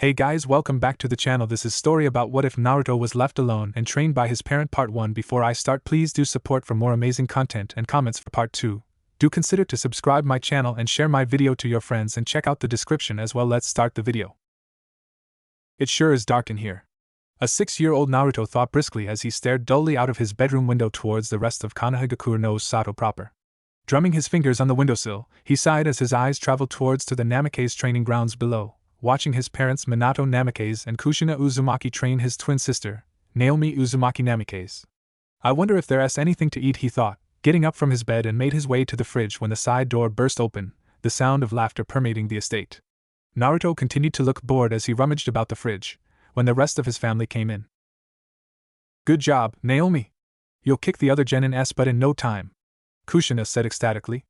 Hey guys, welcome back to the channel. This is story about what if Naruto was left alone and trained by his parent part 1. Before I start, please do support for more amazing content and comments for part 2. Do consider to subscribe my channel and share my video to your friends and check out the description as well. Let's start the video. It sure is dark in here. A 6-year-old Naruto thought briskly as he stared dully out of his bedroom window towards the rest of Konohagakure no Sato proper. Drumming his fingers on the windowsill, he sighed as his eyes traveled towards to the Namake's training grounds below, watching his parents Minato Namake's and Kushina Uzumaki train his twin sister, Naomi Uzumaki Namake's. I wonder if there's anything to eat, he thought, getting up from his bed and made his way to the fridge when the side door burst open, the sound of laughter permeating the estate. Naruto continued to look bored as he rummaged about the fridge, when the rest of his family came in. Good job, Naomi! You'll kick the other Genin's butt in no time, Kushina said ecstatically.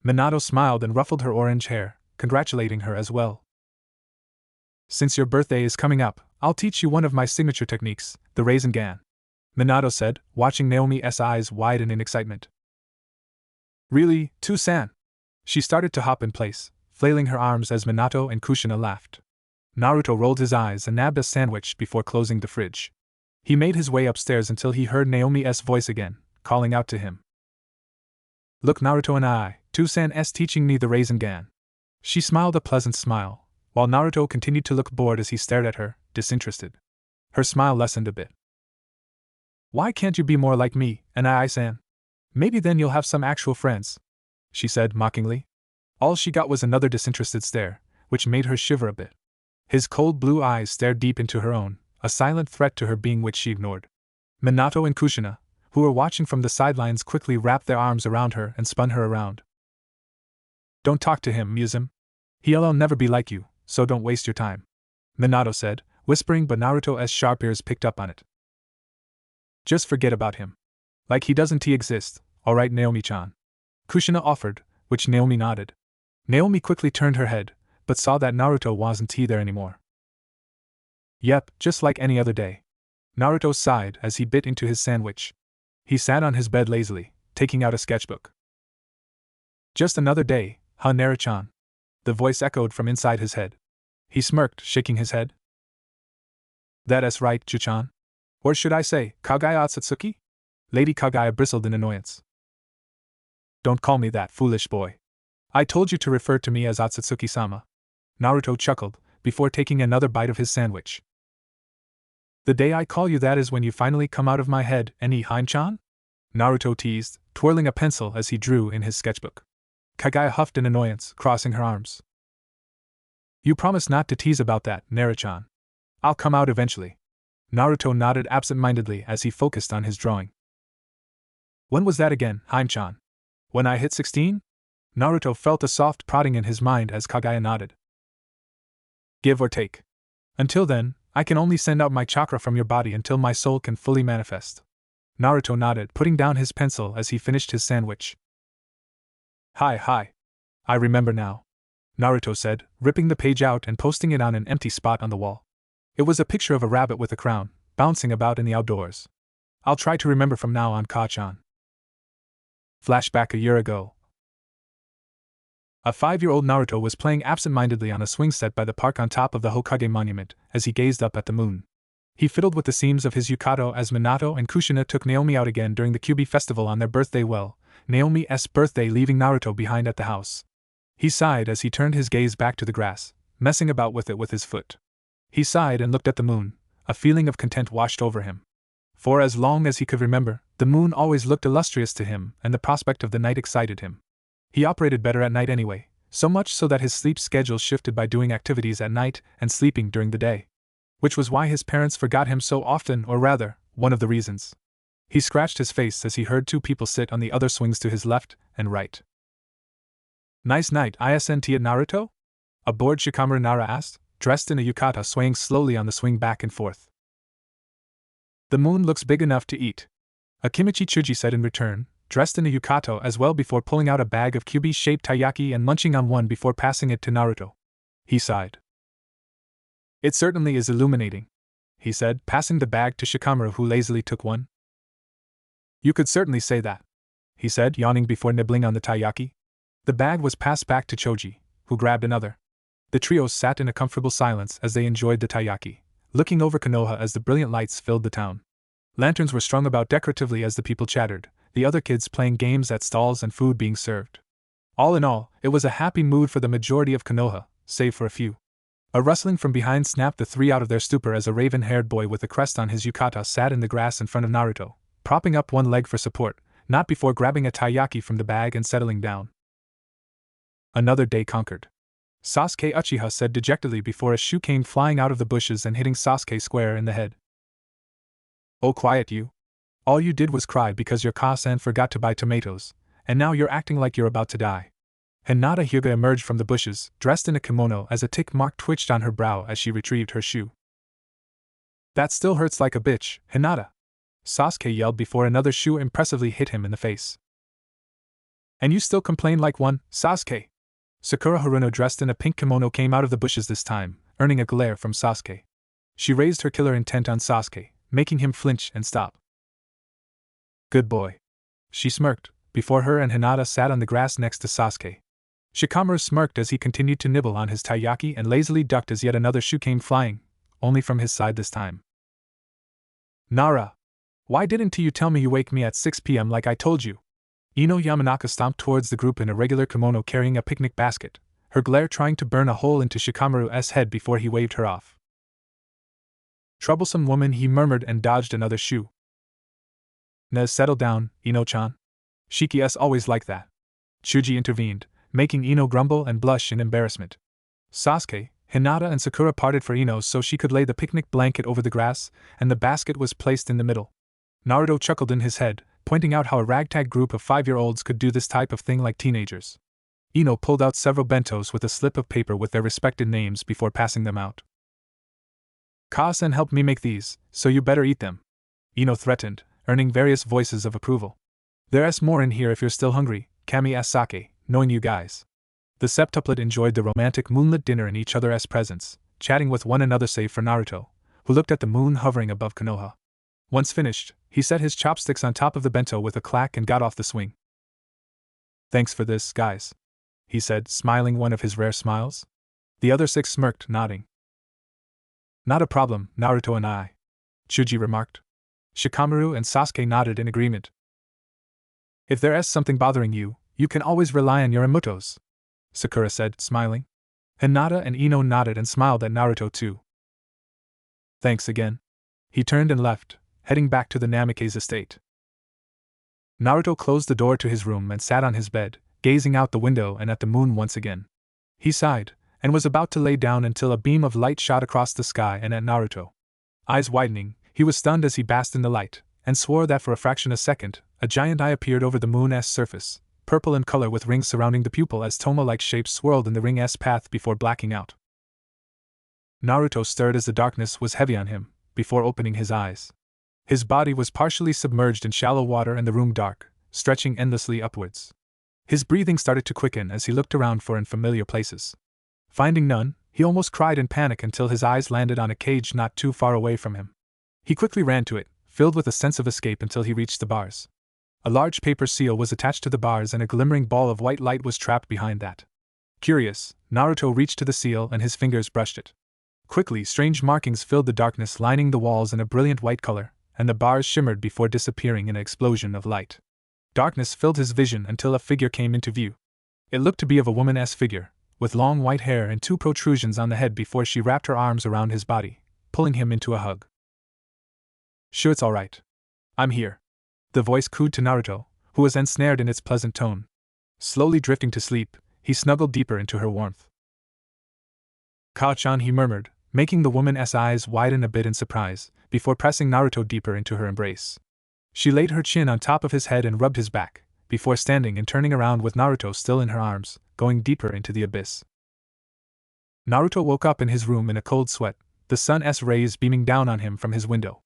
Minato smiled and ruffled her orange hair, congratulating her as well. Since your birthday is coming up, I'll teach you one of my signature techniques, the Rasengan, Minato said, watching Naomi's eyes widen in excitement. Really, Two-san? She started to hop in place, flailing her arms as Minato and Kushina laughed. Naruto rolled his eyes and nabbed a sandwich before closing the fridge. He made his way upstairs until he heard Naomi's voice again, calling out to him. Look, Naruto and I, Two-san's teaching me the Rasengan. She smiled a pleasant smile, while Naruto continued to look bored as he stared at her, disinterested. Her smile lessened a bit. Why can't you be more like me, and I-san? Maybe then you'll have some actual friends, she said mockingly. All she got was another disinterested stare, which made her shiver a bit. His cold blue eyes stared deep into her own, a silent threat to her being which she ignored. Minato and Kushina, who were watching from the sidelines, quickly wrapped their arms around her and spun her around. Don't talk to him, Muzum. He'll never be like you, so don't waste your time, Minato said, whispering, but Naruto's sharp ears picked up on it. Just forget about him. Like he doesn't exist, alright Naomi-chan? Kushina offered, which Naomi nodded. Naomi quickly turned her head, but saw that Naruto wasn't there anymore. Yep, just like any other day. Naruto sighed as he bit into his sandwich. He sat on his bed lazily, taking out a sketchbook. Just another day, huh, Naru-chan? The voice echoed from inside his head. He smirked, shaking his head. That's right, Chu-chan. Or should I say, Kagaya Otsutsuki? Lady Kagaya bristled in annoyance. Don't call me that, foolish boy. I told you to refer to me as Otsutsuki-sama. Naruto chuckled, before taking another bite of his sandwich. The day I call you that is when you finally come out of my head, Hain-chan? Naruto teased, twirling a pencil as he drew in his sketchbook. Kagaya huffed in annoyance, crossing her arms. You promise not to tease about that, Naru-chan. I'll come out eventually. Naruto nodded absent-mindedly as he focused on his drawing. When was that again, Hain-chan? When I hit 16? Naruto felt a soft prodding in his mind as Kagaya nodded. Give or take. Until then, I can only send out my chakra from your body until my soul can fully manifest. Naruto nodded, putting down his pencil as he finished his sandwich. Hi. I remember now, Naruto said, ripping the page out and posting it on an empty spot on the wall. It was a picture of a rabbit with a crown, bouncing about in the outdoors. I'll try to remember from now on, Ka-chan. Flashback a year ago. A 5-year-old Naruto was playing absent-mindedly on a swing set by the park on top of the Hokage monument as he gazed up at the moon. He fiddled with the seams of his yukata as Minato and Kushina took Naomi out again during the Kyuubi festival on their birthday. Naomi's birthday, leaving Naruto behind at the house. He sighed as he turned his gaze back to the grass, messing about with it with his foot. He sighed and looked at the moon. A feeling of content washed over him. For as long as he could remember, the moon always looked illustrious to him, and the prospect of the night excited him. He operated better at night anyway, so much so that his sleep schedule shifted by doing activities at night and sleeping during the day. Which was why his parents forgot him so often, or rather, one of the reasons. He scratched his face as he heard 2 people sit on the other swings to his left and right. Nice night, isn't it, Naruto? A bored Shikamaru Nara asked, dressed in a yukata, swaying slowly on the swing back and forth. The moon looks big enough to eat, Akimichi Chuji said in return, dressed in a yukata as well, before pulling out a bag of Kyuubi-shaped taiyaki and munching on one before passing it to Naruto. He sighed. It certainly is illuminating, he said, passing the bag to Shikamaru, who lazily took one. You could certainly say that, he said, yawning before nibbling on the taiyaki. The bag was passed back to Choji, who grabbed another. The trio sat in a comfortable silence as they enjoyed the taiyaki, looking over Konoha as the brilliant lights filled the town. Lanterns were strung about decoratively as the people chattered, the other kids playing games at stalls and food being served. All in all, it was a happy mood for the majority of Konoha, save for a few. A rustling from behind snapped the three out of their stupor as a raven-haired boy with a crest on his yukata sat in the grass in front of Naruto, propping up one leg for support, not before grabbing a taiyaki from the bag and settling down. Another day conquered. Sasuke Uchiha said dejectedly before a shoe came flying out of the bushes and hitting Sasuke square in the head. "Oh, quiet you. All you did was cry because your Ka-san forgot to buy tomatoes, and now you're acting like you're about to die." Hinata Hyuga emerged from the bushes, dressed in a kimono as a tick mark twitched on her brow as she retrieved her shoe. "That still hurts like a bitch, Hinata," Sasuke yelled before another shoe impressively hit him in the face. "And you still complain like one, Sasuke?" Sakura Haruno, dressed in a pink kimono, came out of the bushes this time, earning a glare from Sasuke. She raised her killer intent on Sasuke, making him flinch and stop. "Good boy," she smirked, before her and Hinata sat on the grass next to Sasuke. Shikamaru smirked as he continued to nibble on his taiyaki and lazily ducked as yet another shoe came flying, only from his side this time. "Nara! Why didn't you tell me you wake me at 6 p.m. like I told you?" Ino Yamanaka stomped towards the group in a regular kimono carrying a picnic basket, her glare trying to burn a hole into Shikamaru's head before he waved her off. "Troublesome woman," he murmured and dodged another shoe. "Nez, settle down, Ino-chan. Shiki's always like that." Chuji intervened, making Ino grumble and blush in embarrassment. Sasuke, Hinata and Sakura parted for Ino so she could lay the picnic blanket over the grass, and the basket was placed in the middle. Naruto chuckled in his head, pointing out how a ragtag group of 5-year-olds could do this type of thing like teenagers. Ino pulled out several bentos with a slip of paper with their respected names before passing them out. "Ka-san helped me make these, so you better eat them," Ino threatened, earning various voices of approval. "There's more in here if you're still hungry," Kami asked Sake, knowing you guys. The septuplet enjoyed the romantic moonlit dinner in each other's presence, chatting with one another save for Naruto, who looked at the moon hovering above Konoha. Once finished, he set his chopsticks on top of the bento with a clack and got off the swing. "Thanks for this, guys," he said, smiling one of his rare smiles. The other 6 smirked, nodding. "Not a problem, Naruto and I," Chuji remarked. Shikamaru and Sasuke nodded in agreement. "If there's something bothering you, you can always rely on your emotos," Sakura said, smiling. Hinata and Ino nodded and smiled at Naruto too. "Thanks again." He turned and left, heading back to the Namikaze estate. Naruto closed the door to his room and sat on his bed, gazing out the window and at the moon once again. He sighed, and was about to lay down until a beam of light shot across the sky and at Naruto. Eyes widening, he was stunned as he basked in the light, and swore that for a fraction of a second, a giant eye appeared over the moon's surface, purple in color with rings surrounding the pupil as Toma-like shapes swirled in the ring's path before blacking out. Naruto stirred as the darkness was heavy on him, before opening his eyes. His body was partially submerged in shallow water and the room dark, stretching endlessly upwards. His breathing started to quicken as he looked around for unfamiliar places. Finding none, he almost cried in panic until his eyes landed on a cage not too far away from him. He quickly ran to it, filled with a sense of escape until he reached the bars. A large paper seal was attached to the bars and a glimmering ball of white light was trapped behind that. Curious, Naruto reached to the seal and his fingers brushed it. Quickly, strange markings filled the darkness lining the walls in a brilliant white color, and the bars shimmered before disappearing in an explosion of light. Darkness filled his vision until a figure came into view. It looked to be of a woman's figure, with long white hair and 2 protrusions on the head before she wrapped her arms around his body, pulling him into a hug. "Sure, it's alright. I'm here," the voice cooed to Naruto, who was ensnared in its pleasant tone. Slowly drifting to sleep, he snuggled deeper into her warmth. "Kao-chan," he murmured, making the woman's eyes widen a bit in surprise, before pressing Naruto deeper into her embrace. She laid her chin on top of his head and rubbed his back, before standing and turning around with Naruto still in her arms, going deeper into the abyss. Naruto woke up in his room in a cold sweat, the sun's rays beaming down on him from his window.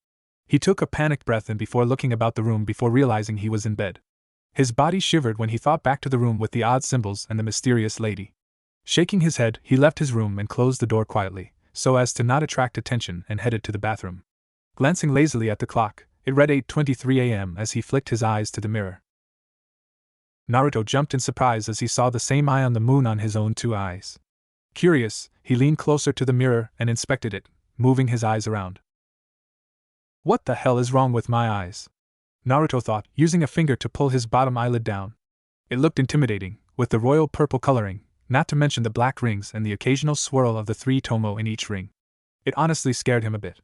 He took a panicked breath in before looking about the room before realizing he was in bed. His body shivered when he thought back to the room with the odd symbols and the mysterious lady. Shaking his head, he left his room and closed the door quietly, so as to not attract attention, and headed to the bathroom. Glancing lazily at the clock, it read 8:23 a.m. as he flicked his eyes to the mirror. Naruto jumped in surprise as he saw the same eye on the moon on his own 2 eyes. Curious, he leaned closer to the mirror and inspected it, moving his eyes around. What the hell is wrong with my eyes? Naruto thought, using a finger to pull his bottom eyelid down. It looked intimidating, with the royal purple coloring, not to mention the black rings and the occasional swirl of the 3 tomo in each ring. It honestly scared him a bit.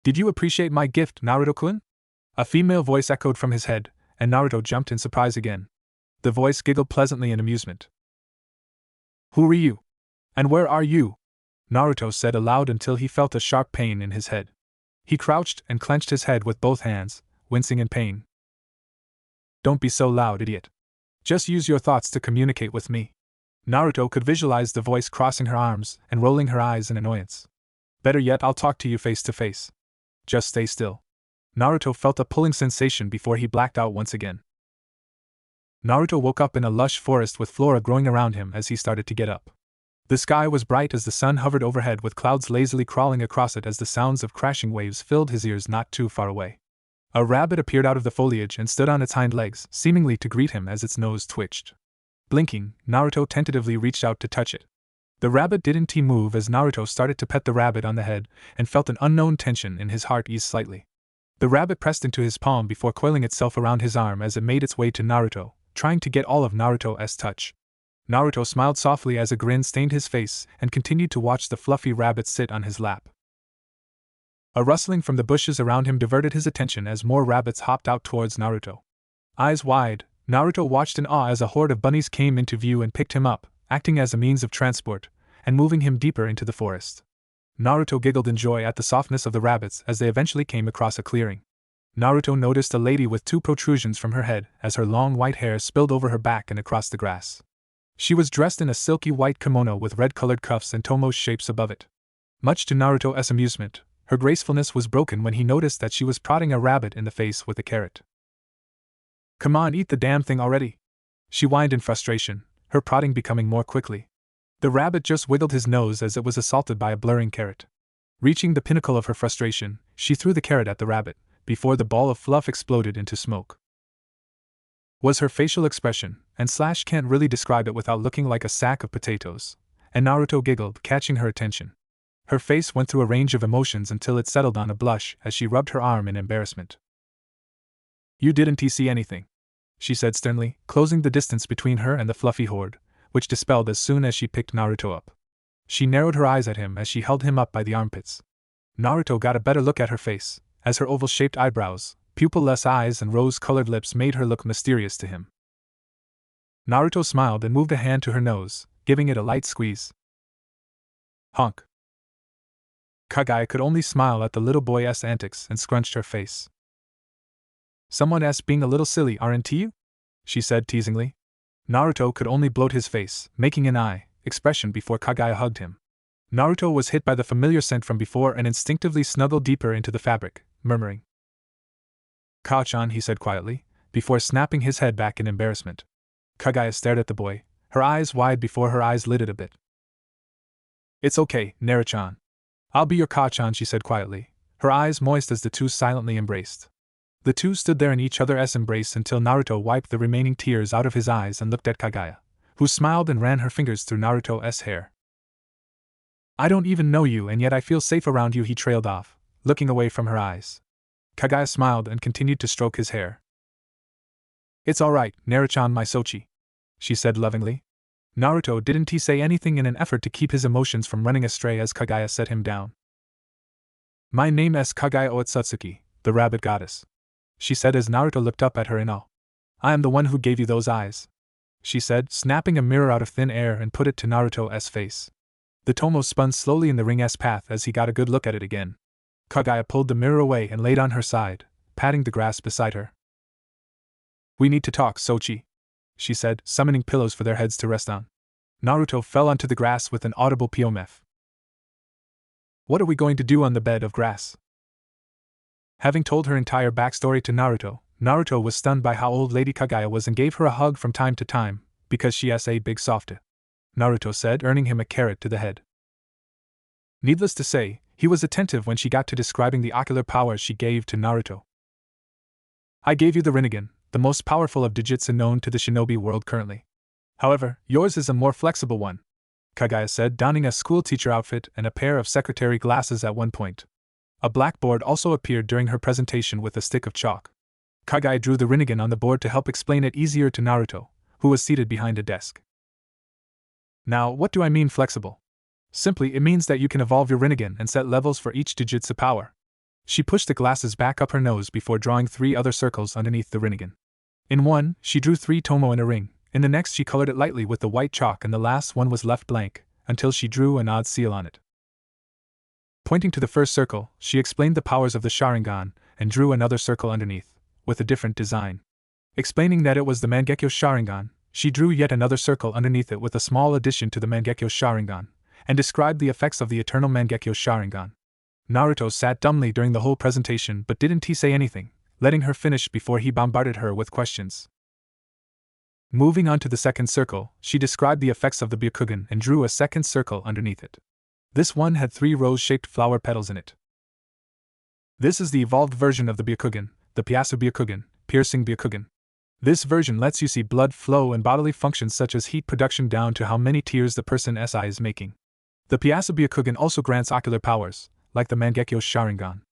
Did you appreciate my gift, Naruto-kun? A female voice echoed from his head, and Naruto jumped in surprise again. The voice giggled pleasantly in amusement. Who are you? And where are you? Naruto said aloud until he felt a sharp pain in his head. He crouched and clenched his head with both hands, wincing in pain. Don't be so loud, idiot. Just use your thoughts to communicate with me. Naruto could visualize the voice crossing her arms and rolling her eyes in annoyance. Better yet, I'll talk to you face to face. Just stay still. Naruto felt a pulling sensation before he blacked out once again. Naruto woke up in a lush forest with flora growing around him as he started to get up. The sky was bright as the sun hovered overhead with clouds lazily crawling across it as the sounds of crashing waves filled his ears not too far away. A rabbit appeared out of the foliage and stood on its hind legs, seemingly to greet him as its nose twitched. Blinking, Naruto tentatively reached out to touch it. The rabbit didn't move as Naruto started to pet the rabbit on the head and felt an unknown tension in his heart ease slightly. The rabbit pressed into his palm before coiling itself around his arm as it made its way to Naruto, trying to get all of Naruto's touch. Naruto smiled softly as a grin stained his face and continued to watch the fluffy rabbit sit on his lap. A rustling from the bushes around him diverted his attention as more rabbits hopped out towards Naruto. Eyes wide, Naruto watched in awe as a horde of bunnies came into view and picked him up, acting as a means of transport, and moving him deeper into the forest. Naruto giggled in joy at the softness of the rabbits as they eventually came across a clearing. Naruto noticed a lady with 2 protrusions from her head as her long white hair spilled over her back and across the grass. She was dressed in a silky white kimono with red-colored cuffs and tomo shapes above it. Much to Naruto's amusement, her gracefulness was broken when he noticed that she was prodding a rabbit in the face with a carrot. Come on, eat the damn thing already! She whined in frustration, her prodding becoming more quickly. The rabbit just wiggled his nose as it was assaulted by a blurring carrot. Reaching the pinnacle of her frustration, she threw the carrot at the rabbit, before the ball of fluff exploded into smoke. Was her facial expression, and can't really describe it without looking like a sack of potatoes, and Naruto giggled, catching her attention. Her face went through a range of emotions until it settled on a blush as she rubbed her arm in embarrassment. You didn't see anything, she said sternly, closing the distance between her and the fluffy horde, which dispelled as soon as she picked Naruto up. She narrowed her eyes at him as she held him up by the armpits. Naruto got a better look at her face, as her oval-shaped eyebrows, pupil-less eyes and rose-colored lips made her look mysterious to him. Naruto smiled and moved a hand to her nose, giving it a light squeeze. Honk. Kagaya could only smile at the little boy's antics and scrunched her face. Someone else being a little silly, aren't you? She said teasingly. Naruto could only bloat his face, making an eye expression before Kagaya hugged him. Naruto was hit by the familiar scent from before and instinctively snuggled deeper into the fabric, murmuring, Ka-chan, he said quietly, before snapping his head back in embarrassment. Kagaya stared at the boy, her eyes wide before her eyes lidded a bit. It's okay, Naruto-chan. I'll be your Ka-chan, she said quietly, her eyes moist as the two silently embraced. The two stood there in each other's embrace until Naruto wiped the remaining tears out of his eyes and looked at Kagaya, who smiled and ran her fingers through Naruto's hair. I don't even know you and yet I feel safe around you, he trailed off, looking away from her eyes. Kagaya smiled and continued to stroke his hair. It's alright, Naruto-chan, my Sochi, she said lovingly. Naruto didn't say anything in an effort to keep his emotions from running astray as Kagaya set him down. My name is Kagaya Otsutsuki, the rabbit goddess, she said as Naruto looked up at her in awe. I am the one who gave you those eyes, she said, snapping a mirror out of thin air and put it to Naruto's face. The tomo spun slowly in the ring's path as he got a good look at it again. Kagaya pulled the mirror away and laid on her side, patting the grass beside her. We need to talk, Sochi, she said, summoning pillows for their heads to rest on. Naruto fell onto the grass with an audible POMF. What are we going to do on the bed of grass? Having told her entire backstory to Naruto, Naruto was stunned by how old Lady Kagaya was and gave her a hug from time to time, because she has a big softe, Naruto said, earning him a carrot to the head. Needless to say, he was attentive when she got to describing the ocular powers she gave to Naruto. I gave you the Rinnegan, the most powerful of Dijitsu known to the shinobi world currently. However, yours is a more flexible one. Kagaya said, donning a schoolteacher outfit and a pair of secretary glasses at one point. A blackboard also appeared during her presentation with a stick of chalk. Kagaya drew the Rinnegan on the board to help explain it easier to Naruto, who was seated behind a desk. Now, what do I mean flexible? Simply, it means that you can evolve your Rinnegan and set levels for each Jujutsu power. She pushed the glasses back up her nose before drawing 3 other circles underneath the Rinnegan. In one, she drew 3 tomo in a ring. In the next, she colored it lightly with the white chalk, and the last one was left blank, until she drew an odd seal on it. Pointing to the first circle, she explained the powers of the Sharingan, and drew another circle underneath, with a different design. Explaining that it was the Mangekyo Sharingan, she drew yet another circle underneath it with a small addition to the Mangekyo Sharingan, and described the effects of the eternal Mangekyo Sharingan. Naruto sat dumbly during the whole presentation, but didn't he say anything, letting her finish before he bombarded her with questions. Moving on to the second circle, she described the effects of the Byakugan and drew a second circle underneath it. This one had 3 rose-shaped flower petals in it. This is the evolved version of the Byakugan, the Pyasu Byakugan, piercing Byakugan. This version lets you see blood flow and bodily functions such as heat production down to how many tears the person's eye is making. The Pyasu Byakugan also grants ocular powers, like the Mangekyo Sharingan.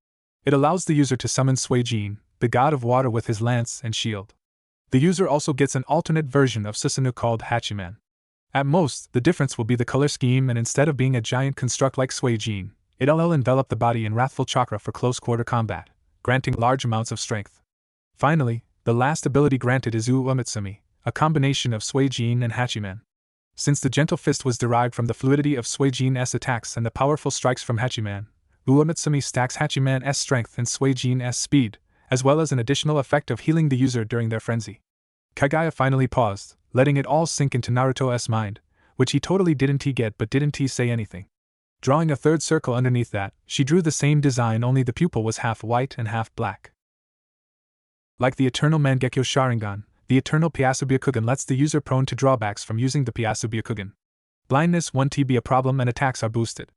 It allows the user to summon Suijin, the god of water, with his lance and shield. The user also gets an alternate version of Susanoo called Hachiman. At most, the difference will be the color scheme, and instead of being a giant construct like Suijin, it'll envelop the body in wrathful chakra for close-quarter combat, granting large amounts of strength. Finally, the last ability granted is Uemitsumi, a combination of Suijin and Hachiman. Since the gentle fist was derived from the fluidity of Suijin's attacks and the powerful strikes from Hachiman, Uemitsumi stacks Hachiman's strength and Suijin's speed, as well as an additional effect of healing the user during their frenzy. Kagaya finally paused, letting it all sink into Naruto's mind, which he totally didn't get, but didn't say anything. Drawing a third circle underneath that, she drew the same design, only the pupil was half white and half black. Like the eternal Mangekyo Sharingan, the eternal Pyasu Byakugan lets the user prone to drawbacks from using the Pyasu Byakugan. Blindness won't be a problem and attacks are boosted.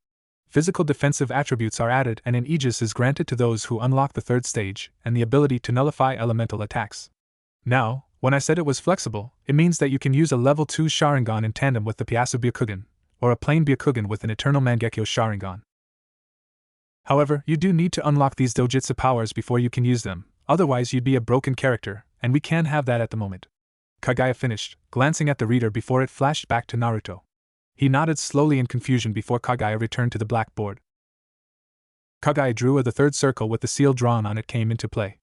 Physical defensive attributes are added, and an Aegis is granted to those who unlock the third stage, and the ability to nullify elemental attacks. Now, when I said it was flexible, it means that you can use a level 2 Sharingan in tandem with the Pyasu Byakugan, or a plain Byakugan with an eternal Mangekyo Sharingan. However, you do need to unlock these dojutsu powers before you can use them, otherwise you'd be a broken character, and we can't have that at the moment. Kagaya finished, glancing at the reader before it flashed back to Naruto. He nodded slowly in confusion before Kagaya returned to the blackboard. Kagaya drew the third circle with the seal drawn on it came into play.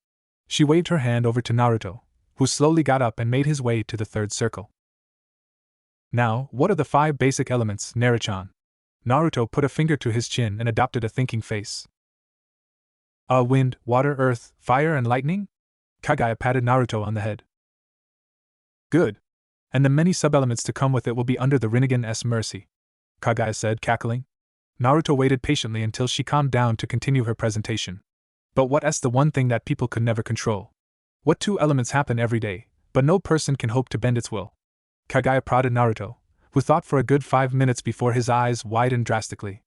She waved her hand over to Naruto, who slowly got up and made his way to the third circle. Now, what are the 5 basic elements, Naruto? Naruto put a finger to his chin and adopted a thinking face. Wind, water, earth, fire, and lightning? Kagaya patted Naruto on the head. Good. And the many sub-elements to come with it will be under the Rinnegan's mercy, Kagaya said, cackling. Naruto waited patiently until she calmed down to continue her presentation. But what's the one thing that people could never control? What 2 elements happen every day, but no person can hope to bend its will? Kagaya prodded Naruto, who thought for a good 5 minutes before his eyes widened drastically.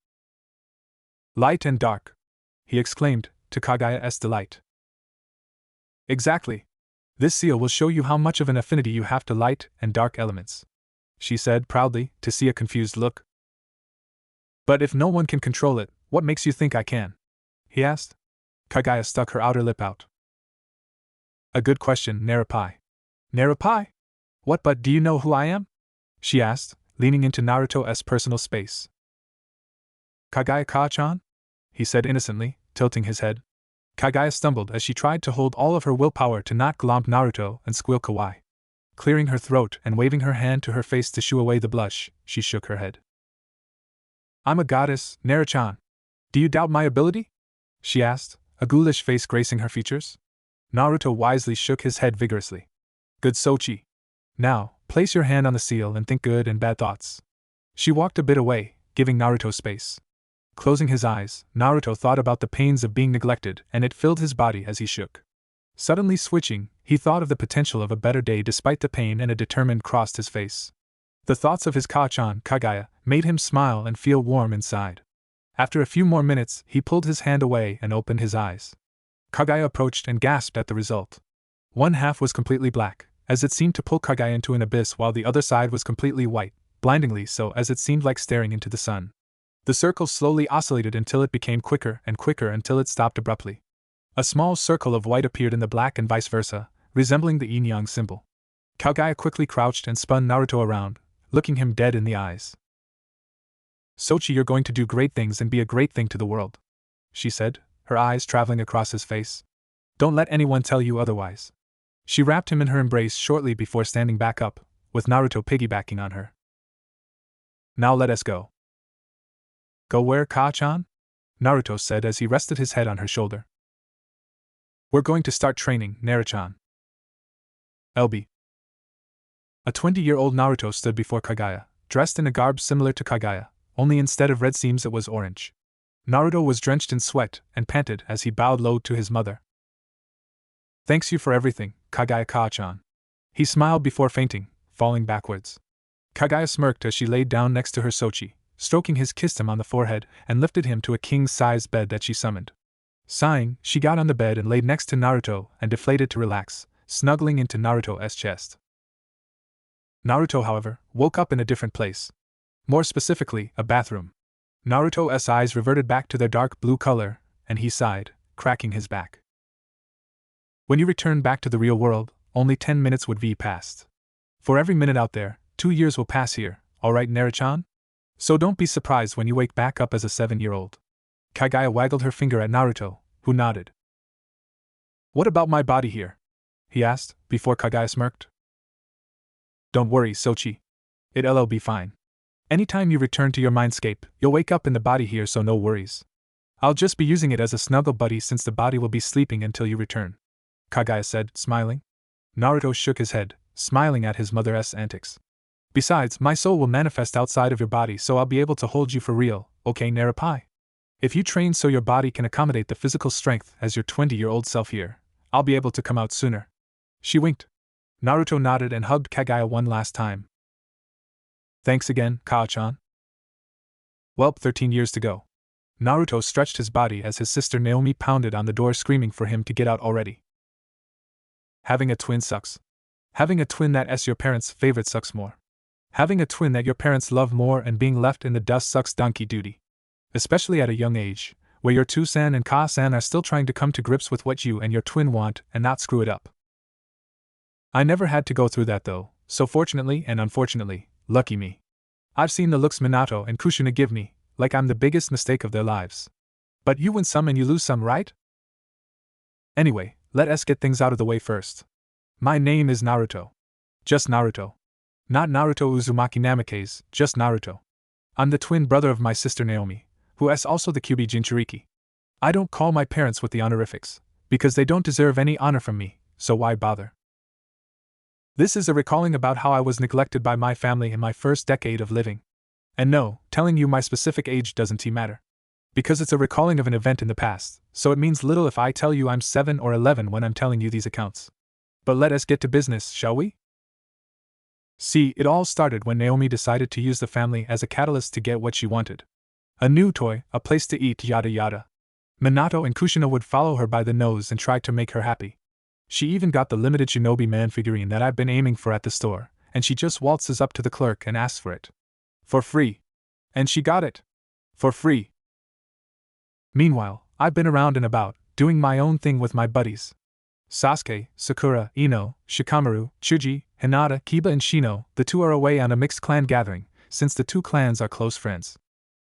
Light and dark, he exclaimed, to Kagaya's delight. Exactly. This seal will show you how much of an affinity you have to light and dark elements, she said proudly, to see a confused look. But if no one can control it, what makes you think I can? He asked. Kagaya stuck her outer lip out. A good question, Narapai. Narapai? What, but do you know who I am? She asked, leaning into Naruto's personal space. Kagaya Ka-chan? He said innocently, tilting his head. Kagaya stumbled as she tried to hold all of her willpower to not glomp Naruto and squeal kawaii. Clearing her throat and waving her hand to her face to shoo away the blush, she shook her head. I'm a goddess, Naruto-chan. Do you doubt my ability? She asked, a ghoulish face gracing her features. Naruto wisely shook his head vigorously. Good Sochi. Now, place your hand on the seal and think good and bad thoughts. She walked a bit away, giving Naruto space. Closing his eyes, Naruto thought about the pains of being neglected, and it filled his body as he shook. Suddenly switching, he thought of the potential of a better day despite the pain, and a determined crossed his face. The thoughts of his Ka-chan, Kagaya, made him smile and feel warm inside. After a few more minutes, he pulled his hand away and opened his eyes. Kagaya approached and gasped at the result. One half was completely black, as it seemed to pull Kagaya into an abyss, while the other side was completely white, blindingly so as it seemed like staring into the sun. The circle slowly oscillated until it became quicker and quicker until it stopped abruptly. A small circle of white appeared in the black and vice versa, resembling the yin-yang symbol. Kaguya quickly crouched and spun Naruto around, looking him dead in the eyes. "Sochi, you're going to do great things and be a great thing to the world," she said, her eyes traveling across his face. "Don't let anyone tell you otherwise." She wrapped him in her embrace shortly before standing back up, with Naruto piggybacking on her. "Now let us go." "Go where, Ka-chan?" Naruto said as he rested his head on her shoulder. "We're going to start training, Naruto-chan." LB. A 20-year-old Naruto stood before Kaguya, dressed in a garb similar to Kaguya, only instead of red seams it was orange. Naruto was drenched in sweat and panted as he bowed low to his mother. "Thanks you for everything, Kaguya-ka-chan." He smiled before fainting, falling backwards. Kaguya smirked as she laid down next to her Sochi, stroking his, kissed him on the forehead, and lifted him to a king-sized bed that she summoned. Sighing, she got on the bed and laid next to Naruto and deflated to relax, snuggling into Naruto's chest. Naruto, however, woke up in a different place. More specifically, a bathroom. Naruto's eyes reverted back to their dark blue color, and he sighed, cracking his back. When you return back to the real world, only 10 minutes would be passed. For every minute out there, 2 years will pass here, alright, Naruto-chan? So don't be surprised when you wake back up as a 7-year-old. Kaguya waggled her finger at Naruto, who nodded. "What about my body here?" he asked, before Kaguya smirked. "Don't worry, Sochi. It'll be fine. Anytime you return to your mindscape, you'll wake up in the body here, so no worries. I'll just be using it as a snuggle buddy since the body will be sleeping until you return," Kaguya said, smiling. Naruto shook his head, smiling at his mother's antics. "Besides, my soul will manifest outside of your body, so I'll be able to hold you for real, okay, Naruto? If you train so your body can accommodate the physical strength as your 20-year-old self here, I'll be able to come out sooner." She winked. Naruto nodded and hugged Kaguya one last time. "Thanks again, Ka-chan." Welp, 13 years to go. Naruto stretched his body as his sister Naomi pounded on the door screaming for him to get out already. Having a twin sucks. Having a twin that's your parents' favorite sucks more. Having a twin that your parents love more and being left in the dust sucks donkey duty. Especially at a young age, where your two-san and ka-san are still trying to come to grips with what you and your twin want and not screw it up. I never had to go through that though, so fortunately and unfortunately, lucky me. I've seen the looks Minato and Kushina give me, like I'm the biggest mistake of their lives. But you win some and you lose some, right? Anyway, let us get things out of the way first. My name is Naruto. Just Naruto. Not Naruto Uzumaki Namikaze, just Naruto. I'm the twin brother of my sister Naomi, who is also the Kyuubi Jinchuriki. I don't call my parents with the honorifics, because they don't deserve any honor from me, so why bother? This is a recalling about how I was neglected by my family in my first decade of living. And no, telling you my specific age doesn't matter. Because it's a recalling of an event in the past, so it means little if I tell you I'm 7 or 11 when I'm telling you these accounts. But let us get to business, shall we? See, it all started when Naomi decided to use the family as a catalyst to get what she wanted. A new toy, a place to eat, yada yada. Minato and Kushina would follow her by the nose and try to make her happy. She even got the limited Shinobi Man figurine that I've been aiming for at the store, and she just waltzes up to the clerk and asks for it. For free. And she got it. For free. Meanwhile, I've been around and about, doing my own thing with my buddies. Sasuke, Sakura, Ino, Shikamaru, Chuji, Hinata, Kiba and Shino, the 2 are away on a mixed clan gathering, since the 2 clans are close friends.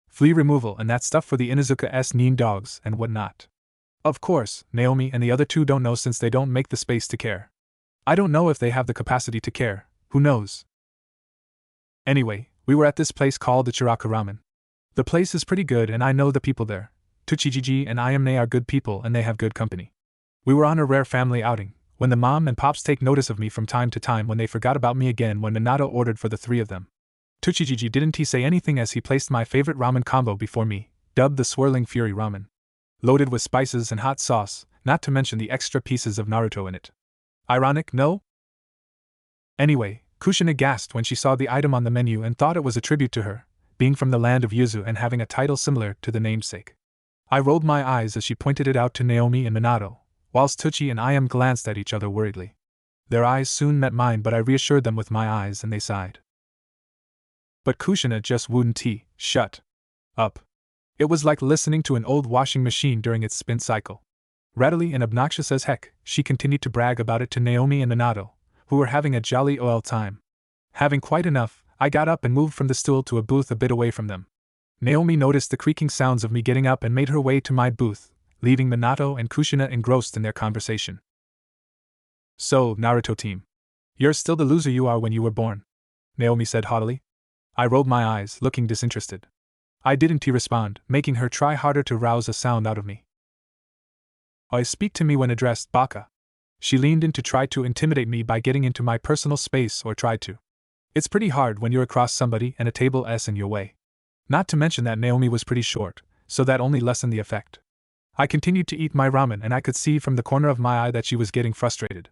Flea removal and that stuff for the Inuzuka-s Nin dogs and whatnot. Of course, Naomi and the other 2 don't know since they don't make the space to care. I don't know if they have the capacity to care, who knows. Anyway, we were at this place called the Chiraku Ramen. The place is pretty good and I know the people there. Tuchijiji and Ayamne are good people and they have good company. We were on a rare family outing, when the mom and pops take notice of me from time to time when they forgot about me again when Minato ordered for the 3 of them. Tuchijiji didn't he say anything as he placed my favorite ramen combo before me, dubbed the Swirling Fury Ramen. Loaded with spices and hot sauce, not to mention the extra pieces of Naruto in it. Ironic, no? Anyway, Kushina gasped when she saw the item on the menu and thought it was a tribute to her, being from the land of Yuzu and having a title similar to the namesake. I rolled my eyes as she pointed it out to Naomi and Minato, whilst Tuchi and Ayam glanced at each other worriedly. Their eyes soon met mine, but I reassured them with my eyes and they sighed. but Kushina just wouldn't shut up. It was like listening to an old washing machine during its spin cycle. Rattly and obnoxious as heck, she continued to brag about it to Naomi and Minato, who were having a jolly old time. Having quite enough, I got up and moved from the stool to a booth a bit away from them. Naomi noticed the creaking sounds of me getting up and made her way to my booth, leaving Minato and Kushina engrossed in their conversation. "So, Naruto team. You're still the loser you are when you were born," Naomi said haughtily. I rolled my eyes, looking disinterested. I didn't respond, making her try harder to rouse a sound out of me. "I speak to me when addressed, Baka." She leaned in to try to intimidate me by getting into my personal space, or tried to. It's pretty hard when you're across somebody and a table S in your way. Not to mention that Naomi was pretty short, so that only lessened the effect. I continued to eat my ramen and I could see from the corner of my eye that she was getting frustrated.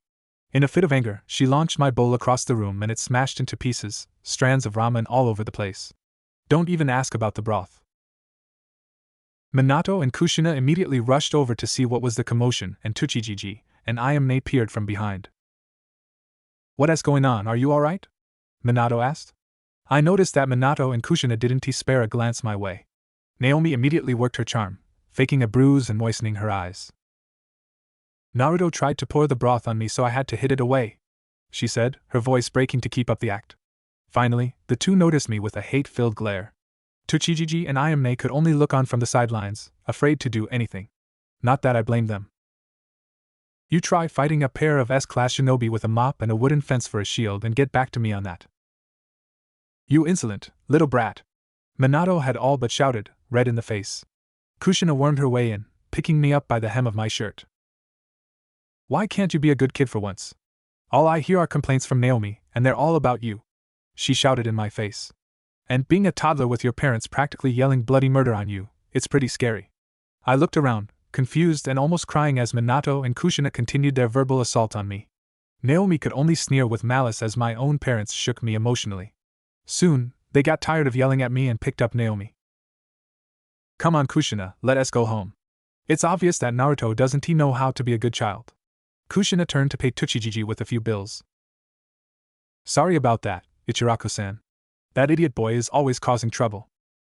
In a fit of anger, she launched my bowl across the room and it smashed into pieces, strands of ramen all over the place. Don't even ask about the broth. Minato and Kushina immediately rushed over to see what was the commotion, and Tsuchijiji and Ayame peered from behind. "What is going on, are you alright?" Minato asked. I noticed that Minato and Kushina didn't spare a glance my way. Naomi immediately worked her charm, faking a bruise and moistening her eyes. "Naruto tried to pour the broth on me, so I had to hit it away," she said, her voice breaking to keep up the act. Finally, the two noticed me with a hate-filled glare. Tsuchijiji and Ayame could only look on from the sidelines, afraid to do anything. Not that I blamed them. "You try fighting a pair of S-class shinobi with a mop and a wooden fence for a shield and get back to me on that. You insolent little brat!" Minato had all but shouted, red in the face. Kushina wormed her way in, picking me up by the hem of my shirt. "Why can't you be a good kid for once? All I hear are complaints from Naomi, and they're all about you," she shouted in my face. "And being a toddler with your parents practically yelling bloody murder on you, it's pretty scary." I looked around, confused and almost crying as Minato and Kushina continued their verbal assault on me. Naomi could only sneer with malice as my own parents shook me emotionally. Soon, they got tired of yelling at me and picked up Naomi. "Come on, Kushina, let us go home. It's obvious that Naruto doesn't know how to be a good child." Kushina turned to pay Tsuchijiji with a few bills. "Sorry about that, Ichiraku-san. That idiot boy is always causing trouble.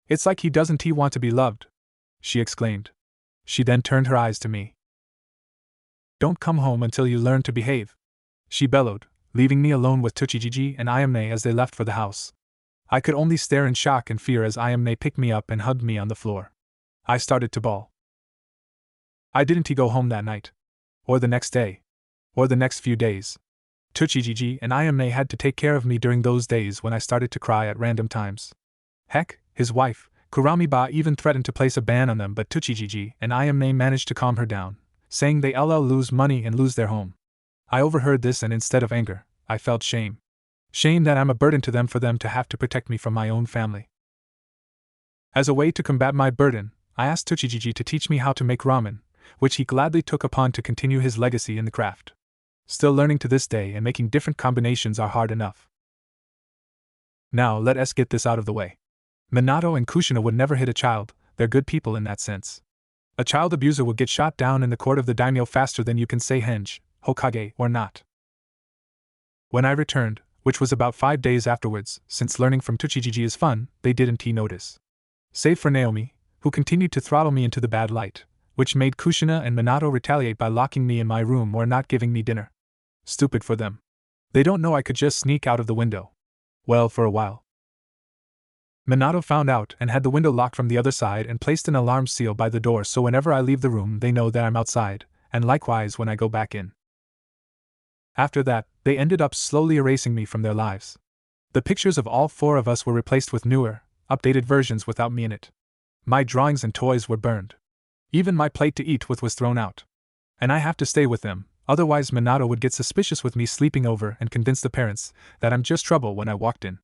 It's like he doesn't want to be loved," she exclaimed. She then turned her eyes to me. "Don't come home until you learn to behave," she bellowed, leaving me alone with Tsuchijiji and Ayame as they left for the house. I could only stare in shock and fear as Ayame picked me up and hugged me on the floor. I started to bawl. I didn't go home that night. Or the next day. Or the next few days. Tsuchijiji and Ayame had to take care of me during those days when I started to cry at random times. Heck, his wife, Kuramiba, even threatened to place a ban on them, but Tsuchijiji and Ayame managed to calm her down, saying they'll lose money and lose their home. I overheard this and instead of anger, I felt shame. Shame that I'm a burden to them for them to have to protect me from my own family. As a way to combat my burden, I asked Tsuchijiji to teach me how to make ramen, which he gladly took upon to continue his legacy in the craft. Still learning to this day, and making different combinations are hard enough. Now let us get this out of the way. Minato and Kushina would never hit a child, they're good people in that sense. A child abuser would get shot down in the court of the daimyo faster than you can say henge, Hokage, or not. When I returned, which was about 5 days afterwards, since learning from Tsuchijiji is fun, they didn't notice. Save for Naomi, who continued to throttle me into the bad light, which made Kushina and Minato retaliate by locking me in my room or not giving me dinner. Stupid for them. They don't know I could just sneak out of the window. Well, for a while. Minato found out and had the window locked from the other side and placed an alarm seal by the door so whenever I leave the room they know that I'm outside, and likewise when I go back in. After that, they ended up slowly erasing me from their lives. The pictures of all 4 of us were replaced with newer, updated versions without me in it. My drawings and toys were burned. Even my plate to eat with was thrown out. And I have to stay with them, otherwise Minato would get suspicious with me sleeping over and convince the parents that I'm just trouble when I walked in.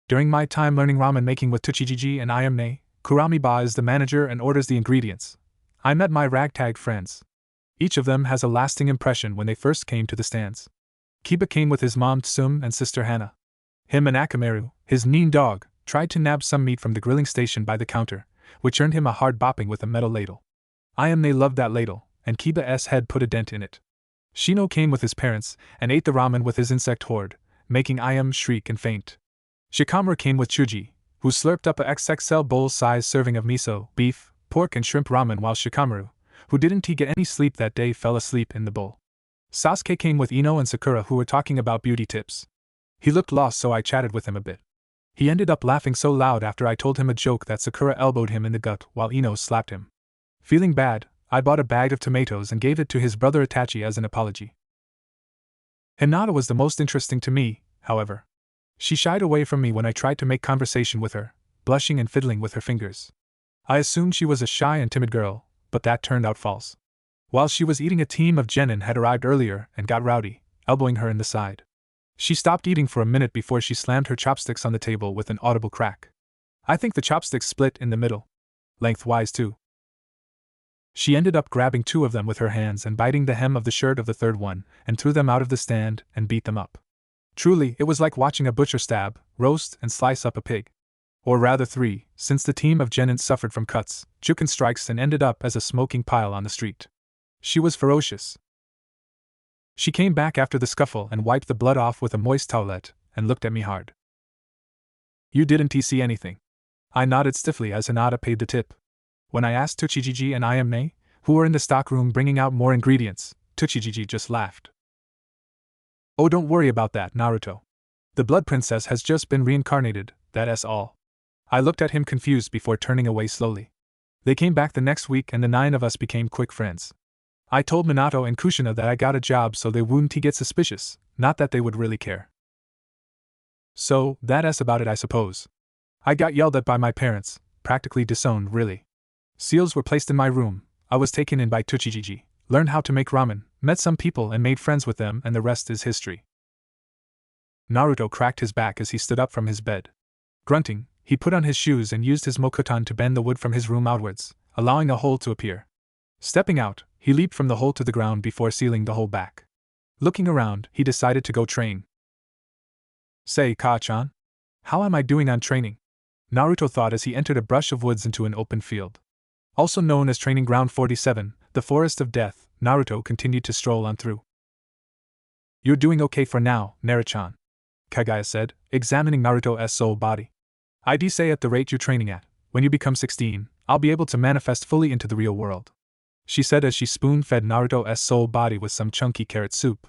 During my time learning ramen making with Tsuchijiji and Ayame, Kuramiba is the manager and orders the ingredients. I met my ragtag friends. Each of them has a lasting impression when they first came to the stands. Kiba came with his mom Tsum and sister Hana. Him and Akamaru, his mean dog, tried to nab some meat from the grilling station by the counter, which earned him a hard bopping with a metal ladle. Ayame loved that ladle, and Kiba's head put a dent in it. Shino came with his parents, and ate the ramen with his insect horde, making Ayame shriek and faint. Shikamaru came with Chuji, who slurped up a XXL bowl-sized serving of miso, beef, pork and shrimp ramen while Shikamaru, who didn't get any sleep that day, fell asleep in the bowl. Sasuke came with Ino and Sakura, who were talking about beauty tips. He looked lost, so I chatted with him a bit. He ended up laughing so loud after I told him a joke that Sakura elbowed him in the gut while Ino slapped him. Feeling bad, I bought a bag of tomatoes and gave it to his brother Itachi as an apology. Hinata was the most interesting to me, however. She shied away from me when I tried to make conversation with her, blushing and fiddling with her fingers. I assumed she was a shy and timid girl, but that turned out false. While she was eating, a team of genin had arrived earlier and got rowdy, elbowing her in the side. She stopped eating for a minute before she slammed her chopsticks on the table with an audible crack. I think the chopsticks split in the middle. Lengthwise too. She ended up grabbing 2 of them with her hands and biting the hem of the shirt of the third one, and threw them out of the stand and beat them up. Truly, it was like watching a butcher stab, roast, and slice up a pig. Or rather 3, since the team of genin suffered from cuts, juken strikes, and ended up as a smoking pile on the street. She was ferocious. She came back after the scuffle and wiped the blood off with a moist towelette, and looked at me hard. "You didn't see anything?" I nodded stiffly as Hinata paid the tip. When I asked Tochijiji and Ayame, who were in the stockroom bringing out more ingredients, Tochijiji just laughed. "Oh, don't worry about that, Naruto. The Blood Princess has just been reincarnated, that's all." I looked at him confused before turning away slowly. They came back the next week and the 9 of us became quick friends. I told Minato and Kushina that I got a job so they wouldn't get suspicious, not that they would really care. So, that's about it, I suppose. I got yelled at by my parents, practically disowned, really. Seals were placed in my room, I was taken in by Tochijiji, learned how to make ramen, met some people and made friends with them, and the rest is history. Naruto cracked his back as he stood up from his bed. Grunting, he put on his shoes and used his mokuton to bend the wood from his room outwards, allowing a hole to appear. Stepping out, he leaped from the hole to the ground before sealing the hole back. Looking around, he decided to go train. "Say, Ka-chan, how am I doing on training?" Naruto thought as he entered a brush of woods into an open field. Also known as Training Ground 47, the Forest of Death, Naruto continued to stroll on through. "You're doing okay for now, Naruto-chan," Kagaya said, examining Naruto's soul body. "I'd say at the rate you're training at, when you become 16, I'll be able to manifest fully into the real world," she said as she spoon-fed Naruto's soul body with some chunky carrot soup.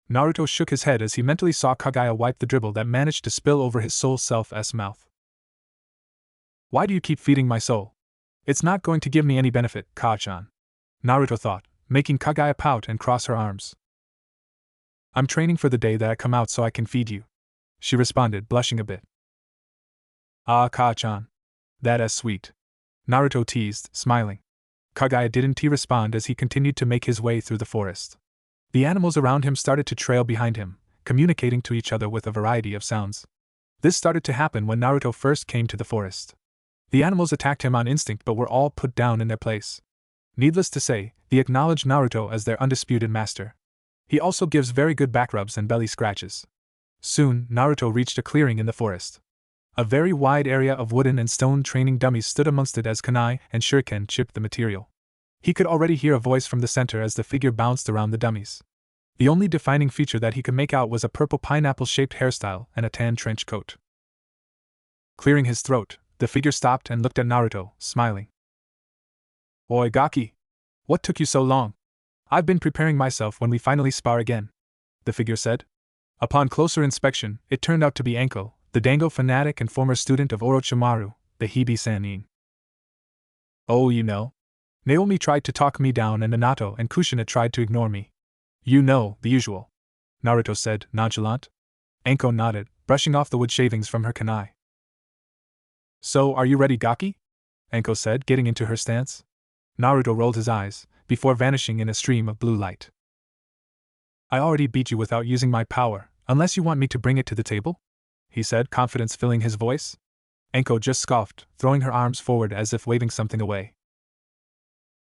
Naruto shook his head as he mentally saw Kagaya wipe the dribble that managed to spill over his soul self's mouth. "Why do you keep feeding my soul? It's not going to give me any benefit, Ka-chan," Naruto thought, making Kagaya pout and cross her arms. "I'm training for the day that I come out so I can feed you," she responded, blushing a bit. "Ah, Ka-chan. That's sweet," Naruto teased, smiling. Kagaya didn't respond as he continued to make his way through the forest. The animals around him started to trail behind him, communicating to each other with a variety of sounds. This started to happen when Naruto first came to the forest. The animals attacked him on instinct but were all put down in their place. Needless to say, they acknowledged Naruto as their undisputed master. He also gives very good back rubs and belly scratches. Soon, Naruto reached a clearing in the forest. A very wide area of wooden and stone training dummies stood amongst it as kunai and shuriken chipped the material. He could already hear a voice from the center as the figure bounced around the dummies. The only defining feature that he could make out was a purple pineapple-shaped hairstyle and a tan trench coat. Clearing his throat, the figure stopped and looked at Naruto, smiling. "Oi, Gaki! What took you so long? I've been preparing myself when we finally spar again," the figure said. Upon closer inspection, it turned out to be Anko, the Dango fanatic and former student of Orochimaru, the Hibi-Sannin. "Oh, you know. Naomi tried to talk me down and Minato and Kushina tried to ignore me. You know, the usual," Naruto said, nonchalant. Anko nodded, brushing off the wood shavings from her kunai. "So, are you ready, Gaki?" Anko said, getting into her stance. Naruto rolled his eyes, before vanishing in a stream of blue light. "I already beat you without using my power, unless you want me to bring it to the table?" he said, confidence filling his voice. Anko just scoffed, throwing her arms forward as if waving something away.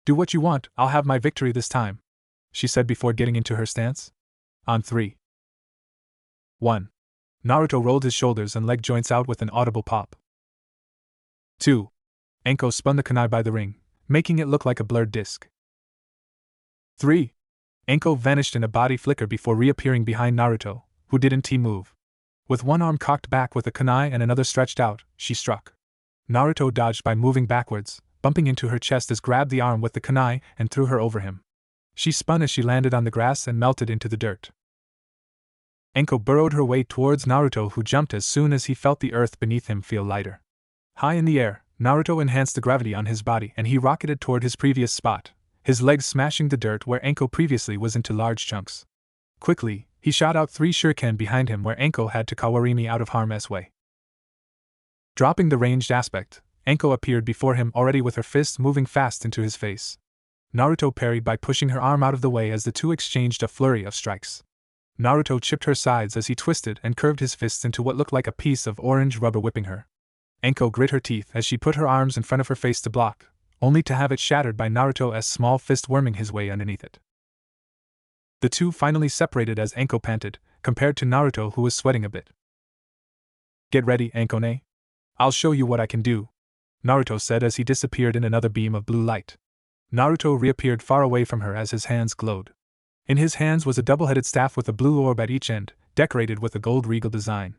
"Do what you want, I'll have my victory this time," she said before getting into her stance. On 3. 1. Naruto rolled his shoulders and leg joints out with an audible pop. 2. Anko spun the kunai by the ring, making it look like a blurred disc. 3. Anko vanished in a body flicker before reappearing behind Naruto, who didn't move. With one arm cocked back with a kunai and another stretched out, she struck. Naruto dodged by moving backwards, bumping into her chest as grabbed the arm with the kunai and threw her over him. She spun as she landed on the grass and melted into the dirt. Enko burrowed her way towards Naruto, who jumped as soon as he felt the earth beneath him feel lighter. High in the air, Naruto enhanced the gravity on his body and he rocketed toward his previous spot, his legs smashing the dirt where Enko previously was into large chunks. Quickly, he shot out 3 shuriken behind him where Enko had to kawarimi out of harm's way. Dropping the ranged aspect, Enko appeared before him already with her fists moving fast into his face. Naruto parried by pushing her arm out of the way as the two exchanged a flurry of strikes. Naruto chipped her sides as he twisted and curved his fists into what looked like a piece of orange rubber, whipping her. Enko grit her teeth as she put her arms in front of her face to block, only to have it shattered by Naruto's small fist worming his way underneath it. The two finally separated as Enko panted, compared to Naruto, who was sweating a bit. "Get ready, Enkone. I'll show you what I can do," Naruto said as he disappeared in another beam of blue light. Naruto reappeared far away from her as his hands glowed. In his hands was a double-headed staff with a blue orb at each end, decorated with a gold regal design.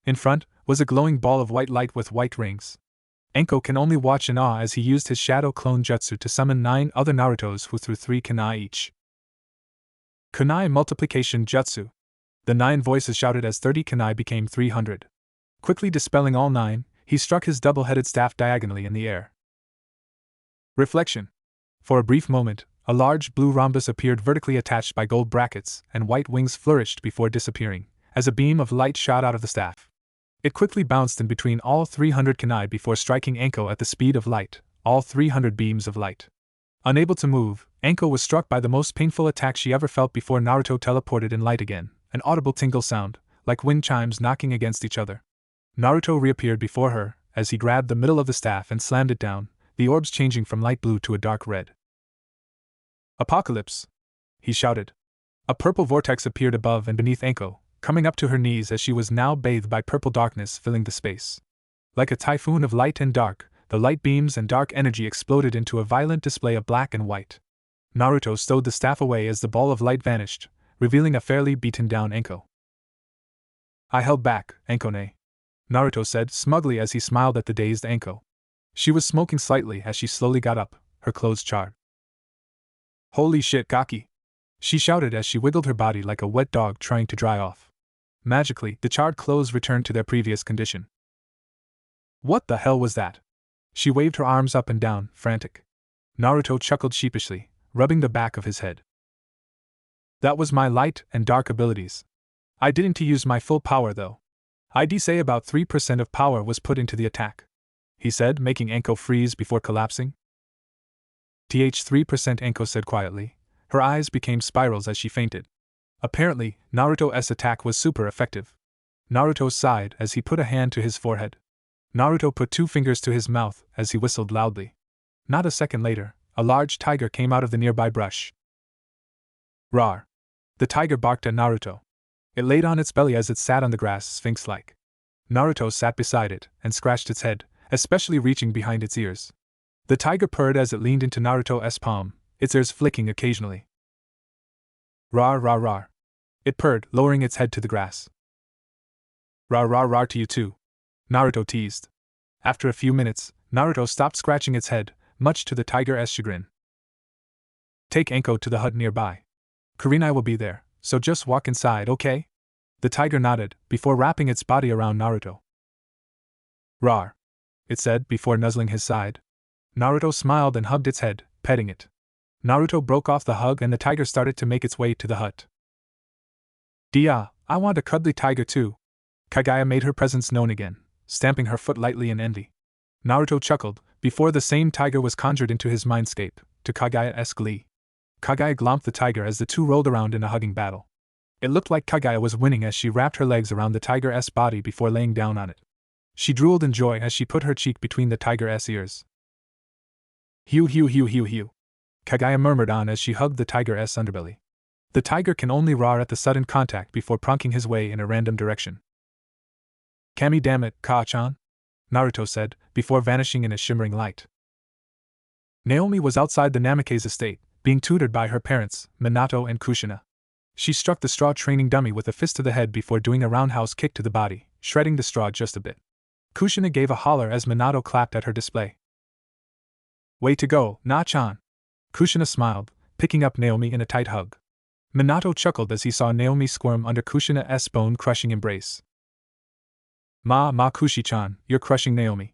In front was a glowing ball of white light with white rings. Enko can only watch in awe as he used his shadow clone jutsu to summon 9 other Narutos who threw 3 kunai each. Kunai multiplication jutsu. The 9 voices shouted as 30 kunai became 300. Quickly dispelling all 9, he struck his double-headed staff diagonally in the air. Reflection. For a brief moment, a large blue rhombus appeared vertically attached by gold brackets, and white wings flourished before disappearing, as a beam of light shot out of the staff. It quickly bounced in between all 300 kunai before striking Enko at the speed of light, all 300 beams of light. Unable to move, Enko was struck by the most painful attack she ever felt before Naruto teleported in light again, an audible tingle sound, like wind chimes knocking against each other. Naruto reappeared before her, as he grabbed the middle of the staff and slammed it down, the orbs changing from light blue to a dark red. "Apocalypse!" he shouted. A purple vortex appeared above and beneath Enko, coming up to her knees as she was now bathed by purple darkness filling the space. Like a typhoon of light and dark, the light beams and dark energy exploded into a violent display of black and white. Naruto stowed the staff away as the ball of light vanished, revealing a fairly beaten down Enko. "I held back, Enkone," Naruto said smugly as he smiled at the dazed Enko. She was smoking slightly as she slowly got up, her clothes charred. "Holy shit, Gaki!" she shouted as she wiggled her body like a wet dog trying to dry off. Magically, the charred clothes returned to their previous condition. "What the hell was that?" She waved her arms up and down, frantic. Naruto chuckled sheepishly, rubbing the back of his head. "That was my light and dark abilities. I didn't use my full power though. I'd say about 3% of power was put into the attack," he said, making Enko freeze before collapsing. 3% Enko said quietly. Her eyes became spirals as she fainted. Apparently, Naruto's attack was super effective. Naruto sighed as he put a hand to his forehead. Naruto put 2 fingers to his mouth as he whistled loudly. Not a second later, a large tiger came out of the nearby brush. "Rawr!" The tiger barked at Naruto. It laid on its belly as it sat on the grass, sphinx-like. Naruto sat beside it and scratched its head, especially reaching behind its ears. The tiger purred as it leaned into Naruto's palm, its ears flicking occasionally. "Rawr, rawr, rawr," it purred, lowering its head to the grass. "Rawr, rawr, rawr to you too," Naruto teased. After a few minutes, Naruto stopped scratching its head, much to the tiger's chagrin. "Take Enko to the hut nearby. Kurenai will be there, so just walk inside, okay?" The tiger nodded, before wrapping its body around Naruto. "Rawr," it said before nuzzling his side. Naruto smiled and hugged its head, petting it. Naruto broke off the hug and the tiger started to make its way to the hut. "Dia, I want a cuddly tiger too." Kagaya made her presence known again, stamping her foot lightly in envy. Naruto chuckled, before the same tiger was conjured into his mindscape, to Kagaya's glee. Kagaya glomped the tiger as the two rolled around in a hugging battle. It looked like Kagaya was winning as she wrapped her legs around the tiger's body before laying down on it. She drooled in joy as she put her cheek between the tiger's ears. "Hew hew hew hew hew," Kagaya murmured on as she hugged the tiger's underbelly. The tiger can only roar at the sudden contact before pronking his way in a random direction. "Kami damn it, Kaa-chan," Naruto said, before vanishing in a shimmering light. Naomi was outside the Namake's estate, being tutored by her parents, Minato and Kushina. She struck the straw training dummy with a fist to the head before doing a roundhouse kick to the body, shredding the straw just a bit. Kushina gave a holler as Minato clapped at her display. Way to go, Na-chan! Kushina smiled, picking up Naomi in a tight hug. Minato chuckled as he saw Naomi squirm under Kushina's bone-crushing embrace. Ma Kushi-chan, you're crushing Naomi.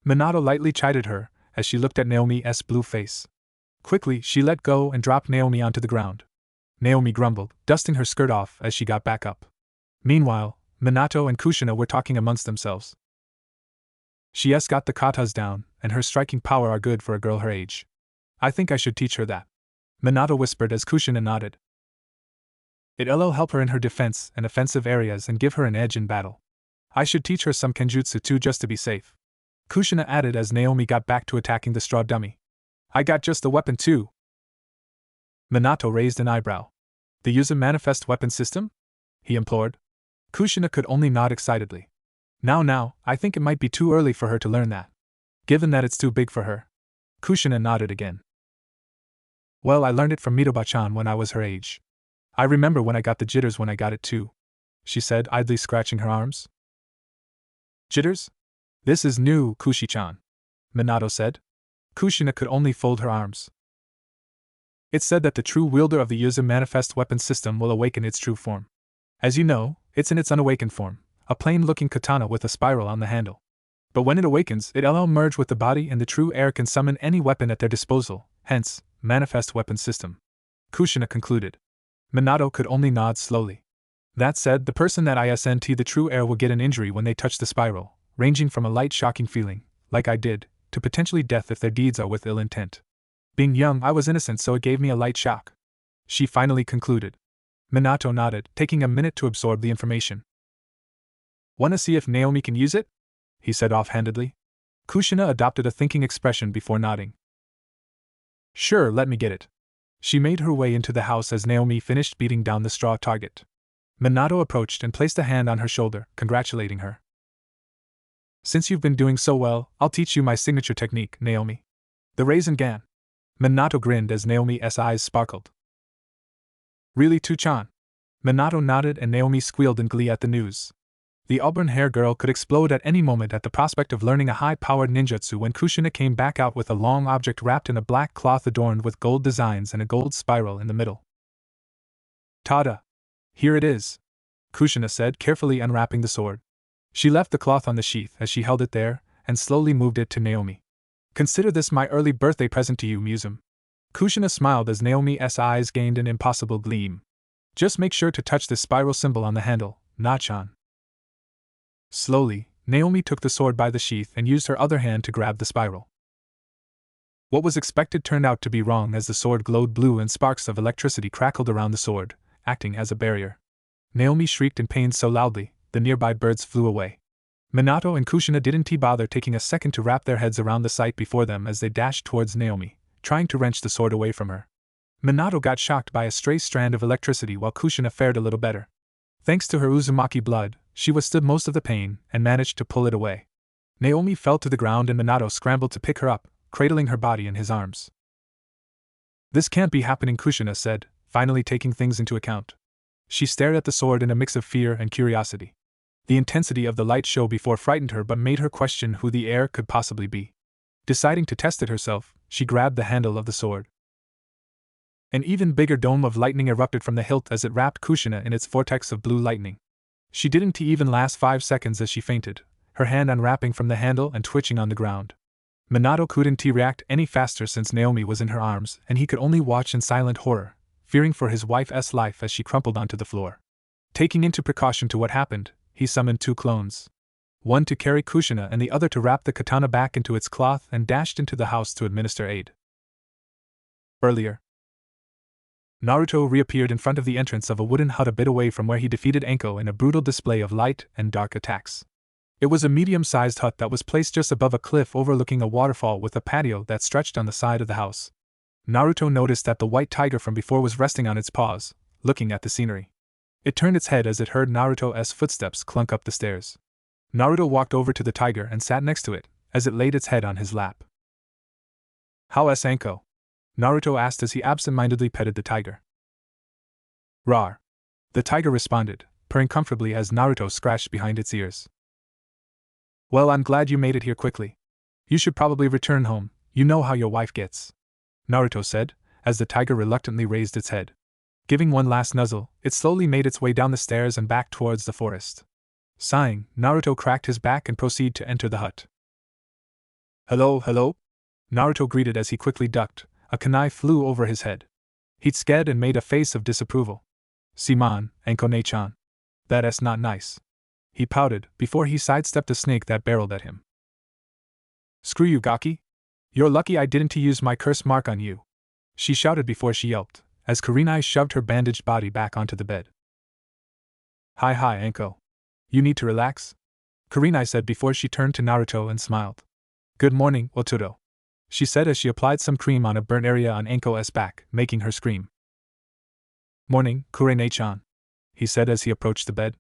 Minato lightly chided her, as she looked at Naomi's blue face. Quickly, she let go and dropped Naomi onto the ground. Naomi grumbled, dusting her skirt off as she got back up. Meanwhile, Minato and Kushina were talking amongst themselves. She's got the katas down, and her striking power are good for a girl her age. I think I should teach her that. Minato whispered as Kushina nodded. It'll help her in her defense and offensive areas and give her an edge in battle. I should teach her some kenjutsu too just to be safe. Kushina added as Naomi got back to attacking the straw dummy. I got just the weapon too. Minato raised an eyebrow. The user manifest weapon system? He implored. Kushina could only nod excitedly. Now, I think it might be too early for her to learn that. Given that it's too big for her. Kushina nodded again. Well, I learned it from Mitoba-chan when I was her age. I remember when I got the jitters when I got it too, she said, idly scratching her arms. Jitters? This is new, Kushi-chan, Minato said. Kushina could only fold her arms. It's said that the true wielder of the Yuzu Manifest Weapon System will awaken its true form. As you know, it's in its unawakened form, a plain-looking katana with a spiral on the handle. But when it awakens, it'll merge with the body and the true heir can summon any weapon at their disposal, hence, Manifest Weapon System. Kushina concluded. Minato could only nod slowly. That said, the person that isn't the true heir will get an injury when they touch the spiral, ranging from a light shocking feeling, like I did, to potentially death if their deeds are with ill intent. Being young, I was innocent, so it gave me a light shock. She finally concluded. Minato nodded, taking a minute to absorb the information. Wanna see if Naomi can use it? He said offhandedly. Kushina adopted a thinking expression before nodding. Sure, let me get it. She made her way into the house as Naomi finished beating down the straw target. Minato approached and placed a hand on her shoulder, congratulating her. Since you've been doing so well, I'll teach you my signature technique, Naomi. The Rasengan. Minato grinned as Naomi's eyes sparkled. Really, Two-chan? Minato nodded and Naomi squealed in glee at the news. The auburn-hair girl could explode at any moment at the prospect of learning a high-powered ninjutsu when Kushina came back out with a long object wrapped in a black cloth adorned with gold designs and a gold spiral in the middle. Tada! Here it is, Kushina said, carefully unwrapping the sword. She left the cloth on the sheath as she held it there, and slowly moved it to Naomi. Consider this my early birthday present to you, Musum. Kushina smiled as Naomi's eyes gained an impossible gleam. Just make sure to touch this spiral symbol on the handle, Na-chan. Slowly, Naomi took the sword by the sheath and used her other hand to grab the spiral. What was expected turned out to be wrong as the sword glowed blue and sparks of electricity crackled around the sword, acting as a barrier. Naomi shrieked in pain so loudly, the nearby birds flew away. Minato and Kushina didn't bother taking a second to wrap their heads around the sight before them as they dashed towards Naomi, trying to wrench the sword away from her. Minato got shocked by a stray strand of electricity while Kushina fared a little better. Thanks to her Uzumaki blood, she withstood most of the pain and managed to pull it away. Naomi fell to the ground and Minato scrambled to pick her up, cradling her body in his arms. This can't be happening, Kushina said, finally taking things into account. She stared at the sword in a mix of fear and curiosity. The intensity of the light show before frightened her but made her question who the heir could possibly be. Deciding to test it herself, she grabbed the handle of the sword. An even bigger dome of lightning erupted from the hilt as it wrapped Kushina in its vortex of blue lightning. She didn't even last 5 seconds as she fainted, her hand unwrapping from the handle and twitching on the ground. Minato couldn't react any faster since Naomi was in her arms, and he could only watch in silent horror, fearing for his wife's life as she crumpled onto the floor. Taking into precaution to what happened, he summoned 2 clones. One to carry Kushina and the other to wrap the katana back into its cloth and dashed into the house to administer aid. Earlier, Naruto reappeared in front of the entrance of a wooden hut a bit away from where he defeated Anko in a brutal display of light and dark attacks. It was a medium-sized hut that was placed just above a cliff overlooking a waterfall with a patio that stretched on the side of the house. Naruto noticed that the white tiger from before was resting on its paws, looking at the scenery. It turned its head as it heard Naruto's footsteps clunk up the stairs. Naruto walked over to the tiger and sat next to it, as it laid its head on his lap. "How's Anko?" Naruto asked as he absent-mindedly petted the tiger. "Rawr," The tiger responded, purring comfortably as Naruto scratched behind its ears. Well, I'm glad you made it here quickly. You should probably return home, you know how your wife gets, Naruto said, as the tiger reluctantly raised its head. Giving one last nuzzle, it slowly made its way down the stairs and back towards the forest. Sighing, Naruto cracked his back and proceeded to enter the hut. Hello, hello? Naruto greeted as he quickly ducked. A kunai flew over his head. He'd scared and made a face of disapproval. Siman, Anko-ne-chan. That's not nice. He pouted, before he sidestepped a snake that barreled at him. Screw you, Gaki. You're lucky I didn't use my curse mark on you, she shouted before she yelped, as Kurenai shoved her bandaged body back onto the bed. Hi, Anko. You need to relax? Kurenai said before she turned to Naruto and smiled. Good morning, Oturo, she said as she applied some cream on a burnt area on Anko's back, making her scream. Morning, Kurenai-chan, he said as he approached the bed.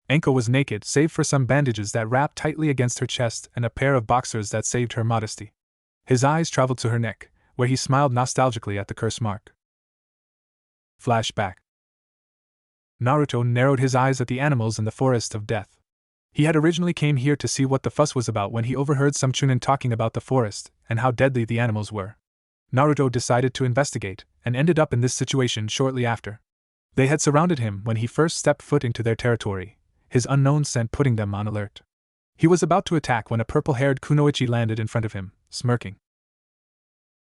Anko was naked save for some bandages that wrapped tightly against her chest and a pair of boxers that saved her modesty. His eyes traveled to her neck, where he smiled nostalgically at the curse mark. Flashback. Naruto narrowed his eyes at the animals in the forest of death. He had originally came here to see what the fuss was about when he overheard some chunin talking about the forest and how deadly the animals were. Naruto decided to investigate, and ended up in this situation shortly after. They had surrounded him when he first stepped foot into their territory, his unknown scent putting them on alert. He was about to attack when a purple-haired kunoichi landed in front of him, smirking.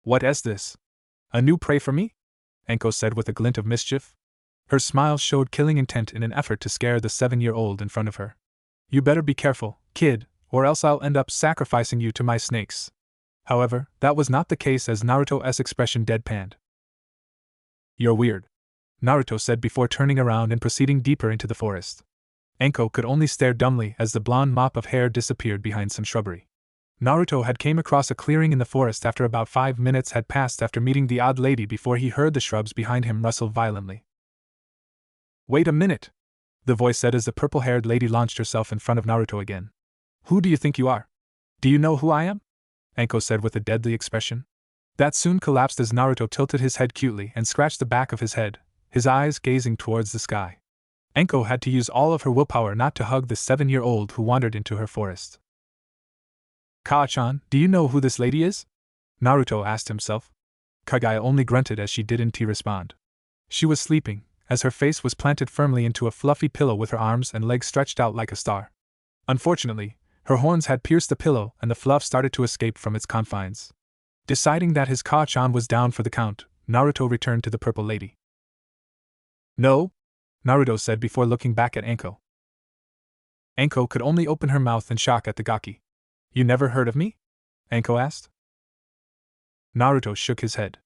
What is this? A new prey for me? Anko said with a glint of mischief. Her smile showed killing intent in an effort to scare the 7-year-old in front of her. You better be careful, kid, or else I'll end up sacrificing you to my snakes. However, that was not the case as Naruto's expression deadpanned. You're weird, Naruto said before turning around and proceeding deeper into the forest. Anko could only stare dumbly as the blonde mop of hair disappeared behind some shrubbery. Naruto had came across a clearing in the forest after about 5 minutes had passed after meeting the odd lady before he heard the shrubs behind him rustle violently. Wait a minute, the voice said as the purple-haired lady launched herself in front of Naruto again. Who do you think you are? Do you know who I am? Anko said with a deadly expression. That soon collapsed as Naruto tilted his head cutely and scratched the back of his head, his eyes gazing towards the sky. Anko had to use all of her willpower not to hug the 7-year-old who wandered into her forest. Kaa-chan, do you know who this lady is? Naruto asked himself. Kagaya only grunted as she didn't respond. She was sleeping, as her face was planted firmly into a fluffy pillow with her arms and legs stretched out like a star. Unfortunately, her horns had pierced the pillow and the fluff started to escape from its confines. Deciding that his Kaa-chan was down for the count, Naruto returned to the purple lady. No, Naruto said before looking back at Anko. Anko could only open her mouth in shock at the gaki. You never heard of me? Anko asked. Naruto shook his head.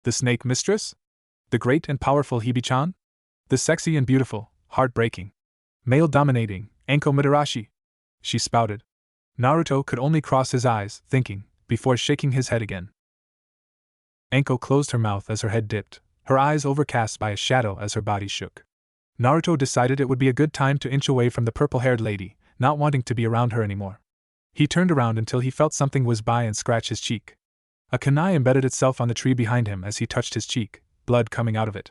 The snake mistress? The great and powerful Hibi-chan? The sexy and beautiful, heartbreaking, male-dominating, Anko Mitarashi? She spouted. Naruto could only cross his eyes, thinking, before shaking his head again. Anko closed her mouth as her head dipped, her eyes overcast by a shadow as her body shook. Naruto decided it would be a good time to inch away from the purple-haired lady, not wanting to be around her anymore. He turned around until he felt something whiz by and scratch his cheek. A kunai embedded itself on the tree behind him as he touched his cheek, blood coming out of it.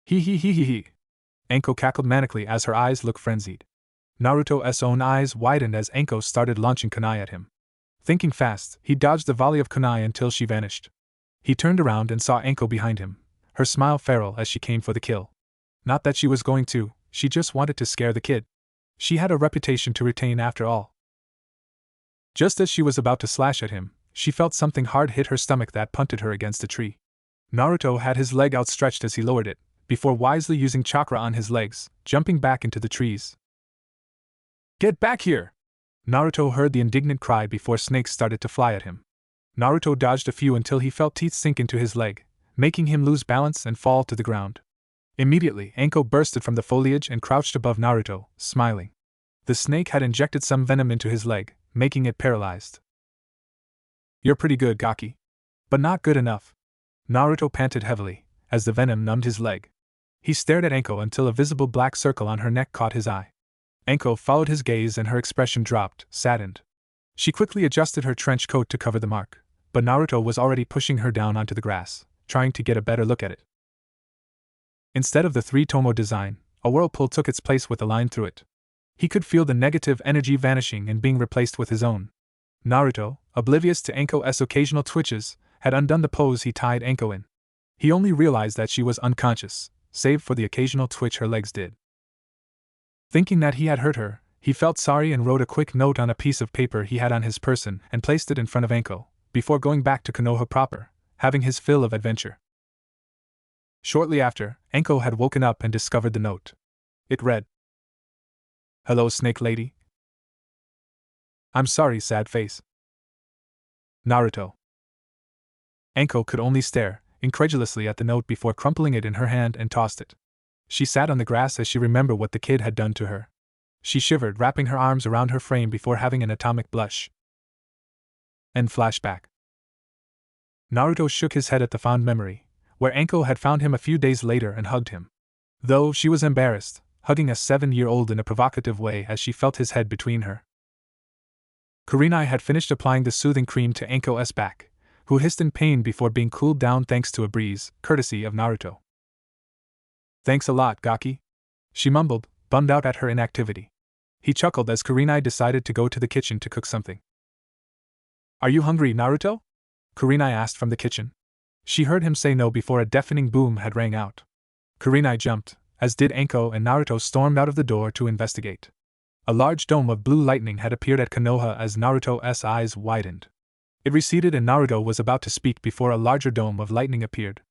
He. Anko cackled manically as her eyes looked frenzied. Naruto's own eyes widened as Anko started launching kunai at him. Thinking fast, he dodged the volley of kunai until she vanished. He turned around and saw Anko behind him, her smile feral as she came for the kill. Not that she was going to, she just wanted to scare the kid. She had a reputation to retain after all. Just as she was about to slash at him, she felt something hard hit her stomach that punted her against a tree. Naruto had his leg outstretched as he lowered it, before wisely using chakra on his legs, jumping back into the trees. Get back here! Naruto heard the indignant cry before snakes started to fly at him. Naruto dodged a few until he felt teeth sink into his leg, making him lose balance and fall to the ground. Immediately, Anko bursted from the foliage and crouched above Naruto, smiling. The snake had injected some venom into his leg, making it paralyzed. You're pretty good, Gaki. But not good enough. Naruto panted heavily, as the venom numbed his leg. He stared at Anko until a visible black circle on her neck caught his eye. Anko followed his gaze and her expression dropped, saddened. She quickly adjusted her trench coat to cover the mark, but Naruto was already pushing her down onto the grass, trying to get a better look at it. Instead of the three-tomo design, a whirlpool took its place with a line through it. He could feel the negative energy vanishing and being replaced with his own. Naruto, oblivious to Anko's occasional twitches, had undone the pose he tied Anko in. He only realized that she was unconscious, save for the occasional twitch her legs did. Thinking that he had hurt her, he felt sorry and wrote a quick note on a piece of paper he had on his person and placed it in front of Anko, before going back to Konoha proper, having his fill of adventure. Shortly after, Anko had woken up and discovered the note. It read, "Hello, Snake Lady. I'm sorry, sad face. Naruto." Anko could only stare incredulously at the note before crumpling it in her hand and tossed it. She sat on the grass as she remembered what the kid had done to her. She shivered, wrapping her arms around her frame before having an atomic blush. End flashback. Naruto shook his head at the fond memory, where Anko had found him a few days later and hugged him. Though she was embarrassed, hugging a 7-year-old in a provocative way as she felt his head between her. Kurenai had finished applying the soothing cream to Anko's back, who hissed in pain before being cooled down thanks to a breeze, courtesy of Naruto. "Thanks a lot, Gaki," she mumbled, bummed out at her inactivity. He chuckled as Kurenai decided to go to the kitchen to cook something. "Are you hungry, Naruto?" Kurenai asked from the kitchen. She heard him say no before a deafening boom had rang out. Kurenai jumped, as did Anko, and Naruto stormed out of the door to investigate. A large dome of blue lightning had appeared at Konoha as Naruto's eyes widened. It receded and Naruto was about to speak before a larger dome of lightning appeared.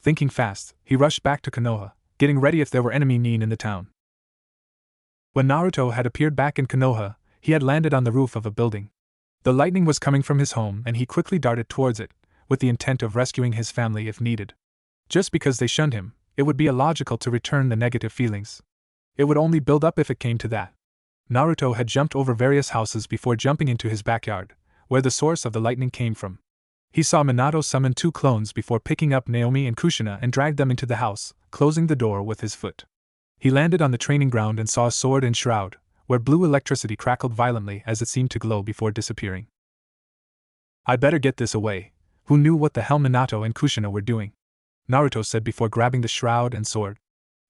Thinking fast, he rushed back to Konoha, getting ready if there were enemy Nin in the town. When Naruto had appeared back in Konoha, he had landed on the roof of a building. The lightning was coming from his home and he quickly darted towards it, with the intent of rescuing his family if needed. Just because they shunned him, it would be illogical to return the negative feelings. It would only build up if it came to that. Naruto had jumped over various houses before jumping into his backyard, where the source of the lightning came from. He saw Minato summon 2 clones before picking up Naomi and Kushina and dragged them into the house, closing the door with his foot. He landed on the training ground and saw a sword and shroud, where blue electricity crackled violently as it seemed to glow before disappearing. "I'd better get this away. Who knew what the hell Minato and Kushina were doing?" Naruto said before grabbing the shroud and sword.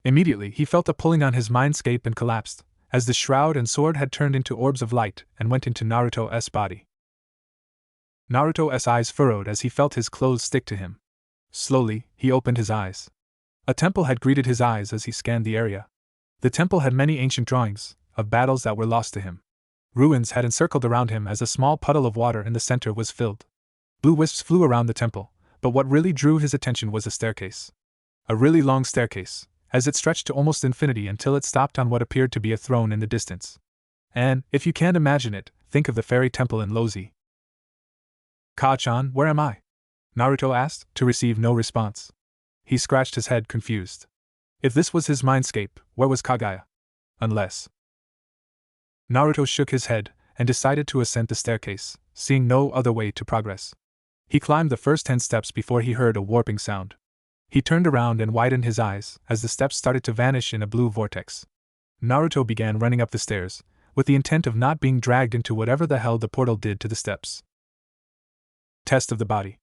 Immediately he felt a pulling on his mindscape and collapsed, as the shroud and sword had turned into orbs of light and went into Naruto's body. Naruto's eyes furrowed as he felt his clothes stick to him. Slowly, he opened his eyes. A temple had greeted his eyes as he scanned the area. The temple had many ancient drawings, of battles that were lost to him. Ruins had encircled around him as a small puddle of water in the center was filled. Blue wisps flew around the temple, but what really drew his attention was a staircase. A really long staircase, as it stretched to almost infinity until it stopped on what appeared to be a throne in the distance. And, if you can't imagine it, think of the fairy temple in Lozi. "Ka-chan, where am I?" Naruto asked, to receive no response. He scratched his head, confused. If this was his mindscape, where was Kagaya? Unless... Naruto shook his head, and decided to ascend the staircase, seeing no other way to progress. He climbed the first 10 steps before he heard a warping sound. He turned around and widened his eyes as the steps started to vanish in a blue vortex. Naruto began running up the stairs, with the intent of not being dragged into whatever the hell the portal did to the steps. "Test of the body,"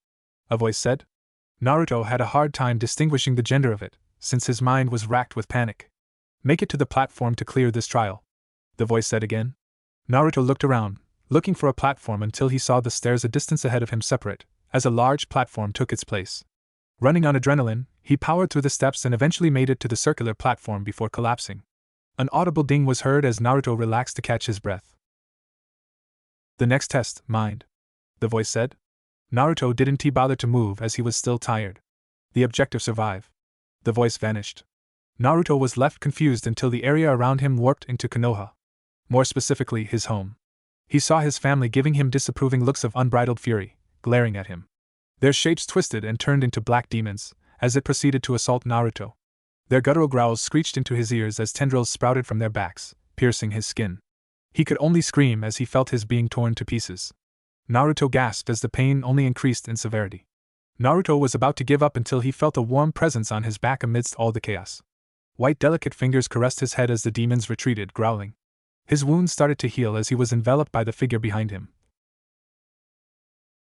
a voice said. Naruto had a hard time distinguishing the gender of it, since his mind was racked with panic. "Make it to the platform to clear this trial," the voice said again. Naruto looked around, looking for a platform until he saw the stairs a distance ahead of him separate, as a large platform took its place. Running on adrenaline, he powered through the steps and eventually made it to the circular platform before collapsing. An audible ding was heard as Naruto relaxed to catch his breath. "The next test, mind," the voice said. Naruto didn't bother to move as he was still tired. "The objective: survive." The voice vanished. Naruto was left confused until the area around him warped into Konoha. More specifically, his home. He saw his family giving him disapproving looks of unbridled fury, glaring at him. Their shapes twisted and turned into black demons, as it proceeded to assault Naruto. Their guttural growls screeched into his ears as tendrils sprouted from their backs, piercing his skin. He could only scream as he felt his being torn to pieces. Naruto gasped as the pain only increased in severity. Naruto was about to give up until he felt a warm presence on his back amidst all the chaos. White delicate fingers caressed his head as the demons retreated, growling. His wounds started to heal as he was enveloped by the figure behind him.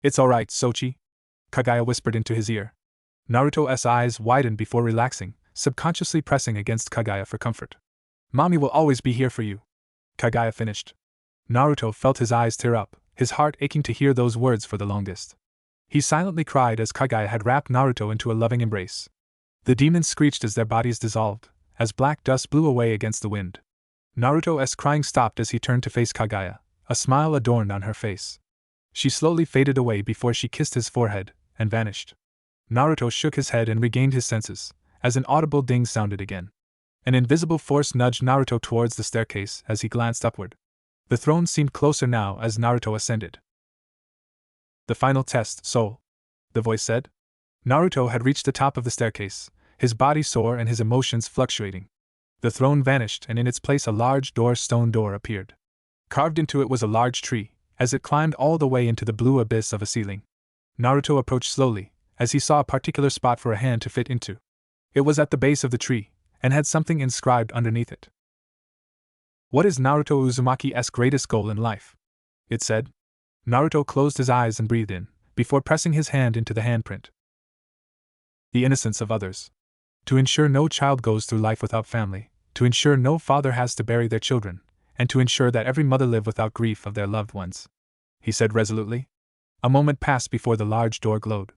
"It's alright, Sochi," Kagaya whispered into his ear. Naruto's eyes widened before relaxing, subconsciously pressing against Kaguya for comfort. Mommy will always be here for you, Kaguya finished. Naruto felt his eyes tear up, his heart aching to hear those words for the longest. He silently cried as Kaguya had wrapped Naruto into a loving embrace. The demons screeched as their bodies dissolved, as black dust blew away against the wind. Naruto's crying stopped as he turned to face Kaguya, a smile adorned on her face. She slowly faded away before she kissed his forehead, and vanished. Naruto shook his head and regained his senses, as an audible ding sounded again. An invisible force nudged Naruto towards the staircase as he glanced upward. The throne seemed closer now as Naruto ascended. The final test, Soul, the voice said. Naruto had reached the top of the staircase, his body sore and his emotions fluctuating. The throne vanished and in its place a large stone door appeared. Carved into it was a large tree, as it climbed all the way into the blue abyss of a ceiling. Naruto approached slowly, as he saw a particular spot for a hand to fit into. It was at the base of the tree, and had something inscribed underneath it. What is Naruto Uzumaki's greatest goal in life? It said. Naruto closed his eyes and breathed in, before pressing his hand into the handprint. The innocence of others. To ensure no child goes through life without family, to ensure no father has to bury their children, and to ensure that every mother live without grief of their loved ones, he said resolutely. A moment passed before the large door glowed.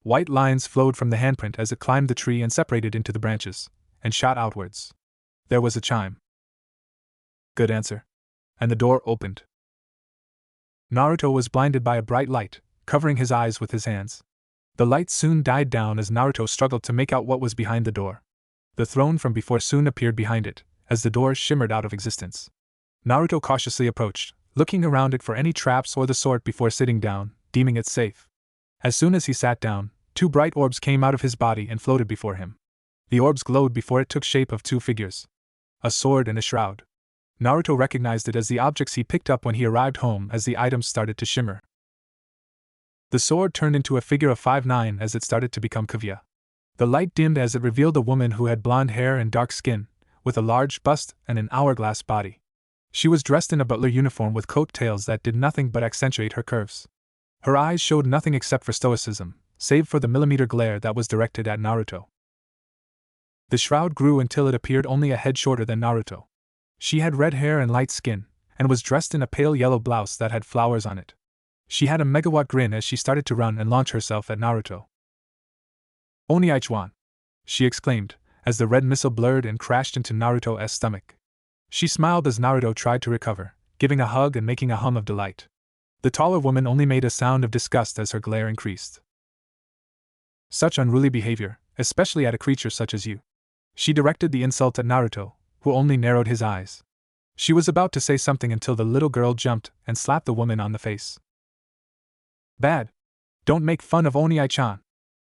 White lines flowed from the handprint as it climbed the tree and separated into the branches, and shot outwards. There was a chime. Good answer. And the door opened. Naruto was blinded by a bright light, covering his eyes with his hands. The light soon died down as Naruto struggled to make out what was behind the door. The throne from before soon appeared behind it, as the door shimmered out of existence. Naruto cautiously approached, looking around it for any traps or the sort before sitting down, deeming it safe. As soon as he sat down, two bright orbs came out of his body and floated before him. The orbs glowed before it took shape of two figures. A sword and a shroud. Naruto recognized it as the objects he picked up when he arrived home as the items started to shimmer. The sword turned into a figure of 5'9" as it started to become Kaguya. The light dimmed as it revealed a woman who had blonde hair and dark skin, with a large bust and an hourglass body. She was dressed in a butler uniform with coat tails that did nothing but accentuate her curves. Her eyes showed nothing except for stoicism, save for the millimeter glare that was directed at Naruto. The shroud grew until it appeared only a head shorter than Naruto. She had red hair and light skin, and was dressed in a pale yellow blouse that had flowers on it. She had a megawatt grin as she started to run and launch herself at Naruto. Oniichuan! She exclaimed, as the red missile blurred and crashed into Naruto's stomach. She smiled as Naruto tried to recover, giving a hug and making a hum of delight. The taller woman only made a sound of disgust as her glare increased. Such unruly behavior, especially at a creature such as you. She directed the insult at Naruto, who only narrowed his eyes. She was about to say something until the little girl jumped and slapped the woman on the face. Bad. Don't make fun of Oniii-chan.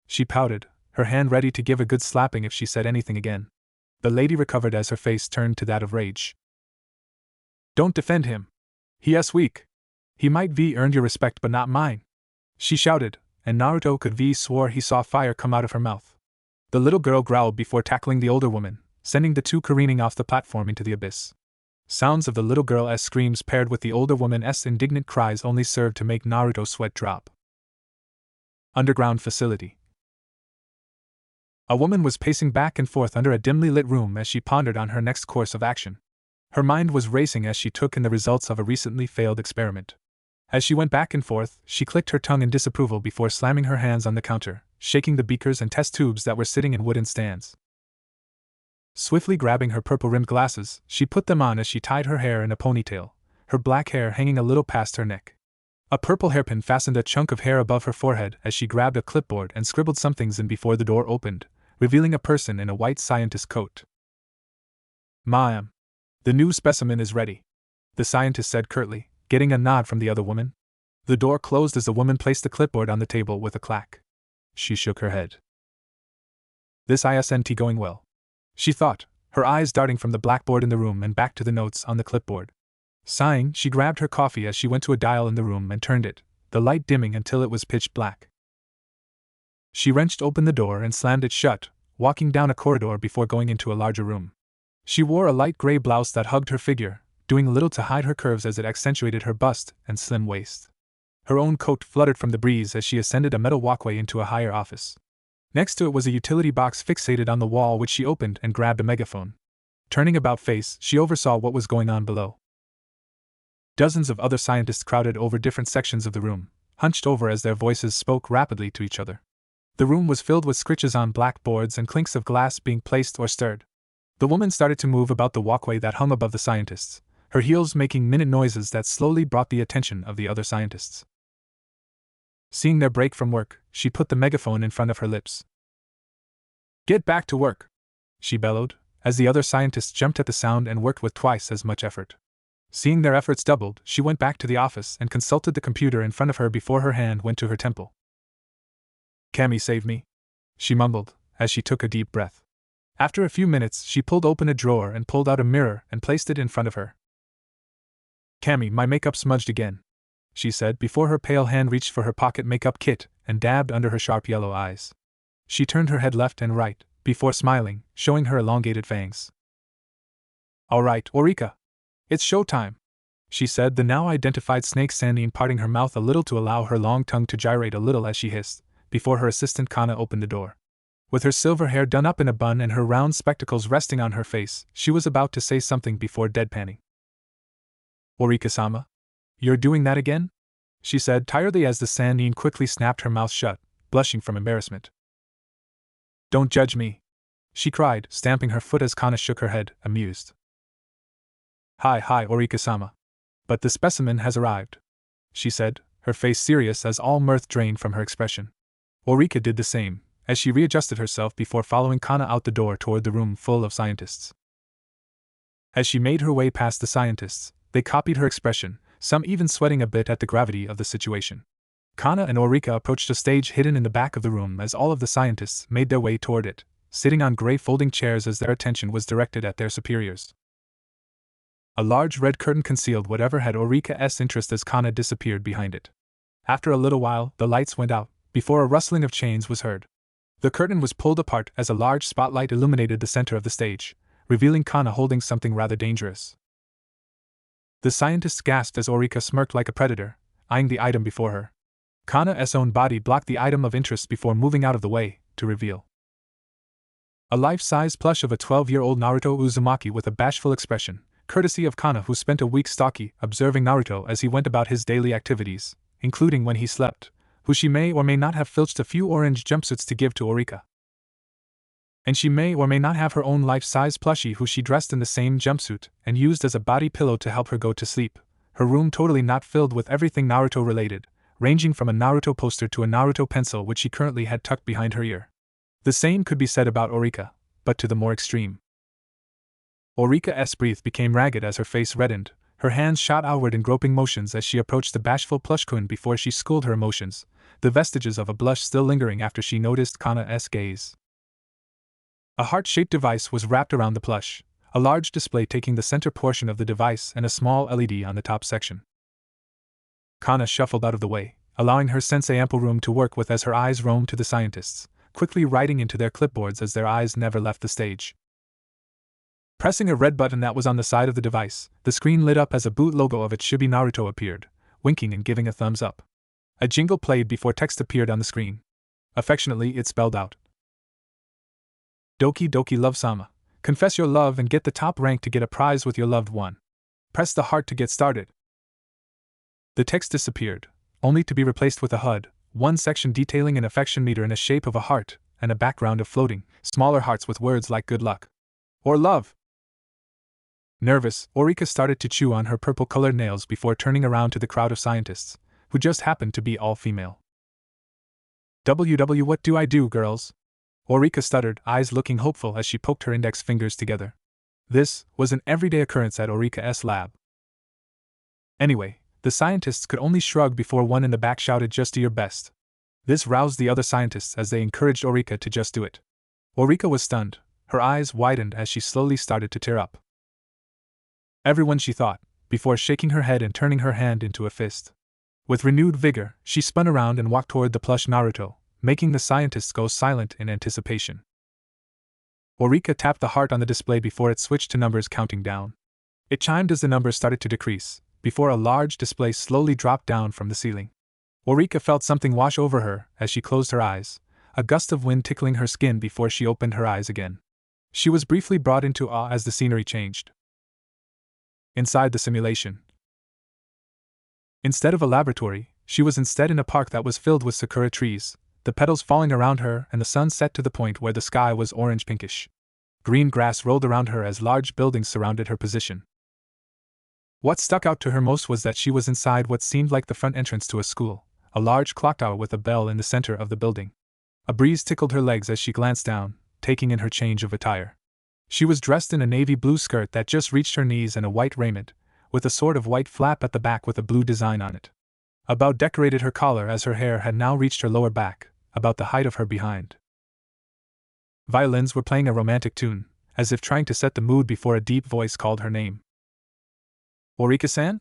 She pouted, her hand ready to give a good slapping if she said anything again. The lady recovered as her face turned to that of rage. Don't defend him. He is weak. He might have earned your respect but not mine. She shouted, and Naruto could have swore he saw fire come out of her mouth. The little girl growled before tackling the older woman, sending the two careening off the platform into the abyss. Sounds of the little girl's screams paired with the older woman's indignant cries only served to make Naruto's sweat drop. Underground facility. A woman was pacing back and forth under a dimly lit room as she pondered on her next course of action. Her mind was racing as she took in the results of a recently failed experiment. As she went back and forth, she clicked her tongue in disapproval before slamming her hands on the counter, shaking the beakers and test tubes that were sitting in wooden stands. Swiftly grabbing her purple-rimmed glasses, she put them on as she tied her hair in a ponytail, her black hair hanging a little past her neck. A purple hairpin fastened a chunk of hair above her forehead as she grabbed a clipboard and scribbled some things in before the door opened, revealing a person in a white scientist coat. Ma'am. The new specimen is ready, the scientist said curtly, getting a nod from the other woman. The door closed as the woman placed the clipboard on the table with a clack. She shook her head. This isn't going well, she thought, her eyes darting from the blackboard in the room and back to the notes on the clipboard. Sighing, she grabbed her coffee as she went to a dial in the room and turned it, the light dimming until it was pitch black. She wrenched open the door and slammed it shut, walking down a corridor before going into a larger room. She wore a light gray blouse that hugged her figure, doing little to hide her curves as it accentuated her bust and slim waist. Her own coat fluttered from the breeze as she ascended a metal walkway into a higher office. Next to it was a utility box fixated on the wall, which she opened and grabbed a megaphone. Turning about face, she oversaw what was going on below. Dozens of other scientists crowded over different sections of the room, hunched over as their voices spoke rapidly to each other. The room was filled with scritches on black boards and clinks of glass being placed or stirred. The woman started to move about the walkway that hung above the scientists, her heels making minute noises that slowly brought the attention of the other scientists. Seeing their break from work, she put the megaphone in front of her lips. "Get back to work!" she bellowed, as the other scientists jumped at the sound and worked with twice as much effort. Seeing their efforts doubled, she went back to the office and consulted the computer in front of her before her hand went to her temple. "Cammy, save me," she mumbled, as she took a deep breath. After a few minutes, she pulled open a drawer and pulled out a mirror and placed it in front of her. "Cammy, my makeup smudged again," she said before her pale hand reached for her pocket makeup kit and dabbed under her sharp yellow eyes. She turned her head left and right, before smiling, showing her elongated fangs. "All right, Eureka. It's showtime," she said, the now identified snake Sandine parting her mouth a little to allow her long tongue to gyrate a little as she hissed, before her assistant Kana opened the door. With her silver hair done up in a bun and her round spectacles resting on her face, she was about to say something before deadpanning. "Eureka-sama? You're doing that again?" she said tiredly as the Sandine quickly snapped her mouth shut, blushing from embarrassment. "Don't judge me," she cried, stamping her foot as Kana shook her head, amused. Hi, Eureka-sama. But the specimen has arrived," she said, her face serious as all mirth drained from her expression. Eureka did the same, as she readjusted herself before following Kana out the door toward the room full of scientists. As she made her way past the scientists, they copied her expression, some even sweating a bit at the gravity of the situation. Kana and Eureka approached a stage hidden in the back of the room as all of the scientists made their way toward it, sitting on gray folding chairs as their attention was directed at their superiors. A large red curtain concealed whatever had Eureka's interest as Kana disappeared behind it. After a little while, the lights went out, before a rustling of chains was heard. The curtain was pulled apart as a large spotlight illuminated the center of the stage, revealing Kana holding something rather dangerous. The scientists gasped as Eureka smirked like a predator, eyeing the item before her. Kana's own body blocked the item of interest before moving out of the way, to reveal a life-size plush of a 12-year-old Naruto Uzumaki with a bashful expression, courtesy of Kana, who spent a week stalking, observing Naruto as he went about his daily activities, including when he slept, who she may or may not have filched a few orange jumpsuits to give to Eureka. And she may or may not have her own life-size plushie who she dressed in the same jumpsuit and used as a body pillow to help her go to sleep, her room totally not filled with everything Naruto-related, ranging from a Naruto poster to a Naruto pencil which she currently had tucked behind her ear. The same could be said about Eureka, but to the more extreme. Eureka's breath became ragged as her face reddened, her hands shot outward in groping motions as she approached the bashful plushcoon before she schooled her emotions, the vestiges of a blush still lingering after she noticed Kana's gaze. A heart-shaped device was wrapped around the plush, a large display taking the center portion of the device and a small LED on the top section. Kana shuffled out of the way, allowing her sensei ample room to work with as her eyes roamed to the scientists, quickly writing into their clipboards as their eyes never left the stage. Pressing a red button that was on the side of the device, the screen lit up as a boot logo of Chibi Naruto appeared, winking and giving a thumbs up. A jingle played before text appeared on the screen. Affectionately, it spelled out, "Doki Doki Love-sama. Confess your love and get the top rank to get a prize with your loved one. Press the heart to get started." The text disappeared, only to be replaced with a HUD, one section detailing an affection meter in the shape of a heart, and a background of floating, smaller hearts with words like good luck or love. Nervous, Eureka started to chew on her purple-colored nails before turning around to the crowd of scientists, who just happened to be all female. "WW, what do I do, girls?" Eureka stuttered, eyes looking hopeful as she poked her index fingers together. This was an everyday occurrence at Eureka's lab. Anyway, the scientists could only shrug before one in the back shouted, "Just do your best." This roused the other scientists as they encouraged Eureka to just do it. Eureka was stunned, her eyes widened as she slowly started to tear up. Everyone, she thought, before shaking her head and turning her hand into a fist. With renewed vigor, she spun around and walked toward the plush Naruto, making the scientists go silent in anticipation. Eureka tapped the heart on the display before it switched to numbers counting down. It chimed as the numbers started to decrease, before a large display slowly dropped down from the ceiling. Eureka felt something wash over her as she closed her eyes, a gust of wind tickling her skin before she opened her eyes again. She was briefly brought into awe as the scenery changed. Inside the simulation. Instead of a laboratory, she was instead in a park that was filled with sakura trees, the petals falling around her and the sun set to the point where the sky was orange-pinkish. Green grass rolled around her as large buildings surrounded her position. What stuck out to her most was that she was inside what seemed like the front entrance to a school, a large clock tower with a bell in the center of the building. A breeze tickled her legs as she glanced down, taking in her change of attire. She was dressed in a navy blue skirt that just reached her knees and a white raiment, with a sort of white flap at the back with a blue design on it. A bow decorated her collar as her hair had now reached her lower back, about the height of her behind. Violins were playing a romantic tune, as if trying to set the mood before a deep voice called her name. Orika-san?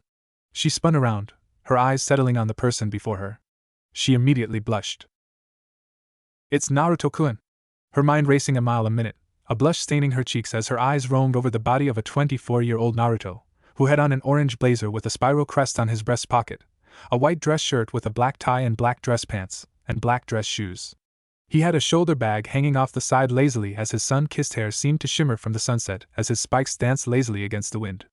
She spun around, her eyes settling on the person before her. She immediately blushed. It's Naruto-kun. Her mind racing a mile a minute, a blush staining her cheeks as her eyes roamed over the body of a 24-year-old Naruto, who had on an orange blazer with a spiral crest on his breast pocket, a white dress shirt with a black tie and black dress pants, and black dress shoes. He had a shoulder bag hanging off the side lazily as his sun-kissed hair seemed to shimmer from the sunset as his spikes danced lazily against the wind.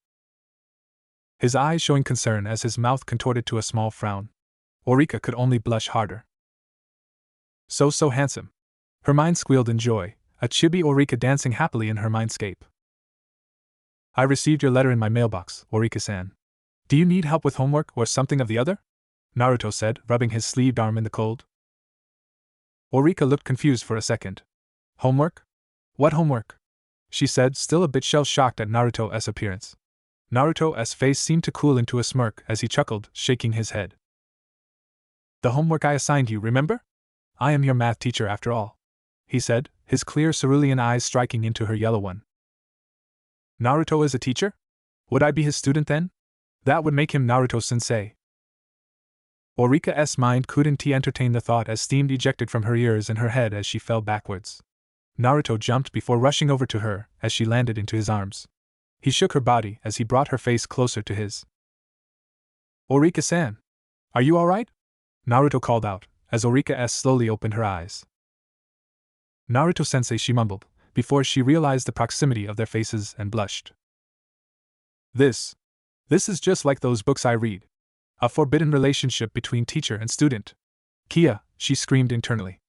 His eyes showing concern as his mouth contorted to a small frown. Orika could only blush harder. So handsome. Her mind squealed in joy, a chibi Orika dancing happily in her mindscape. I received your letter in my mailbox, Orika-san. Do you need help with homework or something of the other? Naruto said, rubbing his sleeved arm in the cold. Orika looked confused for a second. Homework? What homework? She said, still a bit shell-shocked at Naruto's appearance. Naruto's face seemed to cool into a smirk as he chuckled, shaking his head. The homework I assigned you, remember? I am your math teacher after all, he said, his clear cerulean eyes striking into her yellow one. Naruto is a teacher? Would I be his student then? That would make him Naruto-sensei. Orika's mind couldn't entertain the thought as steam ejected from her ears and her head as she fell backwards. Naruto jumped before rushing over to her as she landed into his arms. He shook her body as he brought her face closer to his. Orika-san, are you alright? Naruto called out, as Orika slowly opened her eyes. Naruto-sensei, she mumbled, before she realized the proximity of their faces and blushed. This is just like those books I read. A forbidden relationship between teacher and student. Kia, she screamed internally.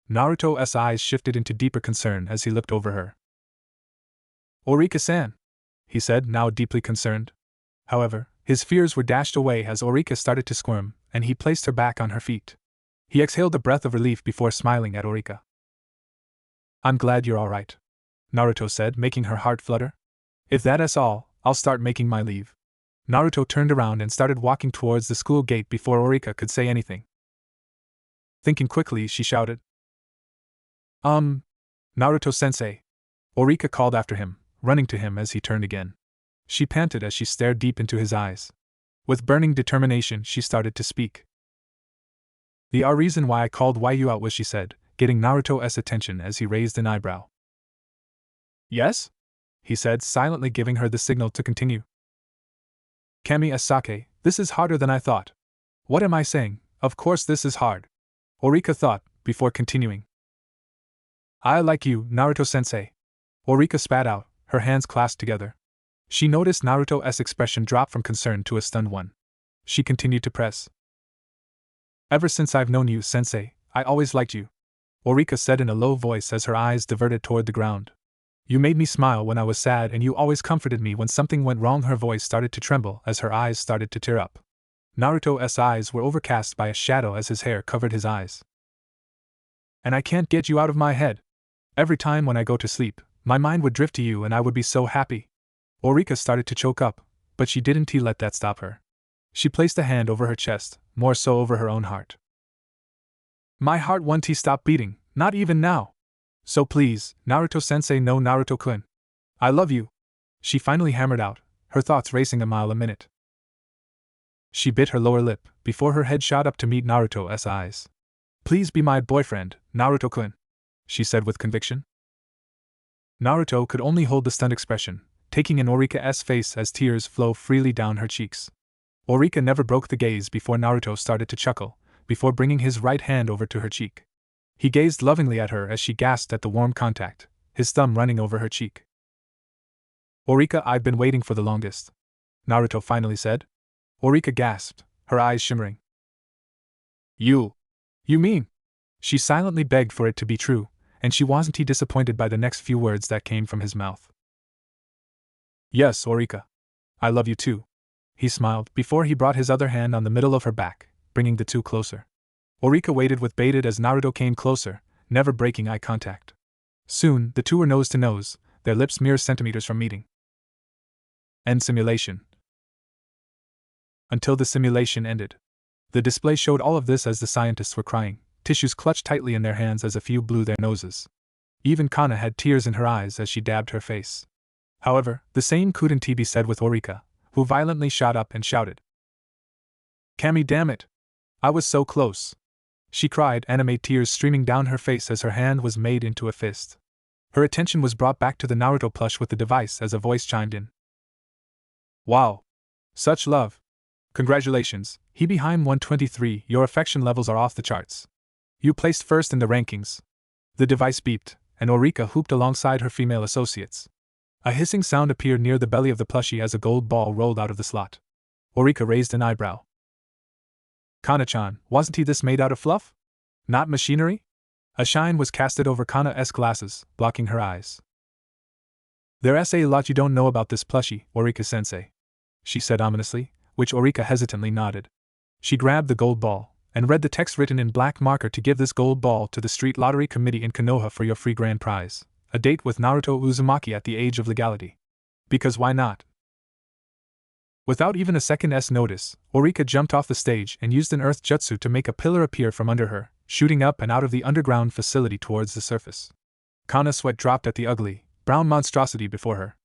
Naruto's eyes shifted into deeper concern as he looked over her. Orika-san, he said, now deeply concerned. However, his fears were dashed away as Orika started to squirm, and he placed her back on her feet. He exhaled a breath of relief before smiling at Orika. I'm glad you're alright, Naruto said, making her heart flutter. If that's all, I'll start making my leave. Naruto turned around and started walking towards the school gate before Orika could say anything. Thinking quickly, she shouted. Naruto-sensei. Orika called after him, running to him as he turned again. She panted as she stared deep into his eyes. With burning determination, she started to speak. The reason why I called you out was, she said, getting Naruto's attention as he raised an eyebrow. Yes? He said, silently giving her the signal to continue. Kami-sake, this is harder than I thought. What am I saying? Of course this is hard. Orika thought, before continuing. I like you, Naruto-sensei. Orika spat out, her hands clasped together. She noticed Naruto's expression drop from concern to a stunned one. She continued to press. Ever since I've known you, sensei, I always liked you. Orika said in a low voice as her eyes diverted toward the ground. You made me smile when I was sad and you always comforted me when something went wrong. Her voice started to tremble as her eyes started to tear up. Naruto's eyes were overcast by a shadow as his hair covered his eyes. And I can't get you out of my head. Every time when I go to sleep, my mind would drift to you and I would be so happy. Orika started to choke up, but she didn't let that stop her. She placed a hand over her chest, more so over her own heart. My heart won't stop beating, not even now. So please, Naruto-sensei, no Naruto-kun. I love you. She finally hammered out, her thoughts racing a mile a minute. She bit her lower lip, before her head shot up to meet Naruto's eyes. Please be my boyfriend, Naruto-kun, she said with conviction. Naruto could only hold the stunned expression, taking in Orika's face as tears flow freely down her cheeks. Orika never broke the gaze before Naruto started to chuckle, before bringing his right hand over to her cheek. He gazed lovingly at her as she gasped at the warm contact, his thumb running over her cheek. "Eureka, I've been waiting for the longest," Naruto finally said. Eureka gasped, her eyes shimmering. You mean? She silently begged for it to be true, and she wasn't disappointed by the next few words that came from his mouth. "Yes, Eureka. I love you too." He smiled before he brought his other hand on the middle of her back, bringing the two closer. Eureka waited with bated as Naruto came closer, never breaking eye contact. Soon, the two were nose to nose, their lips mere centimeters from meeting. End simulation. Until the simulation ended. The display showed all of this as the scientists were crying, tissues clutched tightly in their hands as a few blew their noses. Even Kana had tears in her eyes as she dabbed her face. However, the same couldn't be said with Eureka, who violently shot up and shouted. "Kami, damn it! I was so close!" She cried, anime tears streaming down her face as her hand was made into a fist. Her attention was brought back to the Naruto plush with the device as a voice chimed in. "Wow! Such love! Congratulations, Hebeheim 123, your affection levels are off the charts. You placed first in the rankings." The device beeped, and Eureka whooped alongside her female associates. A hissing sound appeared near the belly of the plushie as a gold ball rolled out of the slot. Eureka raised an eyebrow. "Kana-chan, wasn't this made out of fluff? Not machinery?" A shine was casted over Kana-'s glasses, blocking her eyes. "There's a lot you don't know about this plushie, Eureka-sensei," she said ominously, which Eureka hesitantly nodded. She grabbed the gold ball, and read the text written in black marker to give this gold ball to the Street Lottery Committee in Konoha for your free grand prize, a date with Naruto Uzumaki at the age of legality. Because why not? Without even a second's notice, Eureka jumped off the stage and used an earth jutsu to make a pillar appear from under her, shooting up and out of the underground facility towards the surface. Kana's sweat dropped at the ugly, brown monstrosity before her.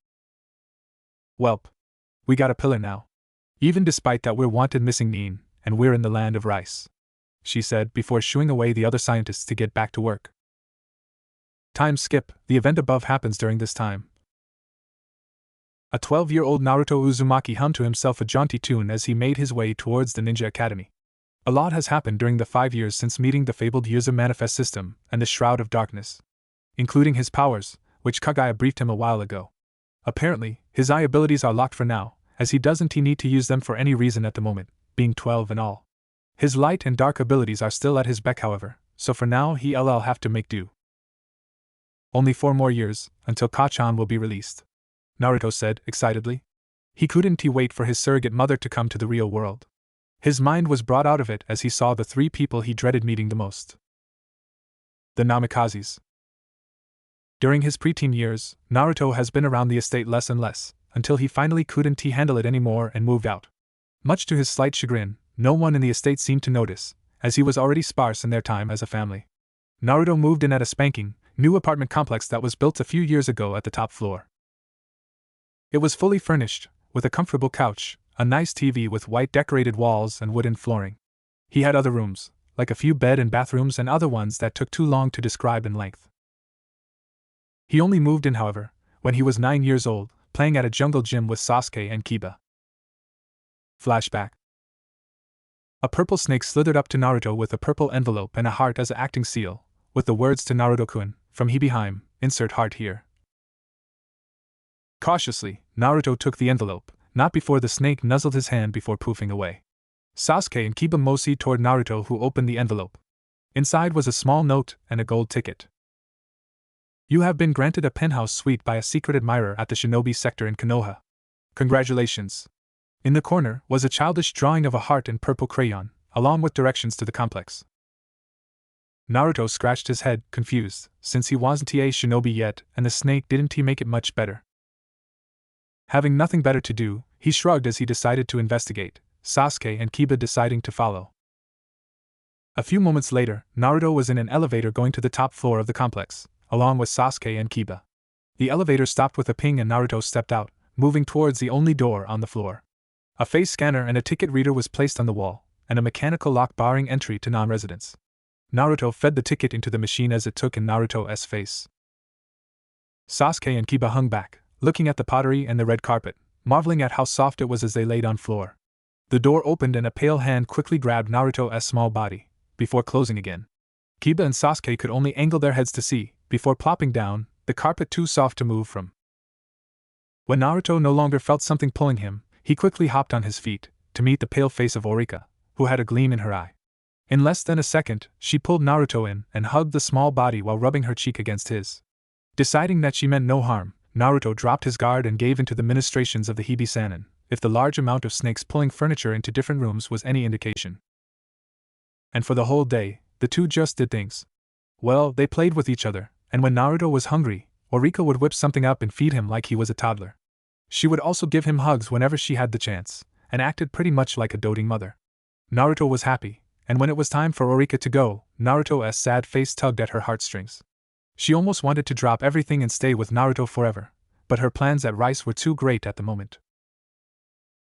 "Welp. We got a pillar now. Even despite that we're wanted missing Nin, and we're in the land of rice," she said before shooing away the other scientists to get back to work. Time skip, the event above happens during this time. A 12-year-old Naruto Uzumaki hummed to himself a jaunty tune as he made his way towards the Ninja Academy. A lot has happened during the 5 years since meeting the fabled Yuza Manifest System and the Shroud of Darkness, including his powers, which Kagaya briefed him a while ago. Apparently, his eye abilities are locked for now, as he doesn't need to use them for any reason at the moment, being 12 and all. His light and dark abilities are still at his beck however, so for now he'll have to make do. Only 4 more years, until Kachan will be released, Naruto said, excitedly. He couldn't wait for his surrogate mother to come to the real world. His mind was brought out of it as he saw the 3 people he dreaded meeting the most. The Namikazes. During his preteen years, Naruto has been around the estate less and less, until he finally couldn't handle it anymore and moved out. Much to his slight chagrin, no one in the estate seemed to notice, as he was already sparse in their time as a family. Naruto moved in at a spanking, new apartment complex that was built a few years ago at the top floor. It was fully furnished, with a comfortable couch, a nice TV with white decorated walls and wooden flooring. He had other rooms, like a few bed and bathrooms and other ones that took too long to describe in length. He only moved in, however, when he was 9 years old, playing at a jungle gym with Sasuke and Kiba. Flashback. A purple snake slithered up to Naruto with a purple envelope and a heart as an acting seal, with the words to Naruto-kun, from Hebeheim, insert heart here. Cautiously, Naruto took the envelope, not before the snake nuzzled his hand before poofing away. Sasuke and Kiba moseyed toward Naruto, who opened the envelope. Inside was a small note and a gold ticket. You have been granted a penthouse suite by a secret admirer at the Shinobi sector in Konoha. Congratulations. In the corner was a childish drawing of a heart in purple crayon, along with directions to the complex. Naruto scratched his head, confused, since he wasn't a shinobi yet, and the snake didn't make it much better. Having nothing better to do, he shrugged as he decided to investigate, Sasuke and Kiba deciding to follow. A few moments later, Naruto was in an elevator going to the top floor of the complex, along with Sasuke and Kiba. The elevator stopped with a ping and Naruto stepped out, moving towards the only door on the floor. A face scanner and a ticket reader was placed on the wall, and a mechanical lock barring entry to non-residents. Naruto fed the ticket into the machine as it took in Naruto's face. Sasuke and Kiba hung back, looking at the pottery and the red carpet, marveling at how soft it was as they laid on floor. The door opened and a pale hand quickly grabbed Naruto's small body, before closing again. Kiba and Sasuke could only angle their heads to see, before plopping down, the carpet too soft to move from. When Naruto no longer felt something pulling him, he quickly hopped on his feet, to meet the pale face of Orika, who had a gleam in her eye. In less than a second, she pulled Naruto in and hugged the small body while rubbing her cheek against his. Deciding that she meant no harm, Naruto dropped his guard and gave into the ministrations of the Hibi-Sannin, if the large amount of snakes pulling furniture into different rooms was any indication. And for the whole day, the two just did things. Well, they played with each other, and when Naruto was hungry, Orika would whip something up and feed him like he was a toddler. She would also give him hugs whenever she had the chance, and acted pretty much like a doting mother. Naruto was happy, and when it was time for Orika to go, Naruto's sad face tugged at her heartstrings. She almost wanted to drop everything and stay with Naruto forever, but her plans at Rice were too great at the moment.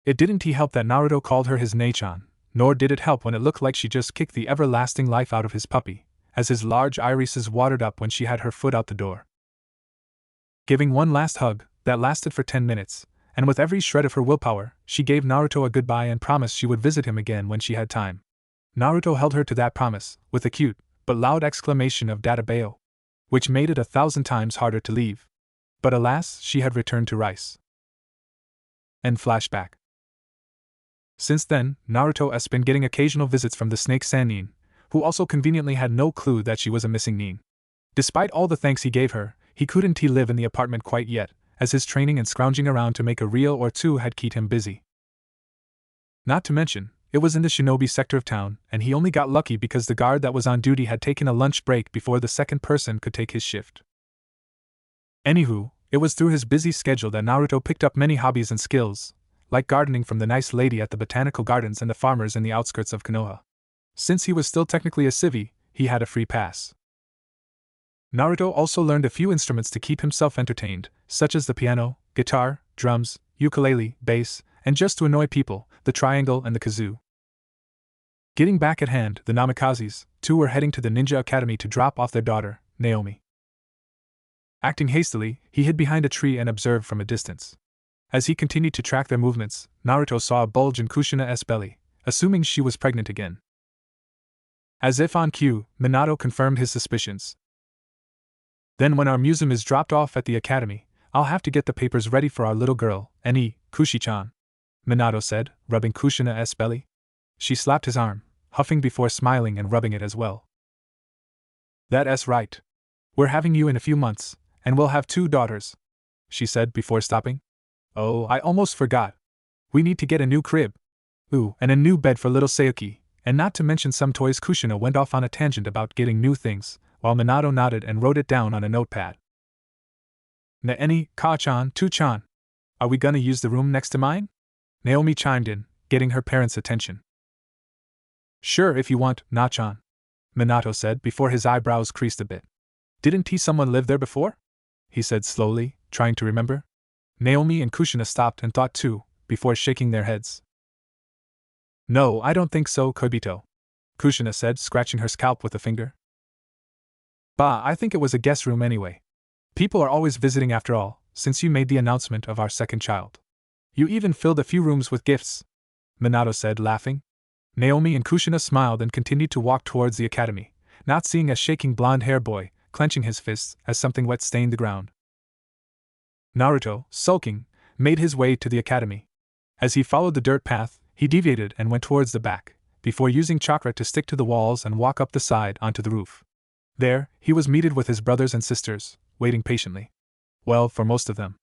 It didn't help that Naruto called her his Nei-chan, nor did it help when it looked like she just kicked the everlasting life out of his puppy, as his large irises watered up when she had her foot out the door. Giving one last hug, that lasted for 10 minutes, and with every shred of her willpower, she gave Naruto a goodbye and promised she would visit him again when she had time. Naruto held her to that promise, with a cute, but loud exclamation of Databeo, which made it 1,000 times harder to leave. But alas, she had returned to Rice. End flashback. Since then, Naruto has been getting occasional visits from the snake Sannin, who also conveniently had no clue that she was a missing Nin. Despite all the thanks he gave her, he couldn't live in the apartment quite yet, as his training and scrounging around to make a reel or two had kept him busy. Not to mention, it was in the shinobi sector of town, and he only got lucky because the guard that was on duty had taken a lunch break before the second person could take his shift. Anywho, it was through his busy schedule that Naruto picked up many hobbies and skills, like gardening from the nice lady at the botanical gardens and the farmers in the outskirts of Konoha. Since he was still technically a civvy, he had a free pass. Naruto also learned a few instruments to keep himself entertained, such as the piano, guitar, drums, ukulele, bass, and just to annoy people, the triangle and the kazoo. Getting back at hand, the Namikazes, too, were heading to the ninja academy to drop off their daughter, Naomi. Acting hastily, he hid behind a tree and observed from a distance. As he continued to track their movements, Naruto saw a bulge in Kushina's belly, assuming she was pregnant again. As if on cue, Minato confirmed his suspicions. Then when our museum is dropped off at the academy, I'll have to get the papers ready for our little girl, Kushi-chan, Minato said, rubbing Kushina's belly. She slapped his arm, huffing before smiling and rubbing it as well. That's right. We're having you in a few months, and we'll have 2 daughters, she said before stopping. Oh, I almost forgot. We need to get a new crib. Ooh, and a new bed for little Sayuki, and not to mention some toys. Kushina went off on a tangent about getting new things, while Minato nodded and wrote it down on a notepad. Ka-chan, 2-chan. Are we gonna use the room next to mine? Naomi chimed in, getting her parents' attention. Sure if you want, Na-chan, Minato said before his eyebrows creased a bit. Didn't someone live there before? He said slowly, trying to remember. Naomi and Kushina stopped and thought too, before shaking their heads. No, I don't think so, Kobito, Kushina said, scratching her scalp with a finger. Bah, I think it was a guest room anyway. People are always visiting after all, since you made the announcement of our second child. You even filled a few rooms with gifts, Minato said, laughing. Naomi and Kushina smiled and continued to walk towards the academy, not seeing a shaking blonde-haired boy, clenching his fists as something wet stained the ground. Naruto, sulking, made his way to the academy. As he followed the dirt path, he deviated and went towards the back, before using chakra to stick to the walls and walk up the side onto the roof. There, he was meted with his brothers and sisters, waiting patiently. Well, for most of them.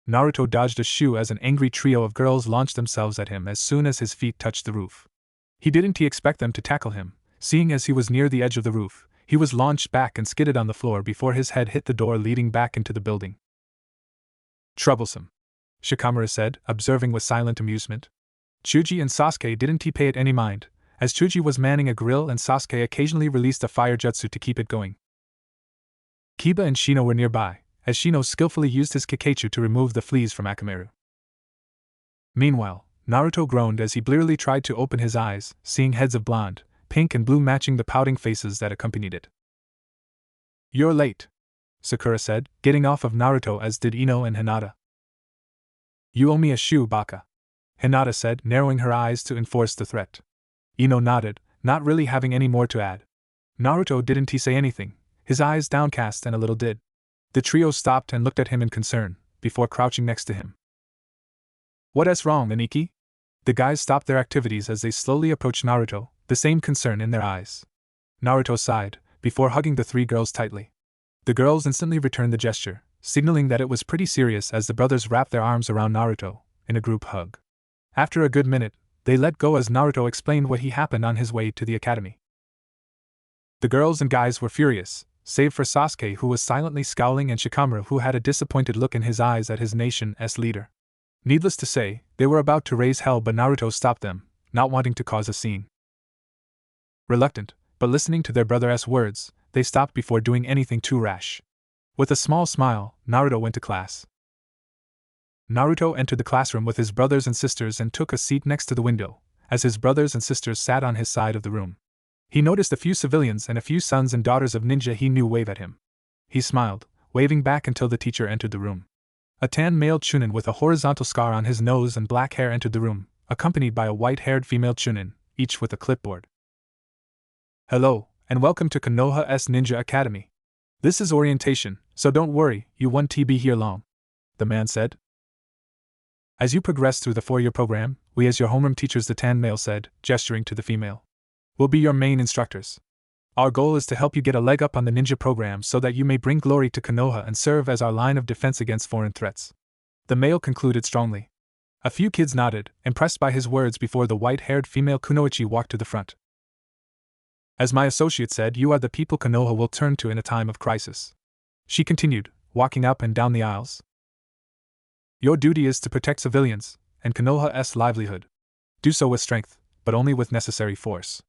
Naruto dodged a shoe as an angry trio of girls launched themselves at him as soon as his feet touched the roof. He didn't expect them to tackle him, seeing as he was near the edge of the roof. He was launched back and skidded on the floor before his head hit the door leading back into the building. Troublesome, Shikamaru said, observing with silent amusement. Chuji and Sasuke didn't pay it any mind, as Chuji was manning a grill and Sasuke occasionally released a fire jutsu to keep it going. Kiba and Shino were nearby, as Shino skillfully used his Kikaichu to remove the fleas from Akamaru. Meanwhile, Naruto groaned as he blearily tried to open his eyes, seeing heads of blonde, pink and blue matching the pouting faces that accompanied it. You're late, Sakura said, getting off of Naruto as did Ino and Hinata. You owe me a shoe, Baka, Hinata said, narrowing her eyes to enforce the threat. Ino nodded, not really having any more to add. Naruto didn't he say anything, his eyes downcast and a little did. The trio stopped and looked at him in concern, before crouching next to him. What's wrong, Aniki? The guys stopped their activities as they slowly approached Naruto, the same concern in their eyes. Naruto sighed, before hugging the three girls tightly. The girls instantly returned the gesture, signaling that it was pretty serious as the brothers wrapped their arms around Naruto, in a group hug. After a good minute, they let go as Naruto explained what had happened on his way to the academy. The girls and guys were furious, save for Sasuke, who was silently scowling, and Shikamaru, who had a disappointed look in his eyes at his nation's leader. Needless to say, they were about to raise hell, but Naruto stopped them, not wanting to cause a scene. Reluctant, but listening to their brother's words, they stopped before doing anything too rash. With a small smile, Naruto went to class. Naruto entered the classroom with his brothers and sisters and took a seat next to the window, as his brothers and sisters sat on his side of the room. He noticed a few civilians and a few sons and daughters of ninja he knew wave at him. He smiled, waving back until the teacher entered the room. A tan male chunin with a horizontal scar on his nose and black hair entered the room, accompanied by a white-haired female chunin, each with a clipboard. Hello, and welcome to Konoha's Ninja Academy. This is orientation, so don't worry, you won't be here long, the man said. As you progress through the 4-year program, we as your homeroom teachers, the tan male said, gesturing to the female, will be your main instructors. Our goal is to help you get a leg up on the ninja program so that you may bring glory to Konoha and serve as our line of defense against foreign threats. The male concluded strongly. A few kids nodded, impressed by his words, before the white-haired female Kunoichi walked to the front. As my associate said, you are the people Konoha will turn to in a time of crisis. She continued, walking up and down the aisles. Your duty is to protect civilians, and Konoha's livelihood. Do so with strength, but only with necessary force.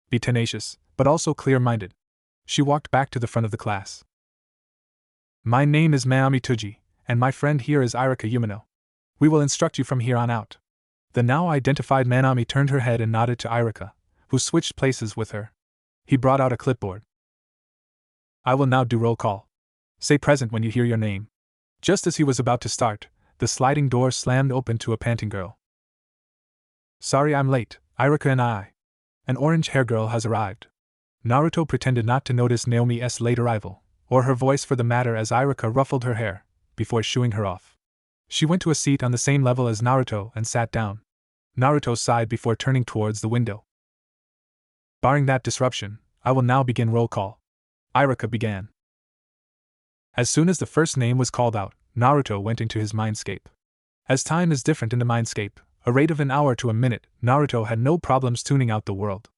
Be tenacious, but also clear-minded. She walked back to the front of the class. My name is Mayami Tuji, and my friend here is Irika Yumino. We will instruct you from here on out. The now identified Manami turned her head and nodded to Irika, who switched places with her. He brought out a clipboard. I will now do roll call. Say present when you hear your name. Just as he was about to start, the sliding door slammed open to a panting girl. Sorry I'm late, Irika and I. An orange-hair girl has arrived. Naruto pretended not to notice Naomi's late arrival, or her voice for the matter, as Irika ruffled her hair, before shooing her off. She went to a seat on the same level as Naruto and sat down. Naruto sighed before turning towards the window. Barring that disruption, I will now begin roll call. Irika began. As soon as the first name was called out, Naruto went into his mindscape. As time is different in the mindscape, a rate of an hour to a minute, Naruto had no problems tuning out the world.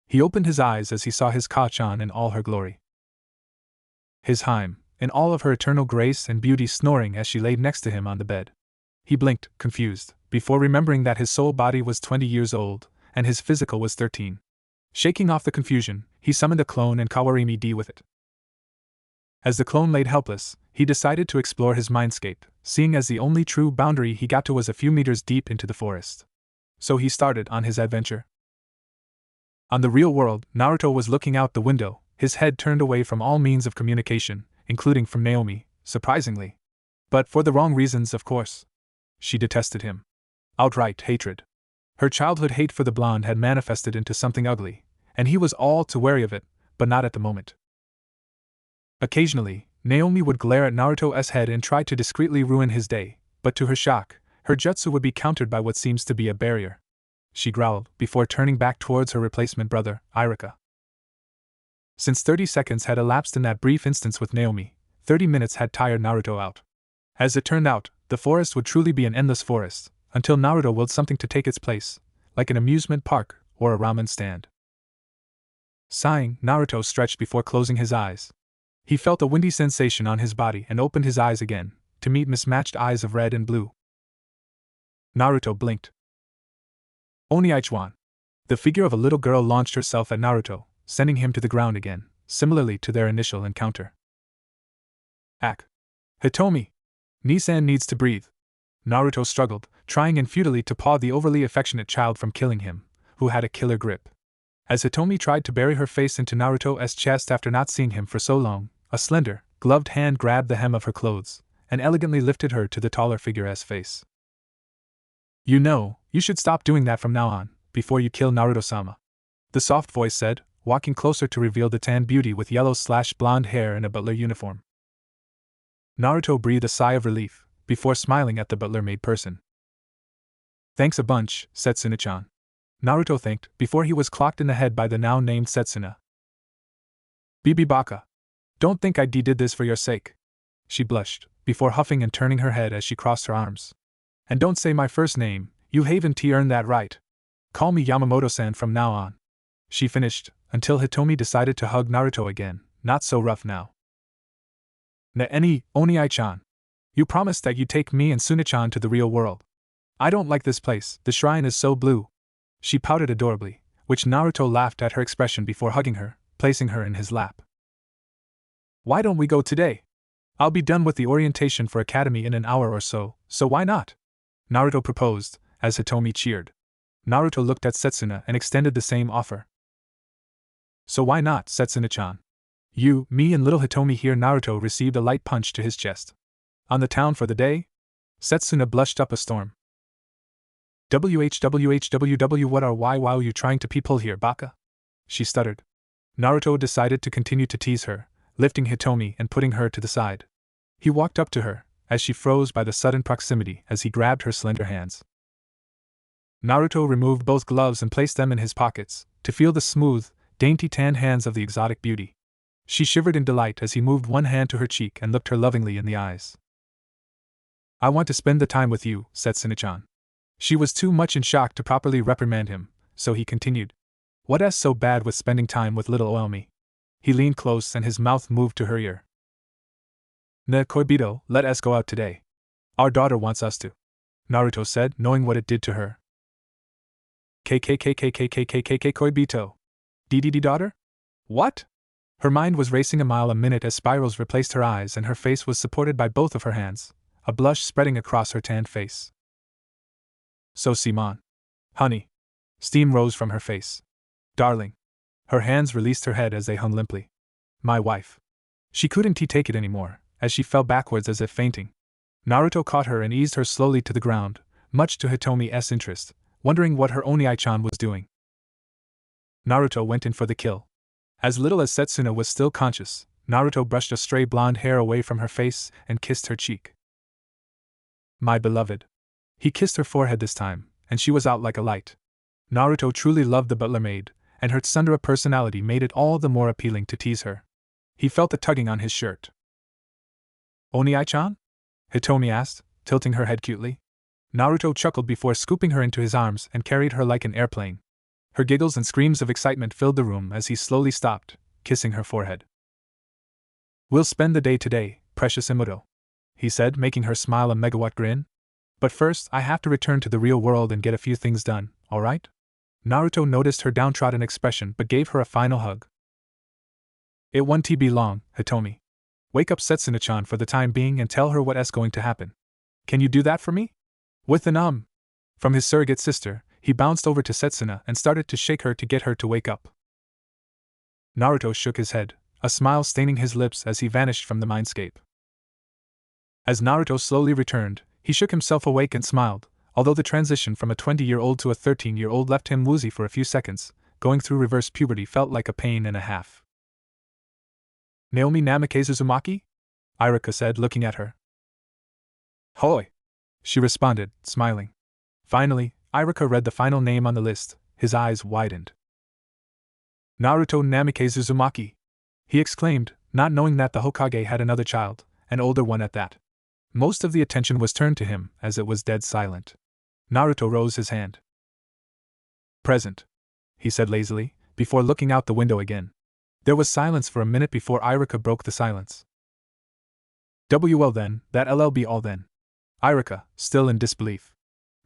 He opened his eyes as he saw his Kachan in all her glory. His Haim, in all of her eternal grace and beauty, snoring as she laid next to him on the bed. He blinked, confused, before remembering that his soul body was 20 years old, and his physical was 13. Shaking off the confusion, he summoned a clone and Kawarimi D with it. As the clone laid helpless, he decided to explore his mindscape, seeing as the only true boundary he got to was a few meters deep into the forest. So he started on his adventure. On the real world, Naruto was looking out the window, his head turned away from all means of communication, including from Naomi, surprisingly. But for the wrong reasons, of course. She detested him. Outright hatred. Her childhood hate for the blonde had manifested into something ugly, and he was all too wary of it, but not at the moment. Occasionally, Naomi would glare at Naruto's head and try to discreetly ruin his day, but to her shock, her jutsu would be countered by what seems to be a barrier. She growled, before turning back towards her replacement brother, Irika. Since 30 seconds had elapsed in that brief instance with Naomi, 30 minutes had tired Naruto out. As it turned out, the forest would truly be an endless forest, until Naruto willed something to take its place, like an amusement park or a ramen stand. Sighing, Naruto stretched before closing his eyes. He felt a windy sensation on his body and opened his eyes again, to meet mismatched eyes of red and blue. Naruto blinked. Oniichuan. The figure of a little girl launched herself at Naruto, sending him to the ground again, similarly to their initial encounter. Ack. Hitomi. Nisan needs to breathe. Naruto struggled, trying and futilely to paw the overly affectionate child from killing him, who had a killer grip. As Hitomi tried to bury her face into Naruto's chest after not seeing him for so long, a slender, gloved hand grabbed the hem of her clothes, and elegantly lifted her to the taller figure's face. You know, you should stop doing that from now on, before you kill Naruto-sama. The soft voice said, walking closer to reveal the tan beauty with yellow/blonde hair and a butler uniform. Naruto breathed a sigh of relief, before smiling at the butler maid person. "Thanks a bunch, Setsuna-chan." Naruto thanked, before he was clocked in the head by the now-named Setsuna. "Bibi Baka. Don't think I did this for your sake." She blushed, before huffing and turning her head as she crossed her arms. "And don't say my first name, you haven't earned that right. Call me Yamamoto-san from now on." She finished, until Hitomi decided to hug Naruto again, not so rough now. Oni-chan. You promised that you'd take me and Suna-chan to the real world. I don't like this place, the shrine is so blue. She pouted adorably, which Naruto laughed at her expression before hugging her, placing her in his lap. "Why don't we go today? I'll be done with the orientation for academy in an hour or so why not?" Naruto proposed, as Hitomi cheered. Naruto looked at Setsuna and extended the same offer. "So why not, Setsuna-chan? You, me and little Hitomi here." Naruto received a light punch to his chest. "On the town for the day?" Setsuna blushed up a storm. "WHWHWW what are why are you trying to people here, Baka?" she stuttered. Naruto decided to continue to tease her, lifting Hitomi and putting her to the side. He walked up to her, as she froze by the sudden proximity as he grabbed her slender hands. Naruto removed both gloves and placed them in his pockets, to feel the smooth, dainty tan hands of the exotic beauty. She shivered in delight as he moved one hand to her cheek and looked her lovingly in the eyes. "I want to spend the time with you, Setsuna-chan." She was too much in shock to properly reprimand him, so he continued. "What's so bad with spending time with little Oemi?" He leaned close and his mouth moved to her ear. "Ne Koibito, let us go out today. Our daughter wants us to," Naruto said, knowing what it did to her. KKKKKKKKK Koibito. DDD daughter? What? Her mind was racing a mile a minute as spirals replaced her eyes and her face was supported by both of her hands, a blush spreading across her tanned face. "So Simon. Honey." Steam rose from her face. "Darling." Her hands released her head as they hung limply. "My wife." She couldn't take it anymore, as she fell backwards as if fainting. Naruto caught her and eased her slowly to the ground, much to Hitomi's interest, wondering what her Oni-chan was doing. Naruto went in for the kill. As little as Setsuna was still conscious, Naruto brushed a stray blonde hair away from her face and kissed her cheek. "My beloved." He kissed her forehead this time, and she was out like a light. Naruto truly loved the butler maid, and her tsundere personality made it all the more appealing to tease her. He felt the tugging on his shirt. "Oni-chan?" Hitomi asked, tilting her head cutely. Naruto chuckled before scooping her into his arms and carried her like an airplane. Her giggles and screams of excitement filled the room as he slowly stopped, kissing her forehead. "We'll spend the day today, precious Imoto," he said, making her smile a megawatt grin. "But first I have to return to the real world and get a few things done, alright?" Naruto noticed her downtrodden expression but gave her a final hug. "It won't be long, Hitomi. Wake up Setsuna-chan for the time being and tell her what's going to happen. Can you do that for me?" With an from his surrogate sister, he bounced over to Setsuna and started to shake her to get her to wake up. Naruto shook his head, a smile staining his lips as he vanished from the mindscape. As Naruto slowly returned, he shook himself awake and smiled, although the transition from a 20-year-old to a 13-year-old left him woozy for a few seconds. Going through reverse puberty felt like a pain and a half. "Naomi Namikaze Uzumaki?" Irika said, looking at her. "Hoi!" she responded, smiling. Finally, Irika read the final name on the list, his eyes widened. "Naruto Namikaze Uzumaki!" he exclaimed, not knowing that the Hokage had another child, an older one at that. Most of the attention was turned to him, as it was dead silent. Naruto rose his hand. "Present," he said lazily, before looking out the window again. There was silence for a minute before Irika broke the silence. "Well then, that'll be all then." Irika, still in disbelief.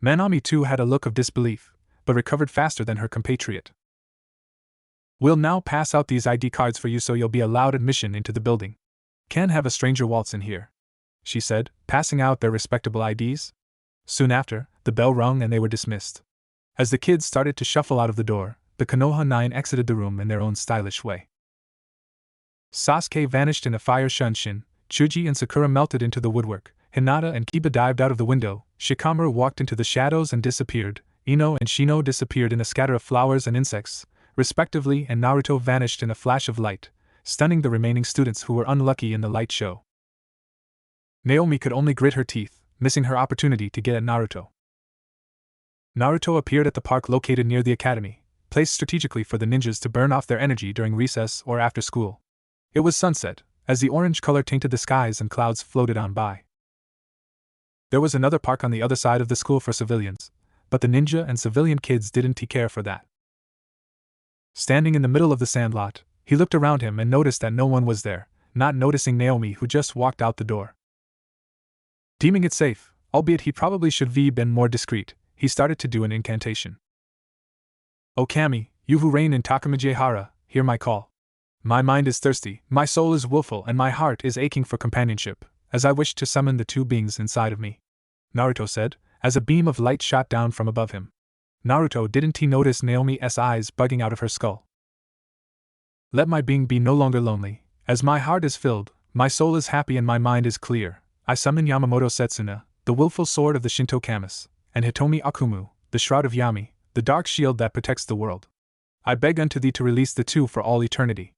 Manami too had a look of disbelief, but recovered faster than her compatriot. "We'll now pass out these ID cards for you so you'll be allowed admission into the building. Can't have a stranger waltz in here," she said, passing out their respectable IDs. Soon after, the bell rung and they were dismissed. As the kids started to shuffle out of the door, the Konoha 9 exited the room in their own stylish way. Sasuke vanished in a fire shunshin, Chuji and Sakura melted into the woodwork, Hinata and Kiba dived out of the window, Shikamaru walked into the shadows and disappeared, Ino and Shino disappeared in a scatter of flowers and insects, respectively, and Naruto vanished in a flash of light, stunning the remaining students who were unlucky in the light show. Naomi could only grit her teeth, missing her opportunity to get at Naruto. Naruto appeared at the park located near the academy, placed strategically for the ninjas to burn off their energy during recess or after school. It was sunset, as the orange color tainted the skies and clouds floated on by. There was another park on the other side of the school for civilians, but the ninja and civilian kids didn't care for that. Standing in the middle of the sandlot, he looked around him and noticed that no one was there, not noticing Naomi, who just walked out the door. Deeming it safe, albeit he probably should have been more discreet, he started to do an incantation. "O Kami, you who reign in Takamijihara, hear my call. My mind is thirsty, my soul is willful, and my heart is aching for companionship, as I wish to summon the two beings inside of me," Naruto said, as a beam of light shot down from above him. Naruto didn't notice Naomi's eyes bugging out of her skull. "Let my being be no longer lonely, as my heart is filled, my soul is happy, and my mind is clear. I summon Yamamoto Setsuna, the willful sword of the Shinto Kamis, and Hitomi Akumu, the shroud of Yami, the dark shield that protects the world. I beg unto thee to release the two for all eternity."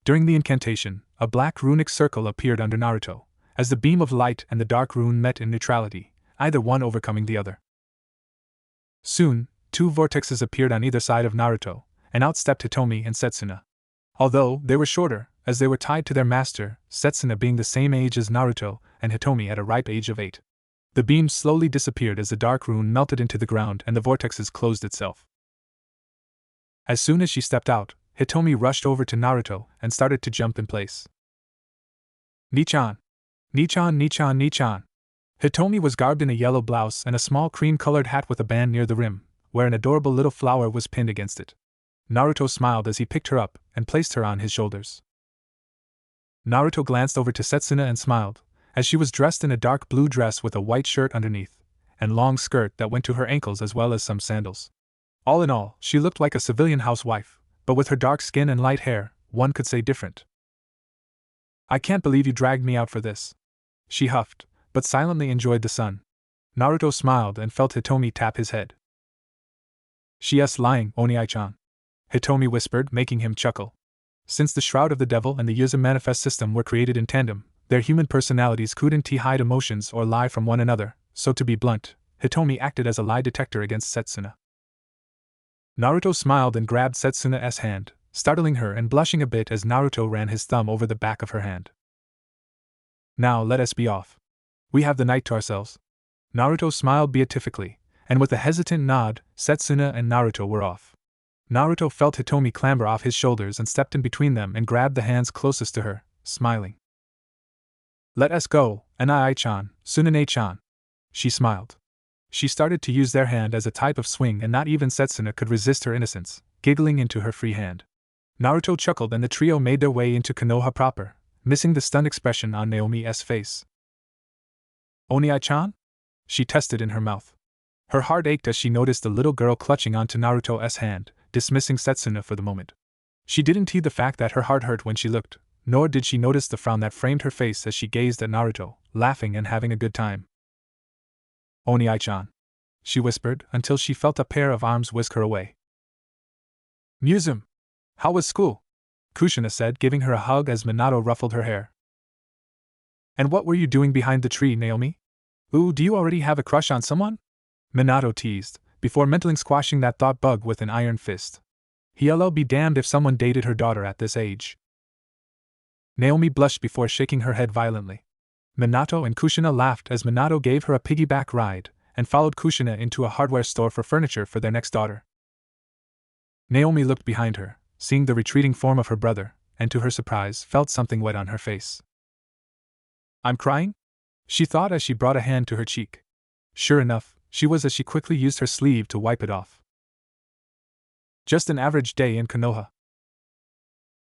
During the incantation, a black runic circle appeared under Naruto, as the beam of light and the dark rune met in neutrality, either one overcoming the other. Soon, two vortexes appeared on either side of Naruto, and out stepped Hitomi and Setsuna. Although they were shorter, as they were tied to their master, Setsuna being the same age as Naruto, and Hitomi at a ripe age of 8. The beam slowly disappeared as the dark rune melted into the ground and the vortexes closed itself. As soon as she stepped out, Hitomi rushed over to Naruto and started to jump in place. "Nichan! Nichan, Nichan, Nichan!" Hitomi was garbed in a yellow blouse and a small cream-colored hat with a band near the rim, where an adorable little flower was pinned against it. Naruto smiled as he picked her up and placed her on his shoulders. Naruto glanced over to Setsuna and smiled, as she was dressed in a dark blue dress with a white shirt underneath, and long skirt that went to her ankles as well as some sandals. All in all, she looked like a civilian housewife, but with her dark skin and light hair, one could say different. "I can't believe you dragged me out for this," she huffed, but silently enjoyed the sun. Naruto smiled and felt Hitomi tap his head. "She's lying, Oni-chan," Hitomi whispered, making him chuckle. Since the Shroud of the Devil and the Yuzu Manifest system were created in tandem, their human personalities couldn't hide emotions or lie from one another, so to be blunt, Hitomi acted as a lie detector against Setsuna. Naruto smiled and grabbed Setsuna's hand, startling her and blushing a bit as Naruto ran his thumb over the back of her hand. "Now let us be off. We have the night to ourselves." Naruto smiled beatifically, and with a hesitant nod, Setsuna and Naruto were off. Naruto felt Hitomi clamber off his shoulders and stepped in between them and grabbed the hands closest to her, smiling. "Let us go, Anai-chan, Tsunade-chan." She smiled. She started to use their hand as a type of swing, and not even Setsuna could resist her innocence, giggling into her free hand. Naruto chuckled and the trio made their way into Konoha proper, missing the stunned expression on Naomi's face. "Oni-chan?" she tested in her mouth. Her heart ached as she noticed the little girl clutching onto Naruto's hand, dismissing Setsuna for the moment. She didn't heed the fact that her heart hurt when she looked, nor did she notice the frown that framed her face as she gazed at Naruto, laughing and having a good time. "Oni-chan," she whispered until she felt a pair of arms whisk her away. "Museum! How was school?" Kushina said, giving her a hug as Minato ruffled her hair. "And what were you doing behind the tree, Naomi? Ooh, do you already have a crush on someone?" Minato teased, before mentally squashing that thought bug with an iron fist. He'll be damned if someone dated her daughter at this age. Naomi blushed before shaking her head violently. Minato and Kushina laughed as Minato gave her a piggyback ride, and followed Kushina into a hardware store for furniture for their next daughter. Naomi looked behind her, seeing the retreating form of her brother, and to her surprise felt something wet on her face. "I'm crying?" she thought as she brought a hand to her cheek. Sure enough, she was, as she quickly used her sleeve to wipe it off. Just an average day in Konoha.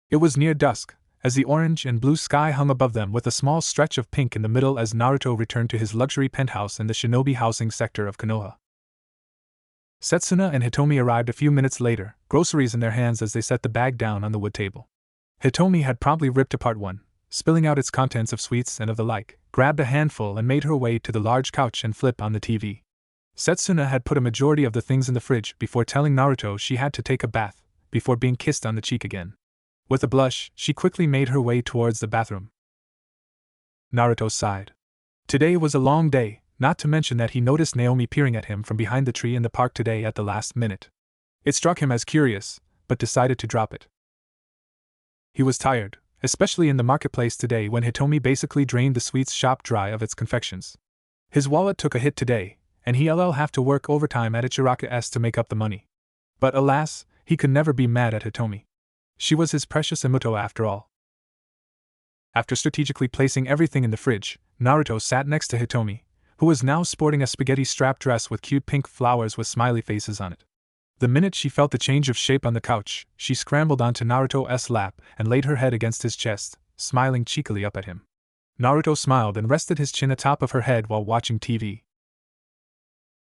It was near dusk, as the orange and blue sky hung above them with a small stretch of pink in the middle as Naruto returned to his luxury penthouse in the shinobi housing sector of Konoha. Setsuna and Hitomi arrived a few minutes later, groceries in their hands as they set the bag down on the wood table. Hitomi had promptly ripped apart one, spilling out its contents of sweets and of the like, grabbed a handful and made her way to the large couch and flip on the TV. Setsuna had put a majority of the things in the fridge before telling Naruto she had to take a bath, before being kissed on the cheek again. With a blush, she quickly made her way towards the bathroom. Naruto sighed. Today was a long day, not to mention that he noticed Naomi peering at him from behind the tree in the park today at the last minute. It struck him as curious, but decided to drop it. He was tired, especially in the marketplace today when Hitomi basically drained the sweets shop dry of its confections. His wallet took a hit today, and he'll have to work overtime at Ichiraka-s to make up the money. But alas, he could never be mad at Hitomi. She was his precious Imuto after all. After strategically placing everything in the fridge, Naruto sat next to Hitomi, who was now sporting a spaghetti strap dress with cute pink flowers with smiley faces on it. The minute she felt the change of shape on the couch, she scrambled onto Naruto's lap and laid her head against his chest, smiling cheekily up at him. Naruto smiled and rested his chin atop of her head while watching TV.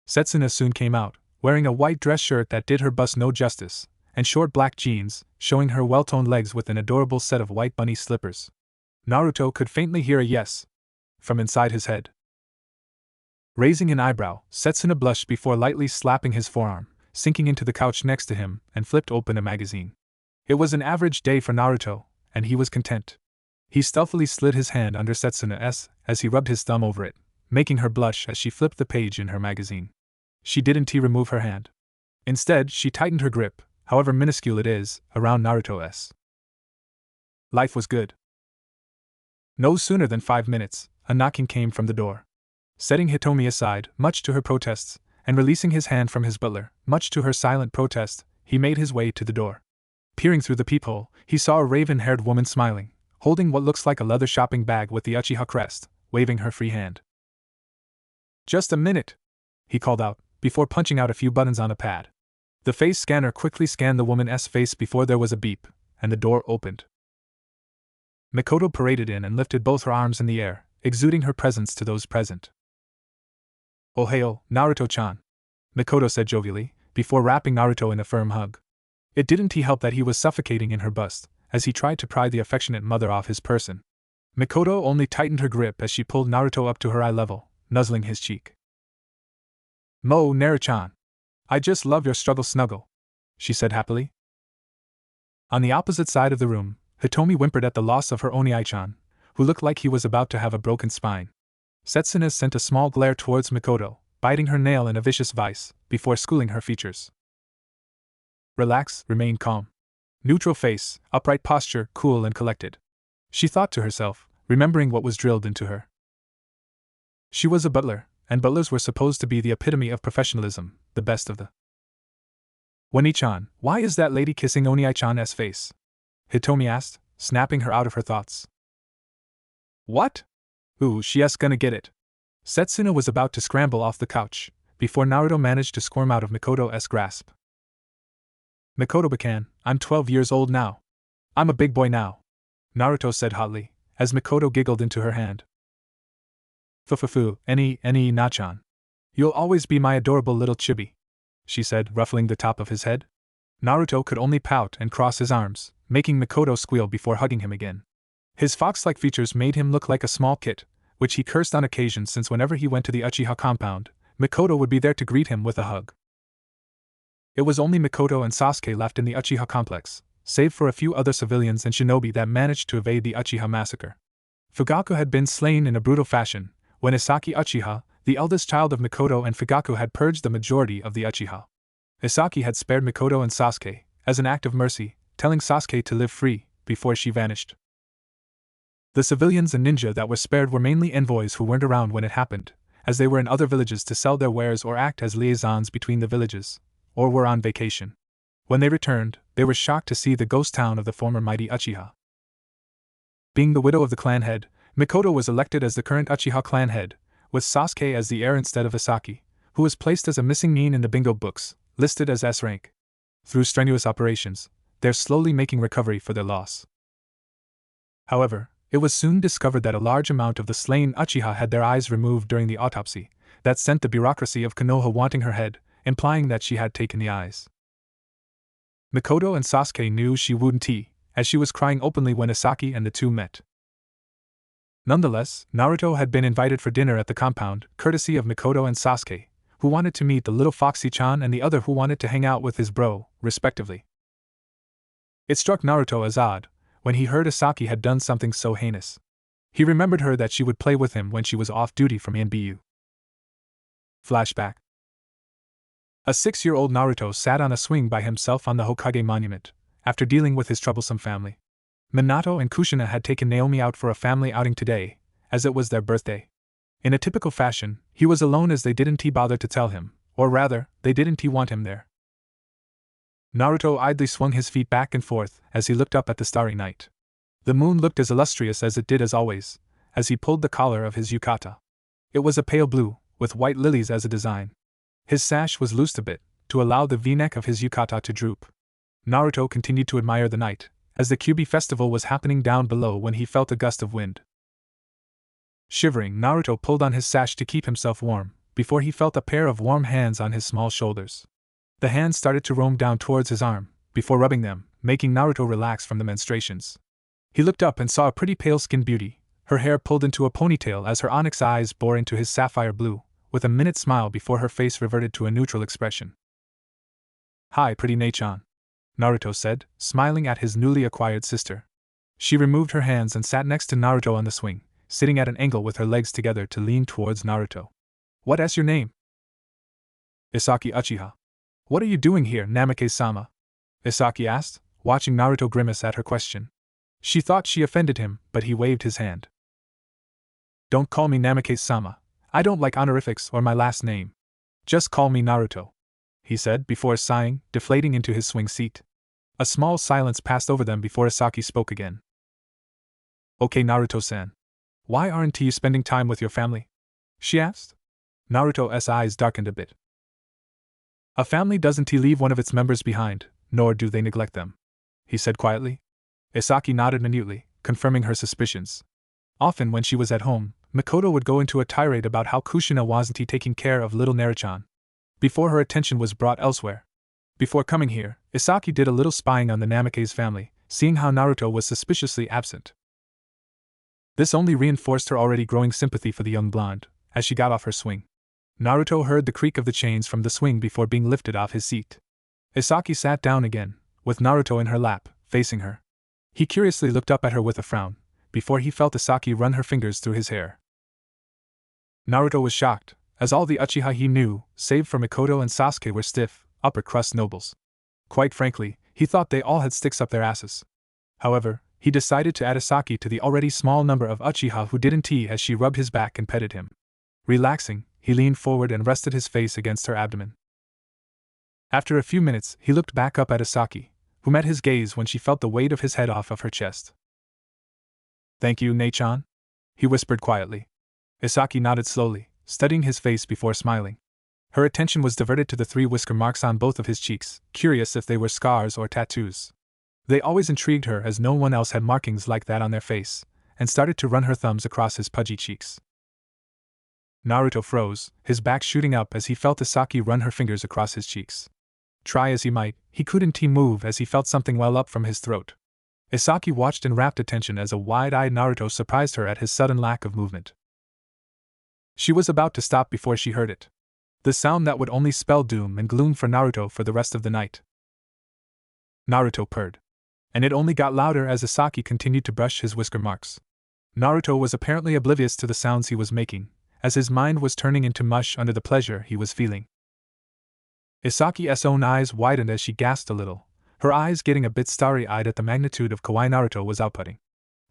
Setsuna soon came out, wearing a white dress shirt that did her bust no justice, and short black jeans, showing her well-toned legs with an adorable set of white bunny slippers. Naruto could faintly hear a yes from inside his head. Raising an eyebrow, Setsuna blushed before lightly slapping his forearm, sinking into the couch next to him, and flipped open a magazine. It was an average day for Naruto, and he was content. He stealthily slid his hand under Setsuna's as he rubbed his thumb over it, making her blush as she flipped the page in her magazine. She didn't remove her hand. Instead, she tightened her grip, however minuscule it is, around Naruto's. Life was good. No sooner than 5 minutes, a knocking came from the door. Setting Hitomi aside, much to her protests, and releasing his hand from his butler, much to her silent protest, he made his way to the door. Peering through the peephole, he saw a raven-haired woman smiling, holding what looks like a leather shopping bag with the Uchiha crest, waving her free hand. "Just a minute," he called out, before punching out a few buttons on a pad. The face scanner quickly scanned the woman's face before there was a beep, and the door opened. Mikoto paraded in and lifted both her arms in the air, exuding her presence to those present. "Ohio, Naruto-chan," Mikoto said jovially, before wrapping Naruto in a firm hug. It didn't help that he was suffocating in her bust, as he tried to pry the affectionate mother off his person. Mikoto only tightened her grip as she pulled Naruto up to her eye level, nuzzling his cheek. "Naru-chan, I just love your struggle snuggle," she said happily. On the opposite side of the room, Hitomi whimpered at the loss of her Oniai-chan, who looked like he was about to have a broken spine. Setsuna sent a small glare towards Mikoto, biting her nail in a vicious vice, before schooling her features. "Relax, remain calm. Neutral face, upright posture, cool and collected," she thought to herself, remembering what was drilled into her. She was a butler, and butlers were supposed to be the epitome of professionalism, the best of the. "Wani-chan, why is that lady kissing Oniai-chan's face?" Hitomi asked, snapping her out of her thoughts. "What? Ooh, she's gonna get it." Setsuna was about to scramble off the couch, before Naruto managed to squirm out of Mikoto's grasp. "Mikoto-bakan, I'm 12 years old now. I'm a big boy now," Naruto said hotly, as Mikoto giggled into her hand. "Fufufu, any na-chan. You'll always be my adorable little chibi," she said, ruffling the top of his head. Naruto could only pout and cross his arms, making Mikoto squeal before hugging him again. His fox-like features made him look like a small kit, which he cursed on occasion since whenever he went to the Uchiha compound, Mikoto would be there to greet him with a hug. It was only Mikoto and Sasuke left in the Uchiha complex, save for a few other civilians and shinobi that managed to evade the Uchiha massacre. Fugaku had been slain in a brutal fashion, when Isaki Uchiha, the eldest child of Mikoto and Fugaku, had purged the majority of the Uchiha. Isaki had spared Mikoto and Sasuke, as an act of mercy, telling Sasuke to live free, before she vanished. The civilians and ninja that were spared were mainly envoys who weren't around when it happened, as they were in other villages to sell their wares or act as liaisons between the villages, or were on vacation. When they returned, they were shocked to see the ghost town of the former mighty Uchiha. Being the widow of the clan head, Mikoto was elected as the current Uchiha clan head, with Sasuke as the heir instead of Isaki, who was placed as a missing nin in the bingo books, listed as S rank. Through strenuous operations, they're slowly making recovery for their loss. However, it was soon discovered that a large amount of the slain Uchiha had their eyes removed during the autopsy, that sent the bureaucracy of Konoha wanting her head, implying that she had taken the eyes. Mikoto and Sasuke knew she wouldn't, as she was crying openly when Isaki and the two met. Nonetheless, Naruto had been invited for dinner at the compound, courtesy of Mikoto and Sasuke, who wanted to meet the little Foxy-chan and the other who wanted to hang out with his bro, respectively. It struck Naruto as odd, when he heard Asaki had done something so heinous. He remembered her that she would play with him when she was off duty from NBU. Flashback. A 6-year-old Naruto sat on a swing by himself on the Hokage monument, after dealing with his troublesome family. Minato and Kushina had taken Naomi out for a family outing today, as it was their birthday. In a typical fashion, he was alone as they didn't bother to tell him, or rather, they didn't want him there. Naruto idly swung his feet back and forth as he looked up at the starry night. The moon looked as illustrious as it did as always, as he pulled the collar of his yukata. It was a pale blue, with white lilies as a design. His sash was loosed a bit, to allow the V-neck of his yukata to droop. Naruto continued to admire the night, as the Kyuubi festival was happening down below when he felt a gust of wind. Shivering, Naruto pulled on his sash to keep himself warm, before he felt a pair of warm hands on his small shoulders. The hands started to roam down towards his arm, before rubbing them, making Naruto relax from the menstruations. He looked up and saw a pretty pale-skinned beauty, her hair pulled into a ponytail as her onyx eyes bore into his sapphire blue, with a minute smile before her face reverted to a neutral expression. "Hi, pretty Nei-chan," Naruto said, smiling at his newly acquired sister. She removed her hands and sat next to Naruto on the swing, sitting at an angle with her legs together to lean towards Naruto. "What's your name?" "Isaki Uchiha." "What are you doing here, Namikaze-sama?" Isaki asked, watching Naruto grimace at her question. She thought she offended him, but he waved his hand. "Don't call me Namikaze-sama. I don't like honorifics or my last name. Just call me Naruto," he said before sighing, deflating into his swing seat. A small silence passed over them before Isaki spoke again. "Okay, Naruto-san. Why aren't you spending time with your family?" she asked. Naruto's eyes darkened a bit. "A family doesn't leave one of its members behind, nor do they neglect them," he said quietly. Isaki nodded minutely, confirming her suspicions. Often when she was at home, Mikoto would go into a tirade about how Kushina wasn't taking care of little Naruto-chan, before her attention was brought elsewhere. Before coming here, Isaki did a little spying on the Namikaze family, seeing how Naruto was suspiciously absent. This only reinforced her already growing sympathy for the young blonde, as she got off her swing. Naruto heard the creak of the chains from the swing before being lifted off his seat. Isaki sat down again, with Naruto in her lap, facing her. He curiously looked up at her with a frown, before he felt Isaki run her fingers through his hair. Naruto was shocked, as all the Uchiha he knew, save for Mikoto and Sasuke, were stiff, upper-crust nobles. Quite frankly, he thought they all had sticks up their asses. However, he decided to add Isaki to the already small number of Uchiha who didn't as she rubbed his back and petted him. Relaxing, he leaned forward and rested his face against her abdomen. After a few minutes, he looked back up at Isaki, who met his gaze when she felt the weight of his head off of her chest. "Thank you, Nei-chan?" he whispered quietly. Isaki nodded slowly, studying his face before smiling. Her attention was diverted to the 3 whisker marks on both of his cheeks, curious if they were scars or tattoos. They always intrigued her as no one else had markings like that on their face, and started to run her thumbs across his pudgy cheeks. Naruto froze, his back shooting up as he felt Isaki run her fingers across his cheeks. Try as he might, he couldn't move as he felt something well up from his throat. Isaki watched in rapt attention as a wide-eyed Naruto surprised her at his sudden lack of movement. She was about to stop before she heard it. The sound that would only spell doom and gloom for Naruto for the rest of the night. Naruto purred. And it only got louder as Isaki continued to brush his whisker marks. Naruto was apparently oblivious to the sounds he was making, as his mind was turning into mush under the pleasure he was feeling. Isaki's own eyes widened as she gasped a little, her eyes getting a bit starry-eyed at the magnitude of kawaii Naruto was outputting.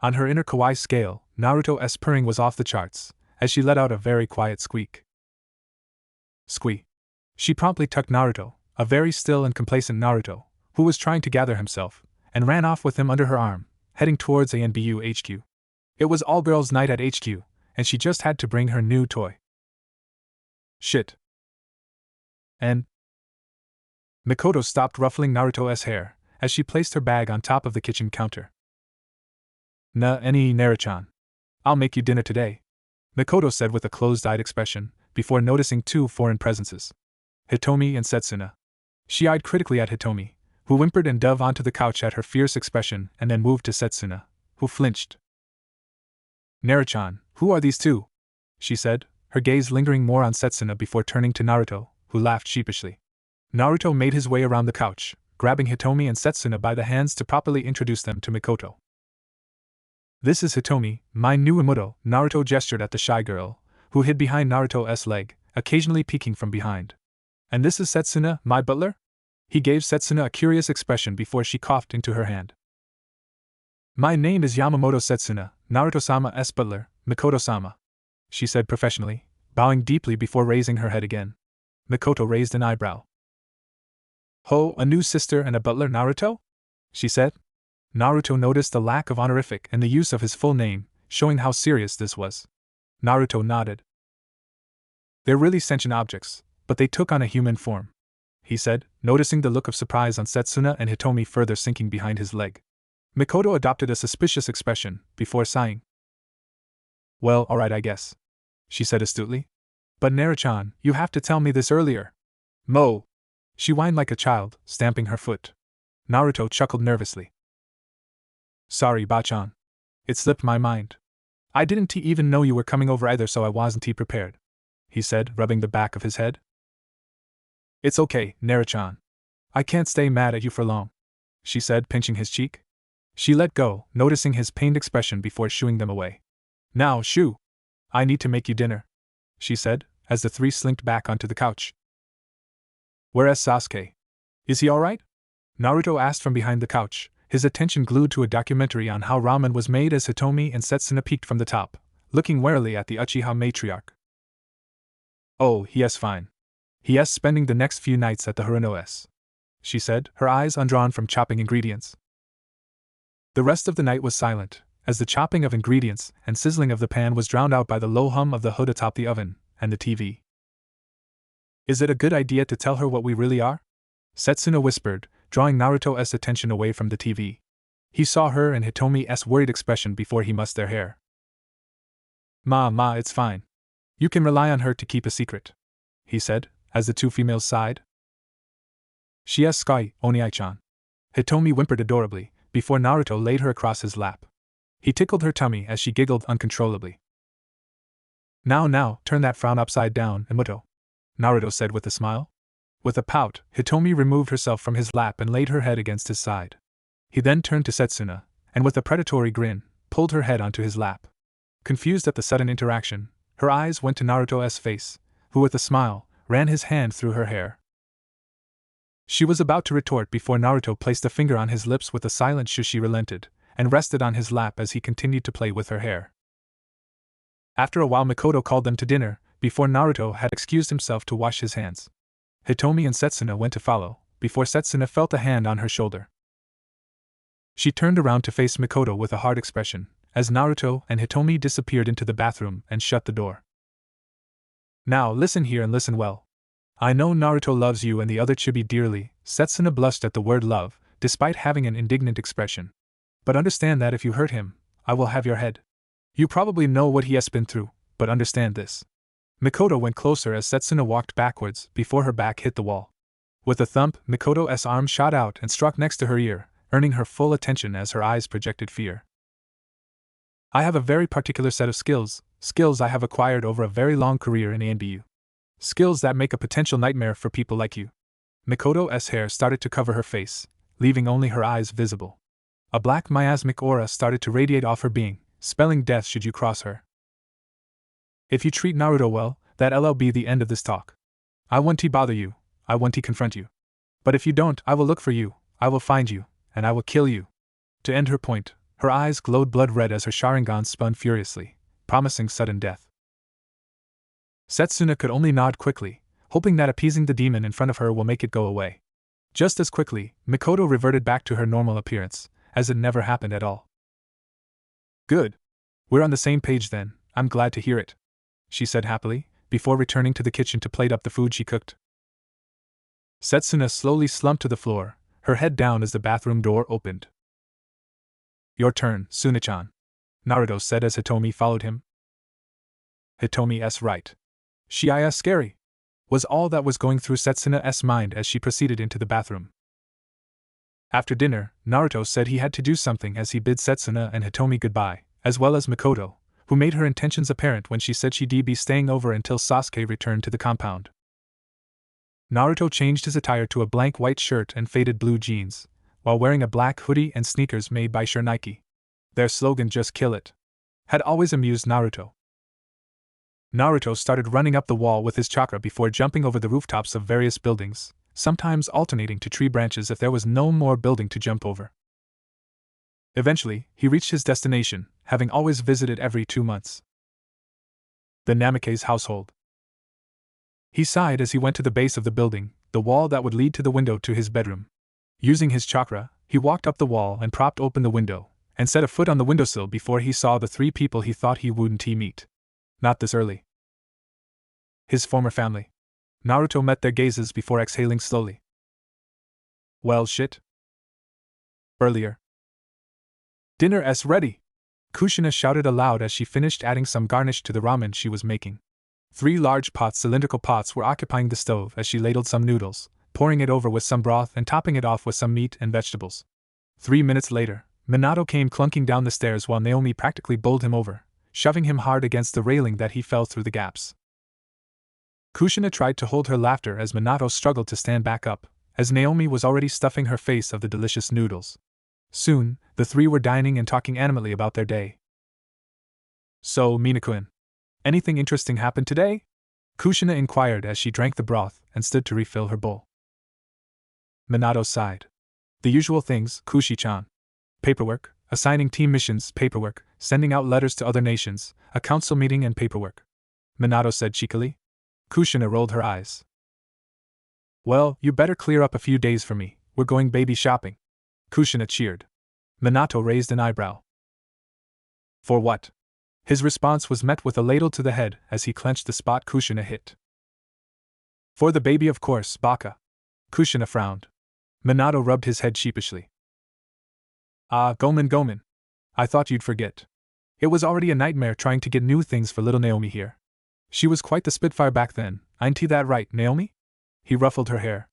On her inner kawaii scale, Naruto's purring was off the charts, as she let out a very quiet squeak. Squee. She promptly tucked Naruto, a very still and complacent Naruto, who was trying to gather himself, and ran off with him under her arm, heading towards ANBU HQ. It was all girls' night at HQ, and she just had to bring her new toy. Shit. And Mikoto stopped ruffling Naruto's hair, as she placed her bag on top of the kitchen counter. Any Naruto-chan. I'll make you dinner today, Mikoto said with a closed-eyed expression, before noticing 2 foreign presences. Hitomi and Setsuna. She eyed critically at Hitomi, who whimpered and dove onto the couch at her fierce expression, and then moved to Setsuna, who flinched. Naruto-chan, who are these 2? She said, her gaze lingering more on Setsuna before turning to Naruto, who laughed sheepishly. Naruto made his way around the couch, grabbing Hitomi and Setsuna by the hands to properly introduce them to Mikoto. "This is Hitomi, my new Imuto," Naruto gestured at the shy girl, who hid behind Naruto's leg, occasionally peeking from behind. "And this is Setsuna, my butler?" He gave Setsuna a curious expression before she coughed into her hand. "My name is Yamamoto Setsuna, Naruto-sama's butler, Mikoto-sama," she said professionally, bowing deeply before raising her head again. Mikoto raised an eyebrow. "Ho, a new sister and a butler, Naruto?" she said. Naruto noticed the lack of honorific and the use of his full name, showing how serious this was. Naruto nodded. "They're really sentient objects, but they took on a human form," he said, noticing the look of surprise on Setsuna and Hitomi further sinking behind his leg. Mikoto adopted a suspicious expression, before sighing. "Well, alright, I guess," she said astutely. "But Naruto-chan, you have to tell me this earlier." "Mo!" She whined like a child, stamping her foot. Naruto chuckled nervously. "Sorry, Bachan. It slipped my mind. I didn't even know you were coming over either, so I wasn't prepared," he said, rubbing the back of his head. "It's okay, Naruto-chan. I can't stay mad at you for long," she said, pinching his cheek. She let go, noticing his pained expression before shooing them away. "Now, shoo! I need to make you dinner," she said, as the three slinked back onto the couch. "Where's Sasuke? Is he alright?" Naruto asked from behind the couch, his attention glued to a documentary on how ramen was made as Hitomi and Setsuna peeked from the top, looking warily at the Uchiha matriarch. "Oh, he's fine. He's spending the next few nights at the Hurano's," she said, her eyes undrawn from chopping ingredients. The rest of the night was silent, as the chopping of ingredients and sizzling of the pan was drowned out by the low hum of the hood atop the oven, and the TV. "Is it a good idea to tell her what we really are?" Setsuna whispered, drawing Naruto's attention away from the TV. He saw her and Hitomi's worried expression before he mussed their hair. Ma, it's fine. You can rely on her to keep a secret," he said, as the two females sighed. "She's sky, Oniai-chan." Hitomi whimpered adorably, before Naruto laid her across his lap. He tickled her tummy as she giggled uncontrollably. Now, turn that frown upside down, Imuto," Naruto said with a smile. With a pout, Hitomi removed herself from his lap and laid her head against his side. He then turned to Setsuna, and with a predatory grin, pulled her head onto his lap. Confused at the sudden interaction, her eyes went to Naruto's face, who with a smile, ran his hand through her hair. She was about to retort before Naruto placed a finger on his lips with a silent shoo. She relented, and rested on his lap as he continued to play with her hair. After a while Mikoto called them to dinner, before Naruto had excused himself to wash his hands. Hitomi and Setsuna went to follow, before Setsuna felt a hand on her shoulder. She turned around to face Mikoto with a hard expression, as Naruto and Hitomi disappeared into the bathroom and shut the door. "Now listen here and listen well. I know Naruto loves you and the other chibi dearly," Setsuna blushed at the word love, despite having an indignant expression. "But understand that if you hurt him, I will have your head. You probably know what he has been through, but understand this." Mikoto went closer as Setsuna walked backwards before her back hit the wall. With a thump, Mikoto's arm shot out and struck next to her ear, earning her full attention as her eyes projected fear. "I have a very particular set of skills I have acquired over a very long career in ANBU. Skills that make a potential nightmare for people like you." Mikoto's hair started to cover her face, leaving only her eyes visible. A black miasmic aura started to radiate off her being, spelling death should you cross her. "If you treat Naruto well, that'll be the end of this talk. I won't bother you, I won't confront you. But if you don't, I will look for you, I will find you, and I will kill you." To end her point, her eyes glowed blood red as her Sharingan spun furiously, promising sudden death. Setsuna could only nod quickly, hoping that appeasing the demon in front of her will make it go away. Just as quickly, Mikoto reverted back to her normal appearance, as it never happened at all. "Good. We're on the same page then, I'm glad to hear it," she said happily, before returning to the kitchen to plate up the food she cooked. Setsuna slowly slumped to the floor, her head down as the bathroom door opened. "Your turn, Suna-chan," Naruto said as Hitomi followed him. Hitomi's right. She's scary, was all that was going through Setsuna's mind as she proceeded into the bathroom. After dinner, Naruto said he had to do something as he bid Setsuna and Hitomi goodbye, as well as Mikoto, who made her intentions apparent when she said she'd be staying over until Sasuke returned to the compound. Naruto changed his attire to a blank white shirt and faded blue jeans, while wearing a black hoodie and sneakers made by Sure Nike. Their slogan, "Just Kill It," had always amused Naruto. Naruto started running up the wall with his chakra before jumping over the rooftops of various buildings, sometimes alternating to tree branches if there was no more building to jump over. Eventually, he reached his destination, having always visited every 2 months. The Namikaze household. He sighed as he went to the base of the building, the wall that would lead to the window to his bedroom. Using his chakra, he walked up the wall and propped open the window, and set a foot on the windowsill before he saw the 3 people he thought he wouldn't meet. Not this early. His former family. Naruto met their gazes before exhaling slowly. Well, shit. Earlier. Dinner's ready! Kushina shouted aloud as she finished adding some garnish to the ramen she was making. 3 large cylindrical pots were occupying the stove as she ladled some noodles, pouring it over with some broth and topping it off with some meat and vegetables. 3 minutes later, Minato came clunking down the stairs while Naomi practically bowled him over, shoving him hard against the railing that he fell through the gaps. Kushina tried to hold her laughter as Minato struggled to stand back up, as Naomi was already stuffing her face of the delicious noodles. Soon, the 3 were dining and talking animatedly about their day. So, Minakuin, anything interesting happened today? Kushina inquired as she drank the broth and stood to refill her bowl. Minato sighed. The usual things, Kushi-chan. Paperwork, assigning team missions, paperwork, sending out letters to other nations, a council meeting and paperwork. Minato said cheekily. Kushina rolled her eyes. Well, you better clear up a few days for me, we're going baby shopping. Kushina cheered. Minato raised an eyebrow. For what? His response was met with a ladle to the head as he clenched the spot Kushina hit. For the baby, of course, baka. Kushina frowned. Minato rubbed his head sheepishly. Ah, Gomen. I thought you'd forget. It was already a nightmare trying to get new things for little Naomi here. She was quite the spitfire back then, ain't that right, Naomi? He ruffled her hair.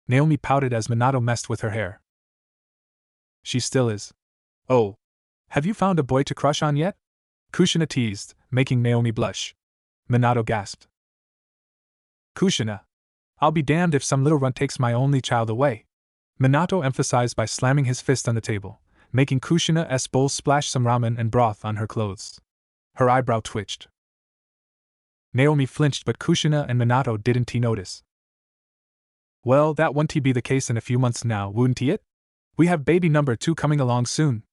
Naomi pouted as Minato messed with her hair. She still is. Oh. Have you found a boy to crush on yet? Kushina teased, making Naomi blush. Minato gasped. Kushina. I'll be damned if some little runt takes my only child away. Minato emphasized by slamming his fist on the table, making Kushina's bowl splash some ramen and broth on her clothes. Her eyebrow twitched. Naomi flinched, but Kushina and Minato didn't notice. Well, that won't be the case in a few months now, wouldn't it? We have baby number 2 coming along soon.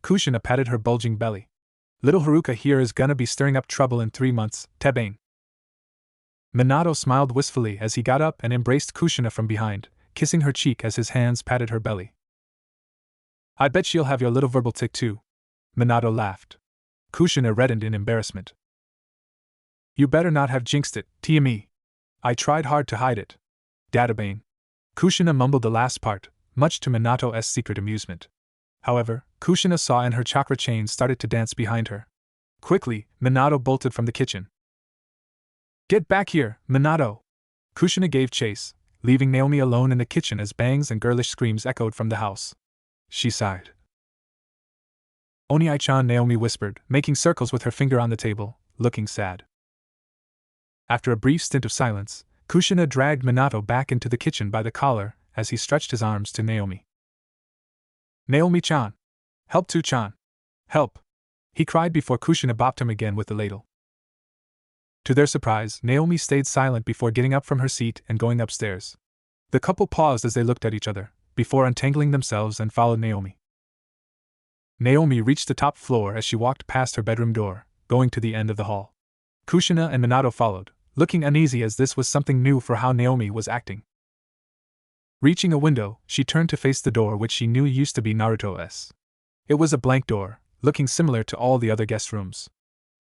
Kushina patted her bulging belly. Little Haruka here is gonna be stirring up trouble in 3 months, Tebane. Minato smiled wistfully as he got up and embraced Kushina from behind, kissing her cheek as his hands patted her belly. I bet she'll have your little verbal tick too. Minato laughed. Kushina reddened in embarrassment. You better not have jinxed it, TME. I tried hard to hide it. Databane. Kushina mumbled the last part, much to Minato's secret amusement. However, Kushina saw and her chakra chain started to dance behind her. Quickly, Minato bolted from the kitchen. Get back here, Minato! Kushina gave chase, leaving Naomi alone in the kitchen as bangs and girlish screams echoed from the house. She sighed. Oni-chan, Naomi whispered, making circles with her finger on the table, looking sad. After a brief stint of silence, Kushina dragged Minato back into the kitchen by the collar as he stretched his arms to Naomi. Naomi-chan! Help 2-chan! Help! He cried before Kushina bopped him again with the ladle. To their surprise, Naomi stayed silent before getting up from her seat and going upstairs. The couple paused as they looked at each other, before untangling themselves and followed Naomi. Naomi reached the top floor as she walked past her bedroom door, going to the end of the hall. Kushina and Minato followed, looking uneasy as this was something new for how Naomi was acting. Reaching a window, she turned to face the door which she knew used to be Naruto's. It was a blank door, looking similar to all the other guest rooms.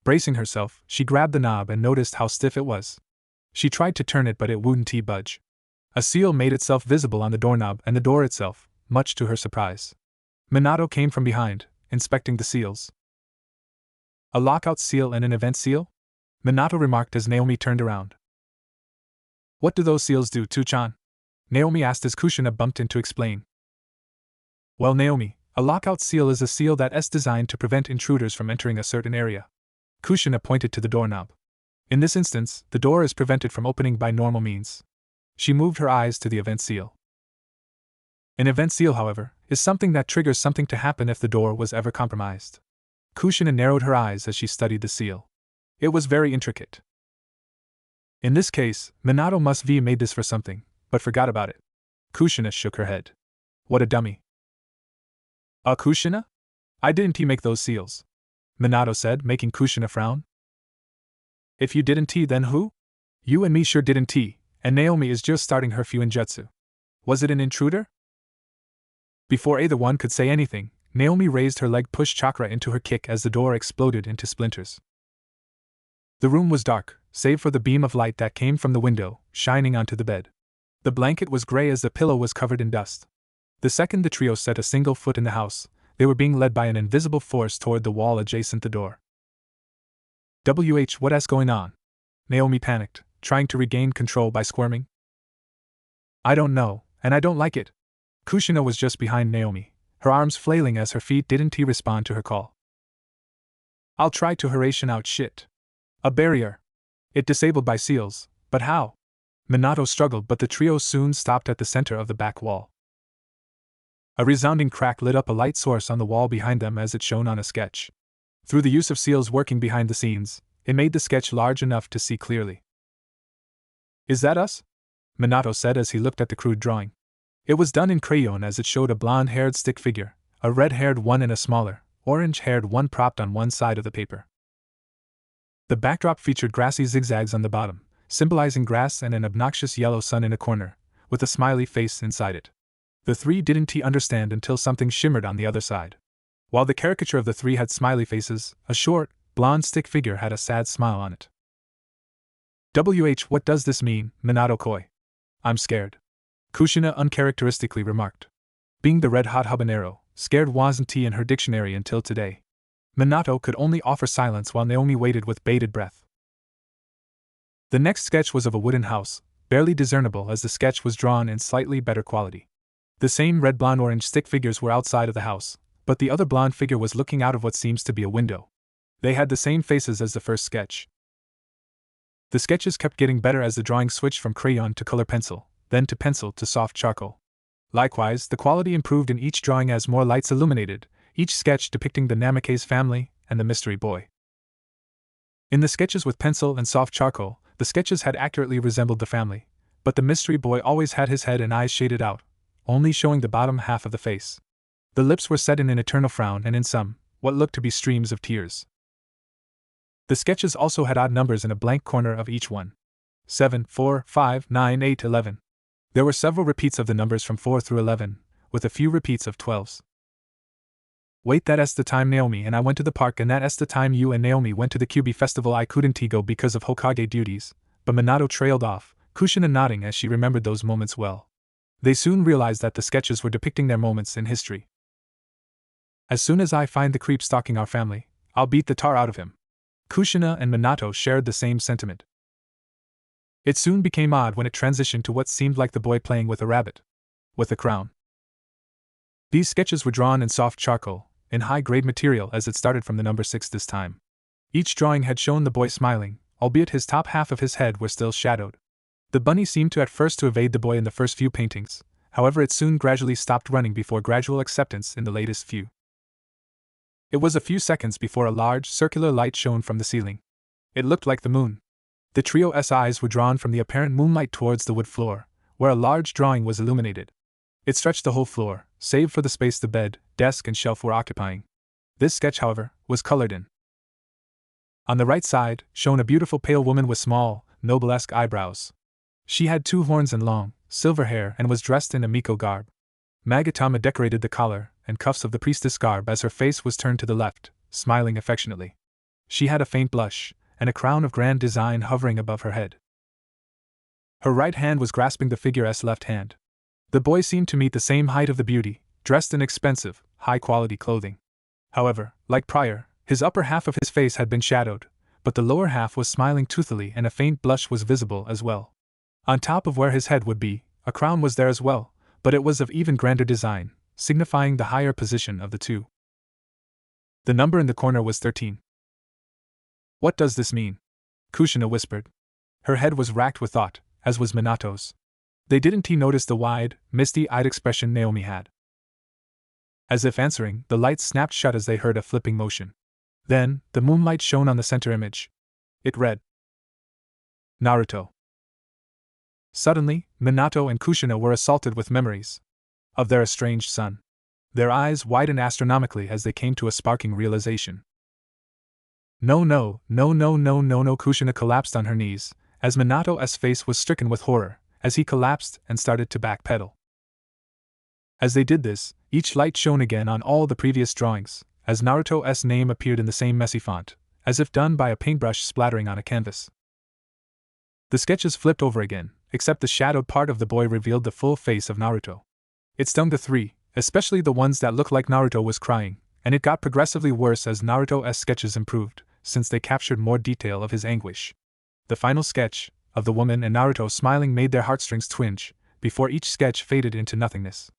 Bracing herself, she grabbed the knob and noticed how stiff it was. She tried to turn it, but it wouldn't budge. A seal made itself visible on the doorknob and the door itself, much to her surprise. Minato came from behind, inspecting the seals. A lockout seal and an event seal? Minato remarked as Naomi turned around. What do those seals do, 2-chan? Naomi asked as Kushina bumped in to explain. Well, Naomi, a lockout seal is a seal that's designed to prevent intruders from entering a certain area. Kushina pointed to the doorknob. In this instance, the door is prevented from opening by normal means, She moved her eyes to the event seal. An event seal, however, is something that triggers something to happen if the door was ever compromised. Kushina narrowed her eyes as she studied the seal. It was very intricate. In this case, Minato must have made this for something, but forgot about it. Kushina shook her head. What a dummy. Kushina? I didn't make those seals, Minato said, making Kushina frown. If you didn't, then who? You and me sure didn't, and Naomi is just starting her Fuinjutsu. Was it an intruder? Before either one could say anything, Naomi raised her leg, pushed chakra into her kick as the door exploded into splinters. The room was dark, save for the beam of light that came from the window, shining onto the bed. The blanket was gray as the pillow was covered in dust. The second the trio set a single foot in the house, they were being led by an invisible force toward the wall adjacent the door. What's going on? Naomi panicked, trying to regain control by squirming. I don't know, and I don't like it. Kushina was just behind Naomi, her arms flailing as her feet didn't respond to her call. I'll try to ration out shit. A barrier. It disabled by seals, but how? Minato struggled, but the trio soon stopped at the center of the back wall. A resounding crack lit up a light source on the wall behind them as it shone on a sketch. Through the use of seals working behind the scenes, it made the sketch large enough to see clearly. Is that us? Minato said as he looked at the crude drawing. It was done in crayon as it showed a blonde-haired stick figure, a red-haired one and a smaller, orange-haired one propped on one side of the paper. The backdrop featured grassy zigzags on the bottom, symbolizing grass, and an obnoxious yellow sun in a corner, with a smiley face inside it. The three didn't understand until something shimmered on the other side. While the caricature of the three had smiley faces, a short, blonde stick figure had a sad smile on it. What does this mean, Minato Koi? I'm scared. Kushina uncharacteristically remarked. Being the red-hot habanero, scared wasn't in her dictionary until today. Minato could only offer silence while Naomi waited with bated breath. The next sketch was of a wooden house, barely discernible as the sketch was drawn in slightly better quality. The same red, blonde, orange stick figures were outside of the house, but the other blonde figure was looking out of what seems to be a window. They had the same faces as the first sketch. The sketches kept getting better as the drawing switched from crayon to color pencil, then to pencil to soft charcoal. Likewise, the quality improved in each drawing as more lights illuminated, each sketch depicting the Namake's family and the mystery boy. In the sketches with pencil and soft charcoal, the sketches had accurately resembled the family, but the mystery boy always had his head and eyes shaded out, only showing the bottom half of the face. The lips were set in an eternal frown and in some, what looked to be streams of tears. The sketches also had odd numbers in a blank corner of each one. 7, 4, 5, 9, 8, 11. There were several repeats of the numbers from 4 through 11, with a few repeats of 12s. Wait, that's the time Naomi and I went to the park, and that's the time you and Naomi went to the Kyuubi festival. I couldn't go because of Hokage duties, but Minato trailed off, Kushina nodding as she remembered those moments well. They soon realized that the sketches were depicting their moments in history. As soon as I find the creep stalking our family, I'll beat the tar out of him. Kushina and Minato shared the same sentiment. It soon became odd when it transitioned to what seemed like the boy playing with a rabbit. With a crown. These sketches were drawn in soft charcoal, in high-grade material, as it started from the number 6 this time. Each drawing had shown the boy smiling, albeit his top half of his head were still shadowed. The bunny seemed to at first to evade the boy in the first few paintings, however it soon gradually stopped running before gradual acceptance in the latest few. It was a few seconds before a large, circular light shone from the ceiling. It looked like the moon. The trio's eyes were drawn from the apparent moonlight towards the wood floor, where a large drawing was illuminated. It stretched the whole floor, save for the space the bed, desk, and shelf were occupying. This sketch, however, was colored in. On the right side shone a beautiful pale woman with small, noble-esque eyebrows. She had 2 horns and long, silver hair and was dressed in a Miko garb. Magatama decorated the collar and cuffs of the priestess garb as her face was turned to the left, smiling affectionately. She had a faint blush, and a crown of grand design hovering above her head. Her right hand was grasping the figure's left hand. The boy seemed to meet the same height of the beauty, dressed in expensive, high-quality clothing. However, like prior, his upper half of his face had been shadowed, but the lower half was smiling toothily and a faint blush was visible as well. On top of where his head would be, a crown was there as well, but it was of even grander design, signifying the higher position of the two. The number in the corner was 13. What does this mean? Kushina whispered. Her head was racked with thought, as was Minato's. They didn't notice the wide, misty-eyed expression Naomi had. As if answering, the lights snapped shut as they heard a flipping motion. Then, the moonlight shone on the center image. It read, Naruto. Suddenly, Minato and Kushina were assaulted with memories of their estranged son. Their eyes widened astronomically as they came to a sparking realization. No, Kushina collapsed on her knees, as Minato's face was stricken with horror, as he collapsed and started to backpedal. As they did this, each light shone again on all the previous drawings, as Naruto's name appeared in the same messy font, as if done by a paintbrush splattering on a canvas. The sketches flipped over again, except the shadowed part of the boy revealed the full face of Naruto. It stung the three, especially the ones that looked like Naruto was crying, and it got progressively worse as Naruto's sketches improved, since they captured more detail of his anguish. The final sketch, of the woman and Naruto smiling, made their heartstrings twinge, before each sketch faded into nothingness.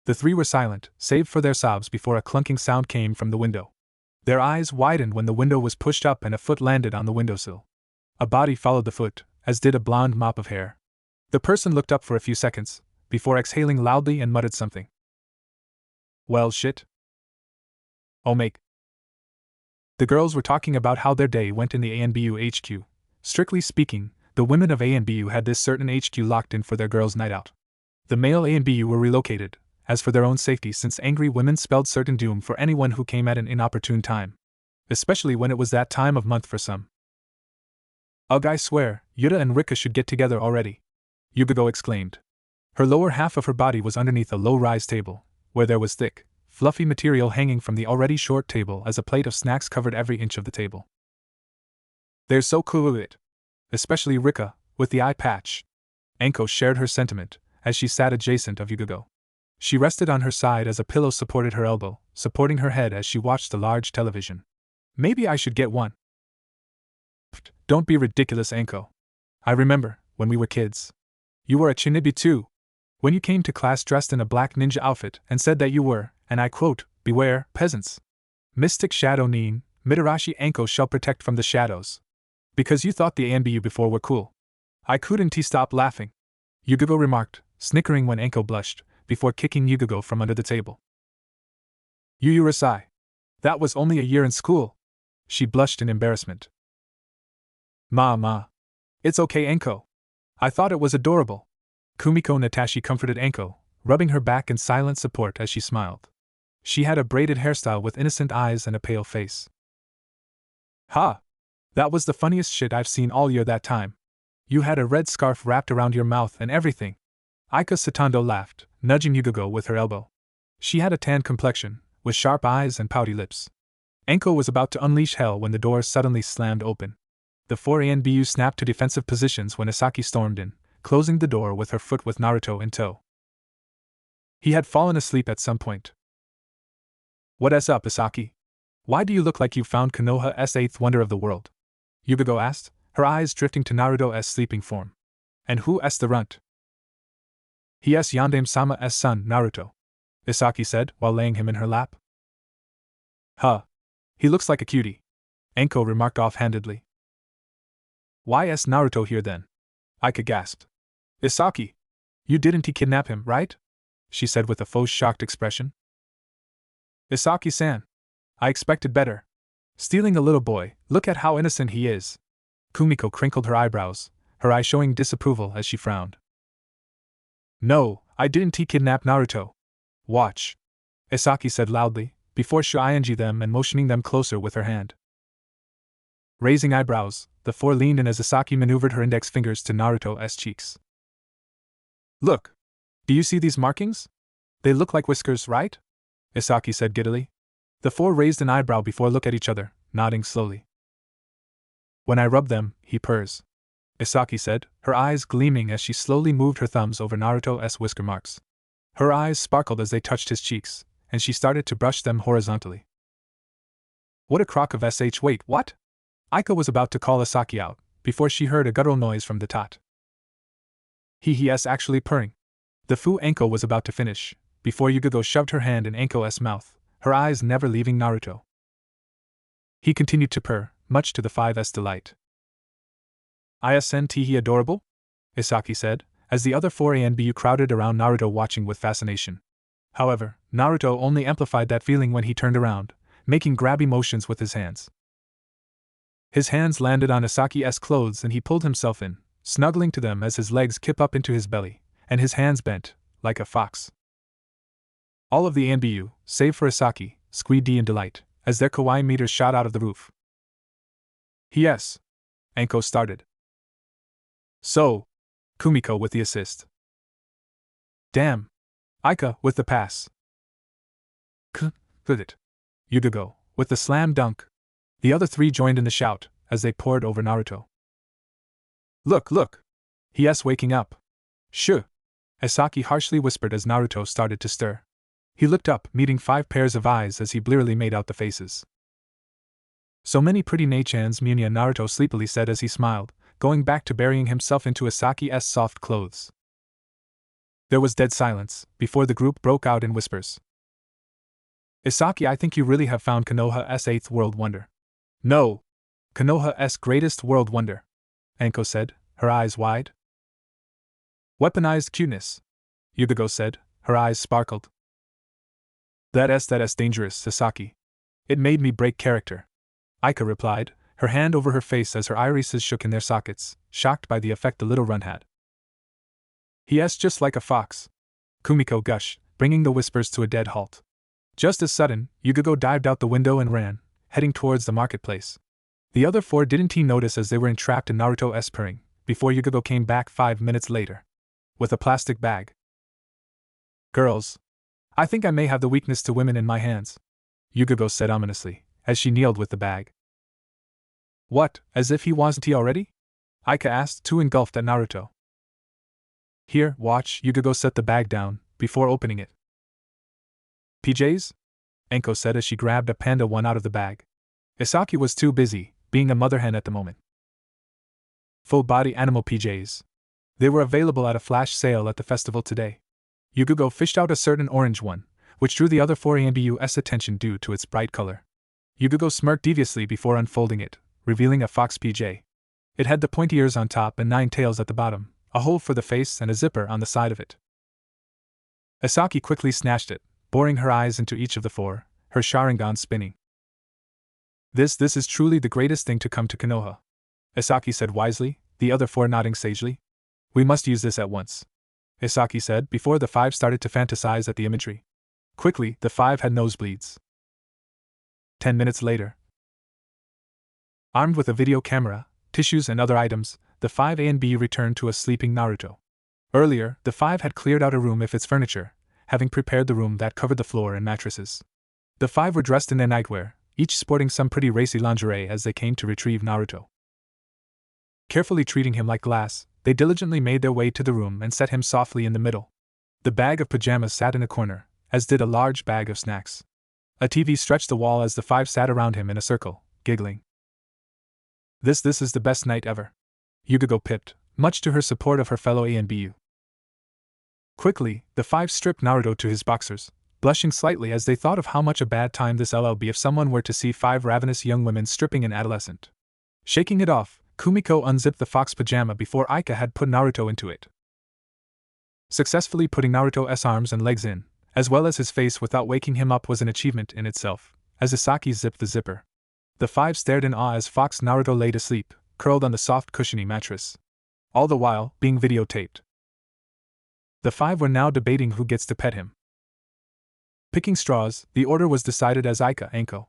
The three were silent, save for their sobs before a clunking sound came from the window. Their eyes widened when the window was pushed up and a foot landed on the windowsill. A body followed the foot, as did a blonde mop of hair. The person looked up for a few seconds, before exhaling loudly and muttered something. Well, shit. Oh, make. The girls were talking about how their day went in the ANBU HQ. Strictly speaking, the women of ANBU had this certain HQ locked in for their girls' night out. The male ANBU were relocated, as for their own safety, since angry women spelled certain doom for anyone who came at an inopportune time. Especially when it was that time of month for some. Ugh, I swear, Yuta and Rika should get together already, Yubigo exclaimed. Her lower half of her body was underneath a low-rise table, where there was thick, fluffy material hanging from the already short table as a plate of snacks covered every inch of the table. They're so cool with it. Especially Rika, with the eye patch. Anko shared her sentiment, as she sat adjacent of Yubigo. She rested on her side as a pillow supported her elbow, supporting her head as she watched the large television. Maybe I should get one. Don't be ridiculous, Anko. I remember, when we were kids. You were a Chinibi too. When you came to class dressed in a black ninja outfit and said that you were, and I quote, beware, peasants. Mystic Shadow Nin, Mitarashi Anko shall protect from the shadows. Because you thought the ANBU before were cool. I couldn't stop laughing. Yugigo remarked, snickering when Anko blushed, before kicking Yugigo from under the table. Yu Urasai. That was only a year in school. She blushed in embarrassment. Ma. It's okay, Anko. I thought it was adorable. Kumiko Natashi comforted Anko, rubbing her back in silent support as she smiled. She had a braided hairstyle with innocent eyes and a pale face. Ha! That was the funniest shit I've seen all year that time. You had a red scarf wrapped around your mouth and everything. Aika Satondo laughed, nudging Yugigo with her elbow. She had a tan complexion, with sharp eyes and pouty lips. Anko was about to unleash hell when the door suddenly slammed open. The four ANBU snapped to defensive positions when Isaki stormed in, closing the door with her foot with Naruto in tow. He had fallen asleep at some point. What's up, Isaki? Why do you look like you found Konoha's eighth wonder of the world? Yugigo asked, her eyes drifting to Naruto's sleeping form. And who's the runt? He's Yandame-sama's son, Naruto, Isaki said while laying him in her lap. Huh. He looks like a cutie, Anko remarked offhandedly. Why's Naruto here then? Aika gasped. Isaki! You didn't kidnap him, right? She said with a faux shocked expression. Isaki-san. I expected better. Stealing a little boy, look at how innocent he is. Kumiko crinkled her eyebrows, her eye showing disapproval as she frowned. No, I didn't kidnap Naruto. Watch. Isaki said loudly, before showing them and motioning them closer with her hand. Raising eyebrows, the four leaned in as Isaki maneuvered her index fingers to Naruto's cheeks. Look! Do you see these markings? They look like whiskers, right? Isaki said giddily. The four raised an eyebrow before look at each other, nodding slowly. When I rub them, he purrs, Isaki said, her eyes gleaming as she slowly moved her thumbs over Naruto's whisker marks. Her eyes sparkled as they touched his cheeks, and she started to brush them horizontally. What a crock of sh! Wait, what? Aika was about to call Isaki out, before she heard a guttural noise from the tot. He's actually purring. The Fu Anko was about to finish, before Yugigo shoved her hand in Anko's mouth, her eyes never leaving Naruto. He continued to purr, much to the 5's delight. Isn't he adorable? Isaki said, as the other four ANBU crowded around Naruto watching with fascination. However, Naruto only amplified that feeling when he turned around, making grabby motions with his hands. His hands landed on Isaki's clothes and he pulled himself in, snuggling to them as his legs kip up into his belly, and his hands bent, like a fox. All of the ANBU, save for Isaki, squeaked in delight, as their kawaii meters shot out of the roof. Yes. Anko started. So. Kumiko with the assist. Damn. Aika with the pass. Good it. Yudugo, with the slam dunk. The other three joined in the shout, as they poured over Naruto. Look! He's waking up. Shoo! Isaki harshly whispered as Naruto started to stir. He looked up, meeting 5 pairs of eyes as he blearily made out the faces. So many pretty Nei-chans, Munya, Naruto sleepily said as he smiled, going back to burying himself into Isaki's soft clothes. There was dead silence, before the group broke out in whispers. Isaki, I think you really have found Konoha's 8th world wonder. No! Konoha's greatest world wonder, Anko said, her eyes wide. Weaponized cuteness, Yudugo said, her eyes sparkled. That's dangerous, Sasaki. It made me break character. Aika replied, her hand over her face as her irises shook in their sockets, shocked by the effect the little run had. He's just like a fox. Kumiko gushed, bringing the whispers to a dead halt. Just as sudden, Yudugo dived out the window and ran, heading towards the marketplace. The other 4 didn't notice as they were entrapped in Naruto's purring, before Yudugo came back 5 minutes later. With a plastic bag. Girls. I think I may have the weakness to women in my hands, Yudugo said ominously, as she kneeled with the bag. What, as if he wasn't he already? Aika asked, too engulfed at Naruto. Here, watch, Yudugo set the bag down, before opening it. PJs? Anko said as she grabbed a panda one out of the bag. Isaki was too busy, being a mother hen at the moment. Full-body animal PJs. They were available at a flash sale at the festival today. Yudugo fished out a certain orange one, which drew the other 4 ANBU's attention due to its bright color. Yudugo smirked deviously before unfolding it, revealing a fox PJ. It had the pointy ears on top and 9 tails at the bottom, a hole for the face and a zipper on the side of it. Isaki quickly snatched it, boring her eyes into each of the 4, her Sharingan spinning. This is truly the greatest thing to come to Konoha, Isaki said wisely, the other 4 nodding sagely. We must use this at once, Isaki said before the 5 started to fantasize at the imagery. Quickly, the 5 had nosebleeds. 10 minutes later. Armed with a video camera, tissues and other items, the 5 ANBU returned to a sleeping Naruto. Earlier, the 5 had cleared out a room with its furniture, having prepared the room that covered the floor and mattresses. The 5 were dressed in their nightwear, each sporting some pretty racy lingerie as they came to retrieve Naruto. Carefully treating him like glass, they diligently made their way to the room and set him softly in the middle. The bag of pajamas sat in a corner, as did a large bag of snacks. A TV stretched the wall as the 5 sat around him in a circle, giggling. This is the best night ever, Yudugo pipped, much to her support of her fellow ANBU. Quickly, the 5 stripped Naruto to his boxers, blushing slightly as they thought of how much a bad time this'll be if someone were to see 5 ravenous young women stripping an adolescent. Shaking it off, Kumiko unzipped the fox pajama before Aika had put Naruto into it. Successfully putting Naruto's arms and legs in, as well as his face without waking him up, was an achievement in itself, as Isaki zipped the zipper. The 5 stared in awe as Fox Naruto lay asleep, curled on the soft cushiony mattress. All the while, being videotaped. The 5 were now debating who gets to pet him. Picking straws, the order was decided as Aika, Anko,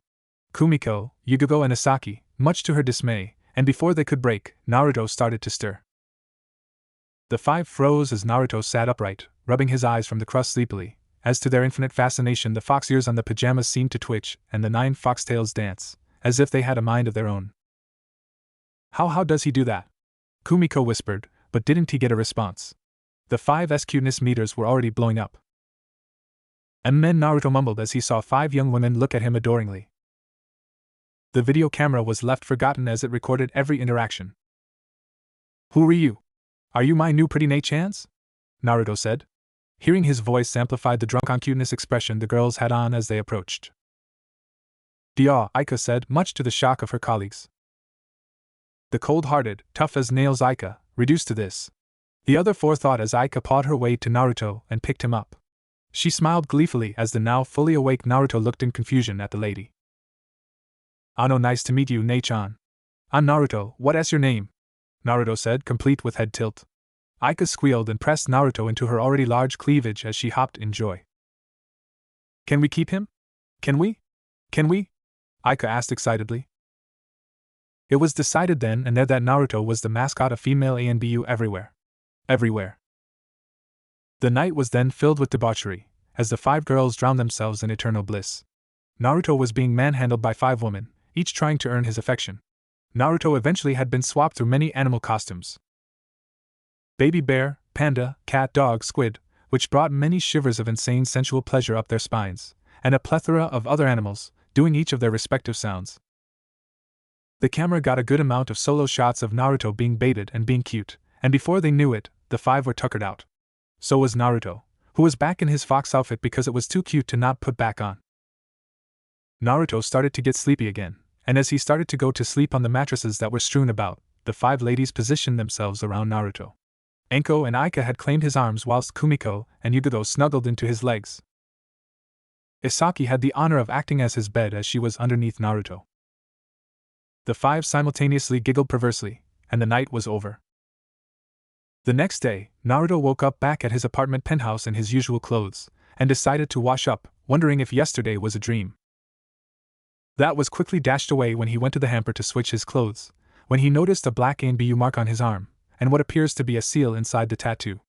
Kumiko, Yudugo and Isaki, much to her dismay, and before they could break, Naruto started to stir. The 5 froze as Naruto sat upright, rubbing his eyes from the crust sleepily. As to their infinite fascination, the fox ears on the pajamas seemed to twitch, and the 9 foxtails dance, as if they had a mind of their own. How does he do that? Kumiko whispered, but didn't he get a response? The 5's cuteness meters were already blowing up. And then Naruto mumbled as he saw 5 young women look at him adoringly. The video camera was left forgotten as it recorded every interaction. Who are you? Are you my new pretty Nei-chans? Naruto said. Hearing his voice amplified the drunk on cuteness expression the girls had on as they approached. Dia, Aika said, much to the shock of her colleagues. The cold-hearted, tough as nails Aika, reduced to this. The other four thought as Aika pawed her way to Naruto and picked him up. She smiled gleefully as the now fully awake Naruto looked in confusion at the lady. "Ano, nice to meet you, Nei-chan. I'm Naruto, what's your name?" Naruto said, complete with head tilt. Aika squealed and pressed Naruto into her already large cleavage as she hopped in joy. "Can we keep him? Can we? Can we?" Aika asked excitedly. It was decided then and there that Naruto was the mascot of female ANBU everywhere. Everywhere. The night was then filled with debauchery, as the 5 girls drowned themselves in eternal bliss. Naruto was being manhandled by 5 women, each trying to earn his affection. Naruto eventually had been swapped through many animal costumes. Baby bear, panda, cat, dog, squid, which brought many shivers of insane sensual pleasure up their spines, and a plethora of other animals, doing each of their respective sounds. The camera got a good amount of solo shots of Naruto being baited and being cute, and before they knew it, the 5 were tuckered out. So was Naruto, who was back in his fox outfit because it was too cute to not put back on. Naruto started to get sleepy again, and as he started to go to sleep on the mattresses that were strewn about, the 5 ladies positioned themselves around Naruto. Enko and Aika had claimed his arms whilst Kumiko and Yugoto snuggled into his legs. Isaki had the honor of acting as his bed as she was underneath Naruto. The 5 simultaneously giggled perversely, and the night was over. The next day, Naruto woke up back at his apartment penthouse in his usual clothes, and decided to wash up, wondering if yesterday was a dream. That was quickly dashed away when he went to the hamper to switch his clothes, when he noticed a black ANBU mark on his arm, and what appears to be a seal inside the tattoo.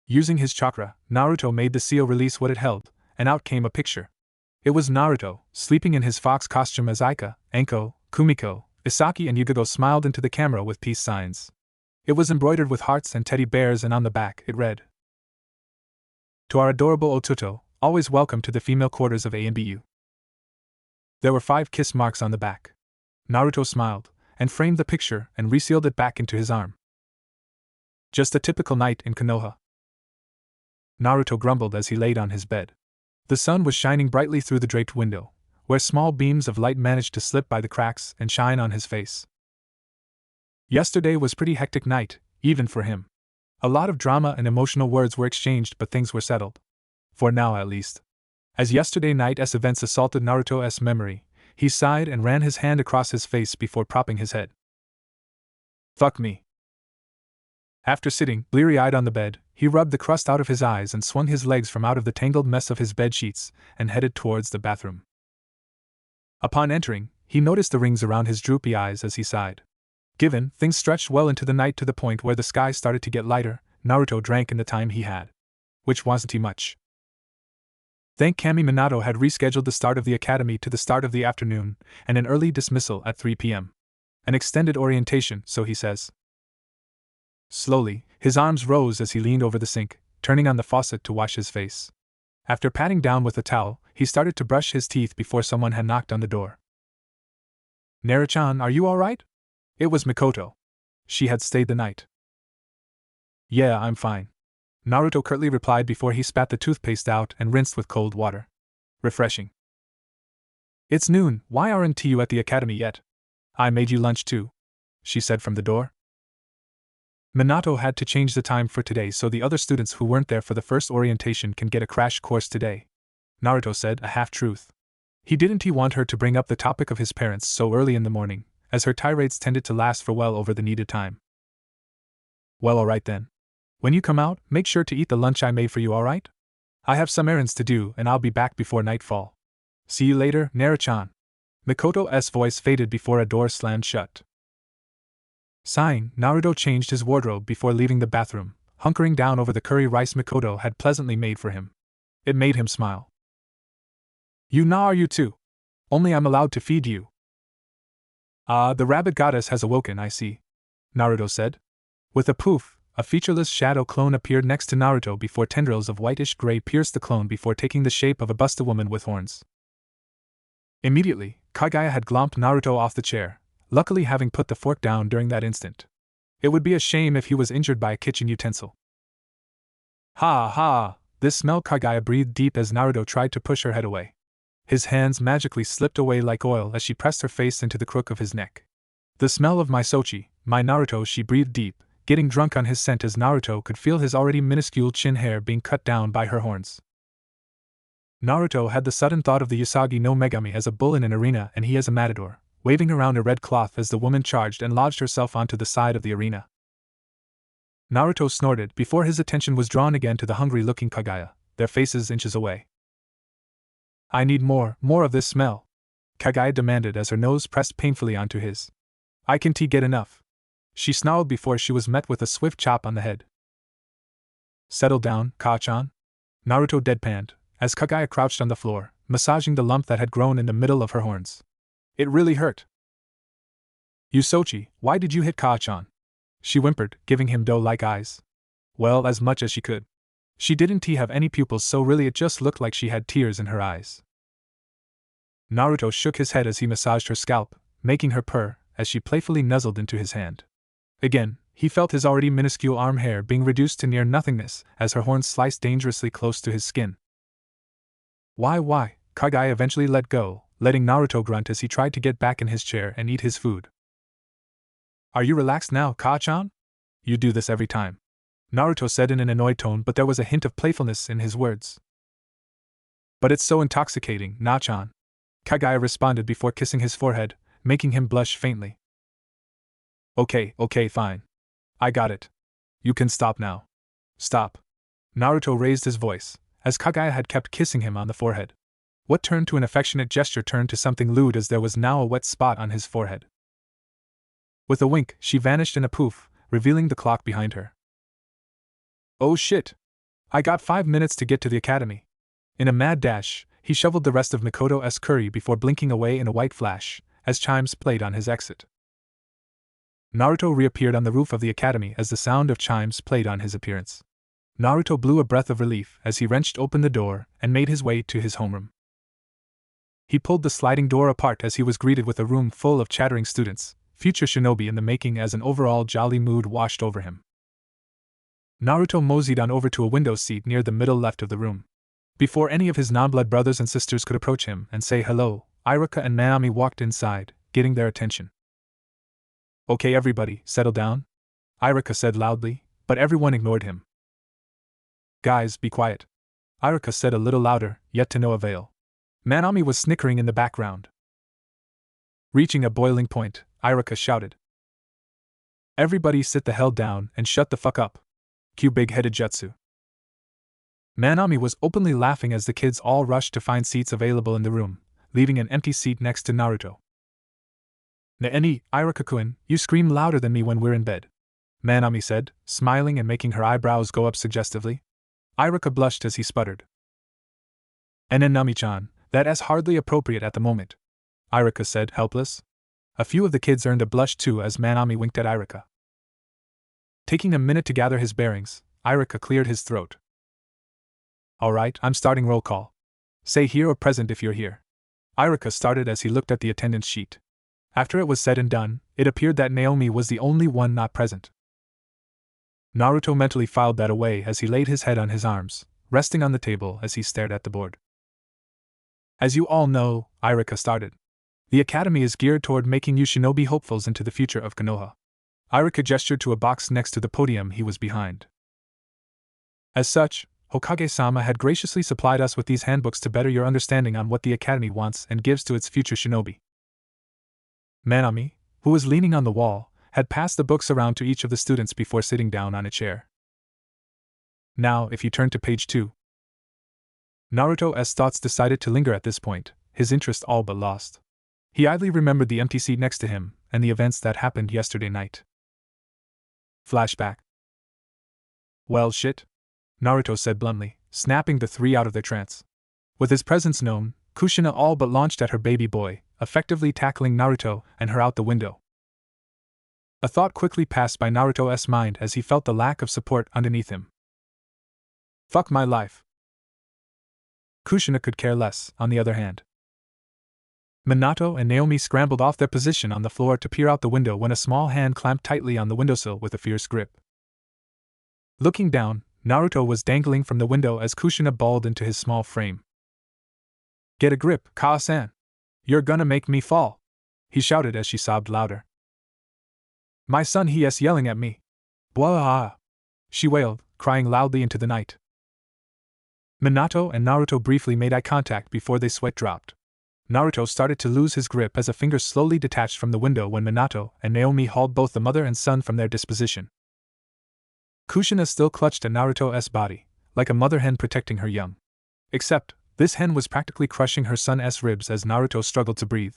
Using his chakra, Naruto made the seal release what it held, and out came a picture. It was Naruto, sleeping in his fox costume as Aika, Enko, Kumiko, Isaki and Yugoto smiled into the camera with peace signs. It was embroidered with hearts and teddy bears and on the back it read, "To our adorable Ototo, always welcome to the female quarters of ANBU." There were 5 kiss marks on the back. Naruto smiled, and framed the picture and resealed it back into his arm. Just a typical night in Konoha. Naruto grumbled as he laid on his bed. The sun was shining brightly through the draped window, where small beams of light managed to slip by the cracks and shine on his face. Yesterday was pretty hectic night, even for him. A lot of drama and emotional words were exchanged, but things were settled. For now, at least. As yesterday night's events assaulted Naruto's memory, he sighed and ran his hand across his face before propping his head. "Fuck me." After sitting, bleary-eyed on the bed, he rubbed the crust out of his eyes and swung his legs from out of the tangled mess of his bed sheets and headed towards the bathroom. Upon entering, he noticed the rings around his droopy eyes as he sighed. Given, things stretched well into the night to the point where the sky started to get lighter, Naruto drank in the time he had. Which wasn't much. Thank Kami Minato had rescheduled the start of the academy to the start of the afternoon, and an early dismissal at 3 p.m. An extended orientation, so he says. Slowly, his arms rose as he leaned over the sink, turning on the faucet to wash his face. After patting down with a towel, he started to brush his teeth before someone had knocked on the door. "Naruto-chan, are you alright?" It was Mikoto. She had stayed the night. "Yeah, I'm fine," Naruto curtly replied before he spat the toothpaste out and rinsed with cold water. "Refreshing." "It's noon, why aren't you at the academy yet?" "I made you lunch too," she said from the door. Minato had to change the time for today so the other students who weren't there for the first orientation can get a crash course today. Naruto said a half-truth. He didn't want her to bring up the topic of his parents so early in the morning, as her tirades tended to last for well over the needed time. "Well, alright then. When you come out, make sure to eat the lunch I made for you, alright? I have some errands to do and I'll be back before nightfall. See you later, Naruto-chan." Mikoto's voice faded before a door slammed shut. Sighing, Naruto changed his wardrobe before leaving the bathroom, hunkering down over the curry rice Mikoto had pleasantly made for him. It made him smile. Are you too? Only I'm allowed to feed you." "Ah, the rabbit goddess has awoken, I see," Naruto said. With a poof, a featureless shadow clone appeared next to Naruto before tendrils of whitish gray pierced the clone before taking the shape of a busted woman with horns. Immediately, Kagaya had glomped Naruto off the chair, luckily having put the fork down during that instant. It would be a shame if he was injured by a kitchen utensil. "Ha ha, this smell," Kagaya breathed deep as Naruto tried to push her head away. His hands magically slipped away like oil as she pressed her face into the crook of his neck. "The smell of my Sochi, my Naruto," she breathed deep, getting drunk on his scent as Naruto could feel his already minuscule chin hair being cut down by her horns. Naruto had the sudden thought of the Usagi no Megami as a bull in an arena and he as a matador, waving around a red cloth as the woman charged and lodged herself onto the side of the arena. Naruto snorted before his attention was drawn again to the hungry-looking Kaguya, their faces inches away. "I need more of this smell," Kaguya demanded as her nose pressed painfully onto his. "I can't get enough," she snarled before she was met with a swift chop on the head. "Settle down, Ka-chan," Naruto deadpanned, as Kaguya crouched on the floor, massaging the lump that had grown in the middle of her horns. "It really hurt." "Yusochi, why did you hit Ka-chan?" she whimpered, giving him doe-like eyes. Well, as much as she could. She didn't have any pupils, so really it just looked like she had tears in her eyes. Naruto shook his head as he massaged her scalp, making her purr, as she playfully nuzzled into his hand. Again, he felt his already minuscule arm hair being reduced to near nothingness as her horns sliced dangerously close to his skin. Why? Kaguya eventually let go, letting Naruto grunt as he tried to get back in his chair and eat his food. "Are you relaxed now, Ka-chan? You do this every time," Naruto said in an annoyed tone, but there was a hint of playfulness in his words. "But it's so intoxicating, Na-chan," Kaguya responded before kissing his forehead, making him blush faintly. Okay, fine. I got it. You can stop now. Stop." Naruto raised his voice, as Kaguya had kept kissing him on the forehead. What turned to an affectionate gesture turned to something lewd as there was now a wet spot on his forehead. With a wink, she vanished in a poof, revealing the clock behind her. "Oh shit! I got 5 minutes to get to the academy." In a mad dash, he shoveled the rest of Mikoto's curry before blinking away in a white flash, as chimes played on his exit. Naruto reappeared on the roof of the academy as the sound of chimes played on his appearance. Naruto blew a breath of relief as he wrenched open the door and made his way to his homeroom. He pulled the sliding door apart as he was greeted with a room full of chattering students, future shinobi in the making, as an overall jolly mood washed over him. Naruto moseyed on over to a window seat near the middle left of the room. Before any of his non-blood brothers and sisters could approach him and say hello, Iruka and Naomi walked inside, getting their attention. "Okay everybody, settle down," Iruka said loudly, but everyone ignored him. "Guys, be quiet," Iruka said a little louder, yet to no avail. Nanami was snickering in the background. Reaching a boiling point, Iruka shouted, "Everybody sit the hell down and shut the fuck up. Cue big-headed jutsu." Nanami was openly laughing as the kids all rushed to find seats available in the room, leaving an empty seat next to Naruto. "Naeni, Iruka-kun, you scream louder than me when we're in bed," Nanami said, smiling and making her eyebrows go up suggestively. Iruka blushed as he sputtered. "And Nanami-chan, that is hardly appropriate at the moment," Iruka said, helpless. A few of the kids earned a blush too as Nanami winked at Iruka. Taking a minute to gather his bearings, Iruka cleared his throat. "Alright, I'm starting roll call. Say here or present if you're here." Iruka started as he looked at the attendance sheet. After it was said and done, it appeared that Naomi was the only one not present. Naruto mentally filed that away as he laid his head on his arms, resting on the table as he stared at the board. "As you all know," Iruka started, "the academy is geared toward making you shinobi hopefuls into the future of Konoha." Iruka gestured to a box next to the podium he was behind. "As such, Hokage-sama had graciously supplied us with these handbooks to better your understanding on what the academy wants and gives to its future shinobi." Nanami, who was leaning on the wall, had passed the books around to each of the students before sitting down on a chair. "Now, if you turn to page 2. Naruto's thoughts decided to linger at this point, his interest all but lost. He idly remembered the empty seat next to him, and the events that happened yesterday night. Flashback. "Well, shit," Naruto said bluntly, snapping the three out of their trance. With his presence known, Kushina all but launched at her baby boy, effectively tackling Naruto and her out the window. A thought quickly passed by Naruto's mind as he felt the lack of support underneath him. Fuck my life. Kushina could care less, on the other hand. Minato and Naomi scrambled off their position on the floor to peer out the window when a small hand clamped tightly on the windowsill with a fierce grip. Looking down, Naruto was dangling from the window as Kushina balled into his small frame. "Get a grip, Ka-san. You're gonna make me fall," he shouted as she sobbed louder. "My son, he is yelling at me." Blah! She wailed, crying loudly into the night. Minato and Naruto briefly made eye contact before their sweat dropped. Naruto started to lose his grip as a finger slowly detached from the window when Minato and Naomi hauled both the mother and son from their disposition. Kushina still clutched at Naruto's body, like a mother hen protecting her young. Except, this hen was practically crushing her son's ribs as Naruto struggled to breathe.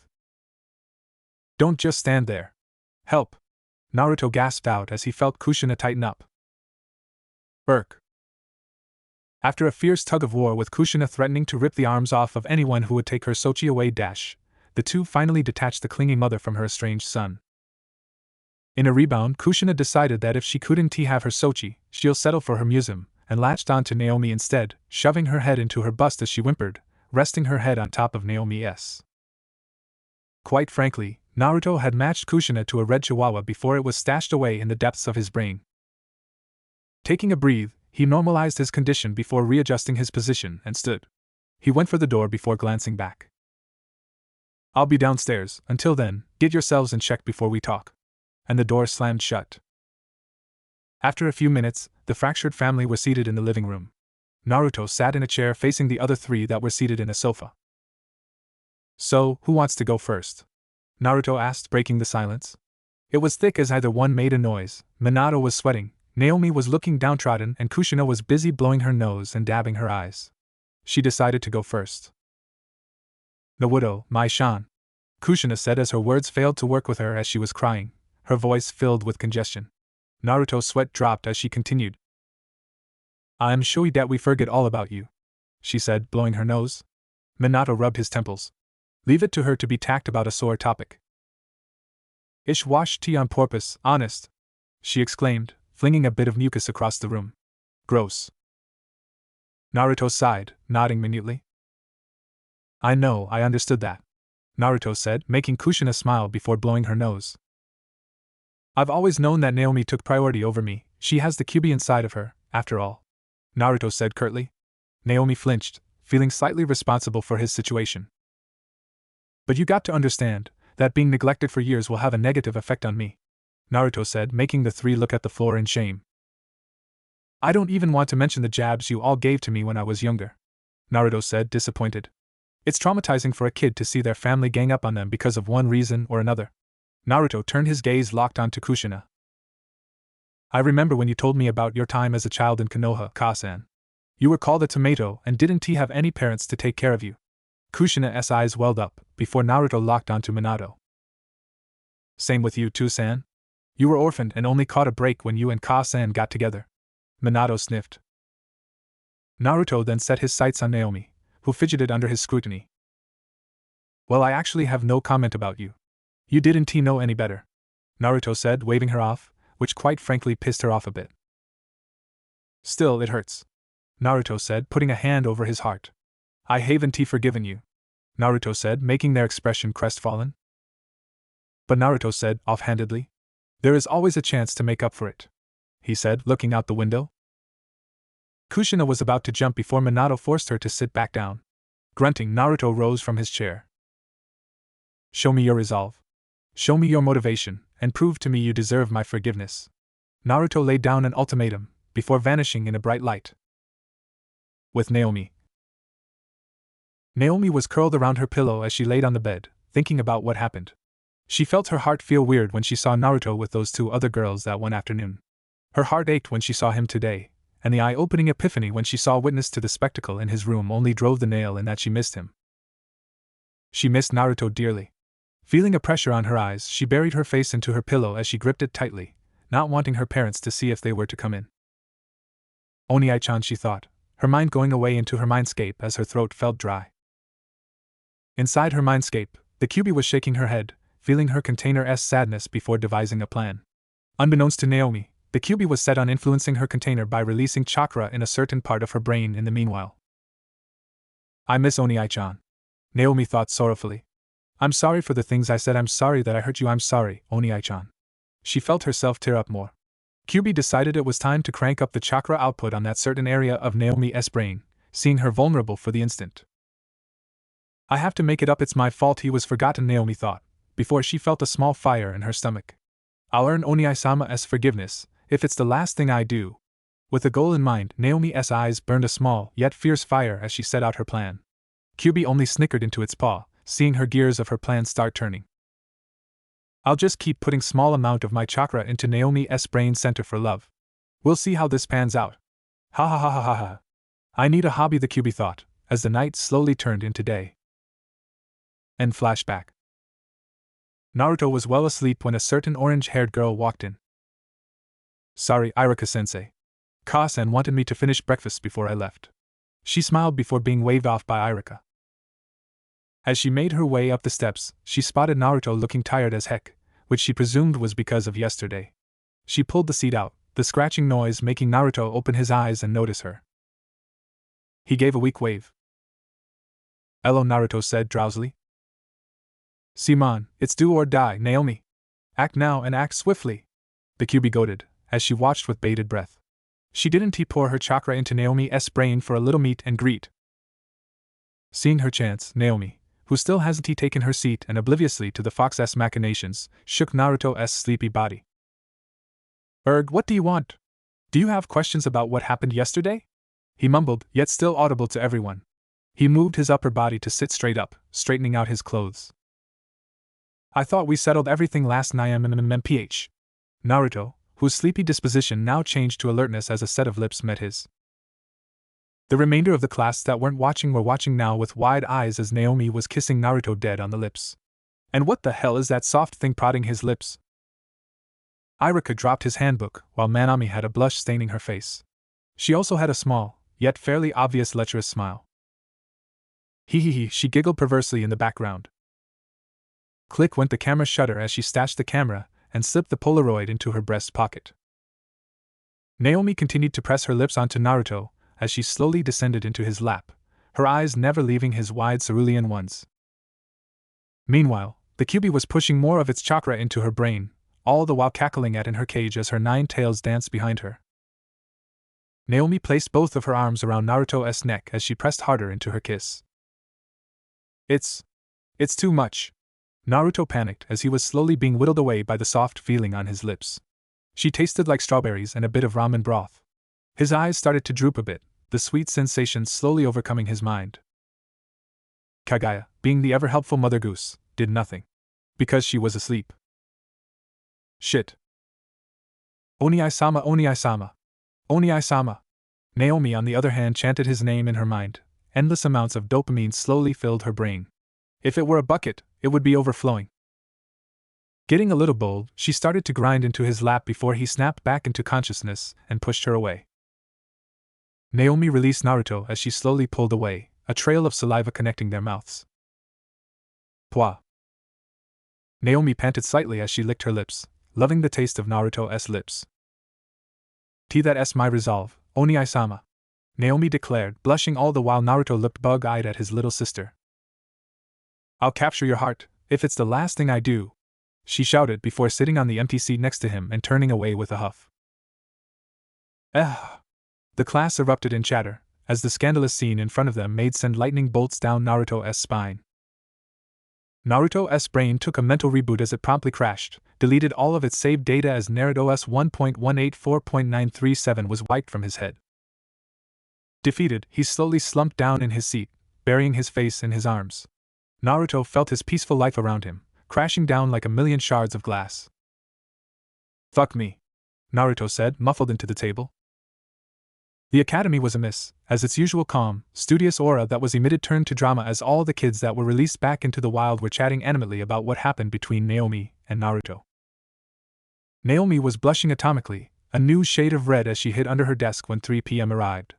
Don't just stand there. Help! Naruto gasped out as he felt Kushina tighten up. Burk. After a fierce tug of war with Kushina threatening to rip the arms off of anyone who would take her Sochi away, the two finally detached the clinging mother from her estranged son. In a rebound, Kushina decided that if she couldn't have her Sochi, she'll settle for her museum, and latched onto Naomi instead, shoving her head into her bust as she whimpered, resting her head on top of Naomi's. Quite frankly, Naruto had matched Kushina to a red chihuahua before it was stashed away in the depths of his brain. Taking a breath, he normalized his condition before readjusting his position and stood. He went for the door before glancing back. I'll be downstairs. Until then, get yourselves in check before we talk. And the door slammed shut. After a few minutes, the fractured family were seated in the living room. Naruto sat in a chair facing the other three that were seated in a sofa. So, who wants to go first? Naruto asked, breaking the silence. It was thick as either one made a noise. Minato was sweating, Naomi was looking downtrodden, and Kushina was busy blowing her nose and dabbing her eyes. She decided to go first. Naruto, my Shan, Kushina said as her words failed to work with her as she was crying, her voice filled with congestion. Naruto's sweat dropped as she continued. I'm sure that we forget all about you, she said, blowing her nose. Minato rubbed his temples. Leave it to her to be tact about a sore topic. Ish washed tea on purpose, honest, she exclaimed, flinging a bit of mucus across the room. Gross. Naruto sighed, nodding minutely. I know, I understood that, Naruto said, making Kushina smile before blowing her nose. I've always known that Naomi took priority over me. She has the Kyuubi inside of her, after all, Naruto said curtly. Naomi flinched, feeling slightly responsible for his situation. But you got to understand that being neglected for years will have a negative effect on me, Naruto said, making the three look at the floor in shame. I don't even want to mention the jabs you all gave to me when I was younger, Naruto said, disappointed. It's traumatizing for a kid to see their family gang up on them because of one reason or another. Naruto turned his gaze locked onto Kushina. I remember when you told me about your time as a child in Konoha, Kasan. You were called a tomato and didn't have any parents to take care of you. Kushina's eyes welled up, before Naruto locked onto Minato. Same with you too, San? You were orphaned and only caught a break when you and Ka-san got together. Minato sniffed. Naruto then set his sights on Naomi, who fidgeted under his scrutiny. Well, I actually have no comment about you. You didn't know any better, Naruto said, waving her off, which quite frankly pissed her off a bit. Still, it hurts, Naruto said, putting a hand over his heart. I haven't forgiven you, Naruto said, making their expression crestfallen. But Naruto said, offhandedly, there is always a chance to make up for it, he said, looking out the window. Kushina was about to jump before Minato forced her to sit back down. Grunting, Naruto rose from his chair. Show me your resolve. Show me your motivation, and prove to me you deserve my forgiveness. Naruto laid down an ultimatum, before vanishing in a bright light. With Naomi. Naomi was curled around her pillow as she laid on the bed, thinking about what happened. She felt her heart feel weird when she saw Naruto with those two other girls that one afternoon. Her heart ached when she saw him today, and the eye-opening epiphany when she saw witness to the spectacle in his room only drove the nail in that she missed him. She missed Naruto dearly. Feeling a pressure on her eyes, she buried her face into her pillow as she gripped it tightly, not wanting her parents to see if they were to come in. Oni-chan, she thought, her mind going away into her mindscape as her throat felt dry. Inside her mindscape, the Kyuubi was shaking her head, feeling her container's sadness before devising a plan. Unbeknownst to Naomi, the Kyuubi was set on influencing her container by releasing chakra in a certain part of her brain in the meanwhile. I miss Oni-chan, Naomi thought sorrowfully. I'm sorry for the things I said. I'm sorry that I hurt you. I'm sorry, Oni-chan. She felt herself tear up more. Kyuubi decided it was time to crank up the chakra output on that certain area of Naomi's brain, seeing her vulnerable for the instant. I have to make it up. It's my fault. He was forgotten, Naomi thought, before she felt a small fire in her stomach. I'll earn Oni-sama's forgiveness, if it's the last thing I do. With a goal in mind, Naomi's eyes burned a small, yet fierce fire as she set out her plan. Kyubi only snickered into its paw, seeing her gears of her plan start turning. I'll just keep putting small amount of my chakra into Naomi's brain center for love. We'll see how this pans out. Ha ha ha ha ha ha. I need a hobby, the Kyubi thought, as the night slowly turned into day. End flashback. Naruto was well asleep when a certain orange-haired girl walked in. Sorry, Irika-sensei. Ka-san wanted me to finish breakfast before I left. She smiled before being waved off by Irika. As she made her way up the steps, she spotted Naruto looking tired as heck, which she presumed was because of yesterday. She pulled the seat out, the scratching noise making Naruto open his eyes and notice her. He gave a weak wave. Hello, Naruto said drowsily. Simon, it's do or die, Naomi. Act now and act swiftly. The Kyubi goaded, as she watched with bated breath. She didn't pour her chakra into Naomi's brain for a little meet and greet. Seeing her chance, Naomi, who still hasn't taken her seat and obliviously to the fox's machinations, shook Naruto's sleepy body. What do you want? Do you have questions about what happened yesterday? He mumbled, yet still audible to everyone. He moved his upper body to sit straight up, straightening out his clothes. I thought we settled everything last night. Naruto, whose sleepy disposition now changed to alertness as a set of lips met his. The remainder of the class that weren't watching were watching now with wide eyes as Naomi was kissing Naruto dead on the lips. And what the hell is that soft thing prodding his lips? Irika dropped his handbook, while Manami had a blush staining her face. She also had a small, yet fairly obvious lecherous smile. Hee, she giggled perversely in the background. Click went the camera shutter as she stashed the camera and slipped the Polaroid into her breast pocket. Naomi continued to press her lips onto Naruto as she slowly descended into his lap, her eyes never leaving his wide cerulean ones. Meanwhile, the Kyubi was pushing more of its chakra into her brain, all the while cackling at in her cage as her 9 tails danced behind her. Naomi placed both of her arms around Naruto's neck as she pressed harder into her kiss. It's too much. Naruto panicked as he was slowly being whittled away by the soft feeling on his lips. She tasted like strawberries and a bit of ramen broth. His eyes started to droop a bit, the sweet sensation slowly overcoming his mind. Kagaya, being the ever-helpful Mother Goose, did nothing. Because she was asleep. Shit. Oni-sama, Oni-sama. Oni-sama. Naomi, on the other hand, chanted his name in her mind. Endless amounts of dopamine slowly filled her brain. If it were a bucket, it would be overflowing. Getting a little bold, she started to grind into his lap before he snapped back into consciousness and pushed her away. Naomi released Naruto as she slowly pulled away, a trail of saliva connecting their mouths. Pwa. Naomi panted slightly as she licked her lips, loving the taste of Naruto's lips. That's my resolve, Oni-sama. Naomi declared, blushing all the while Naruto looked bug-eyed at his little sister. I'll capture your heart, if it's the last thing I do, she shouted before sitting on the empty seat next to him and turning away with a huff. The class erupted in chatter, as the scandalous scene in front of them made send lightning bolts down Naruto's spine. Naruto's brain took a mental reboot as it promptly crashed, deleted all of its saved data as Naruto's 1.184.937 was wiped from his head. Defeated, he slowly slumped down in his seat, burying his face in his arms. Naruto felt his peaceful life around him, crashing down like a million shards of glass. Fuck me, Naruto said, muffled into the table. The academy was amiss, as its usual calm, studious aura that was emitted turned to drama as all the kids that were released back into the wild were chatting animatedly about what happened between Naomi and Naruto. Naomi was blushing atomically, a new shade of red as she hid under her desk when 3 p.m. arrived.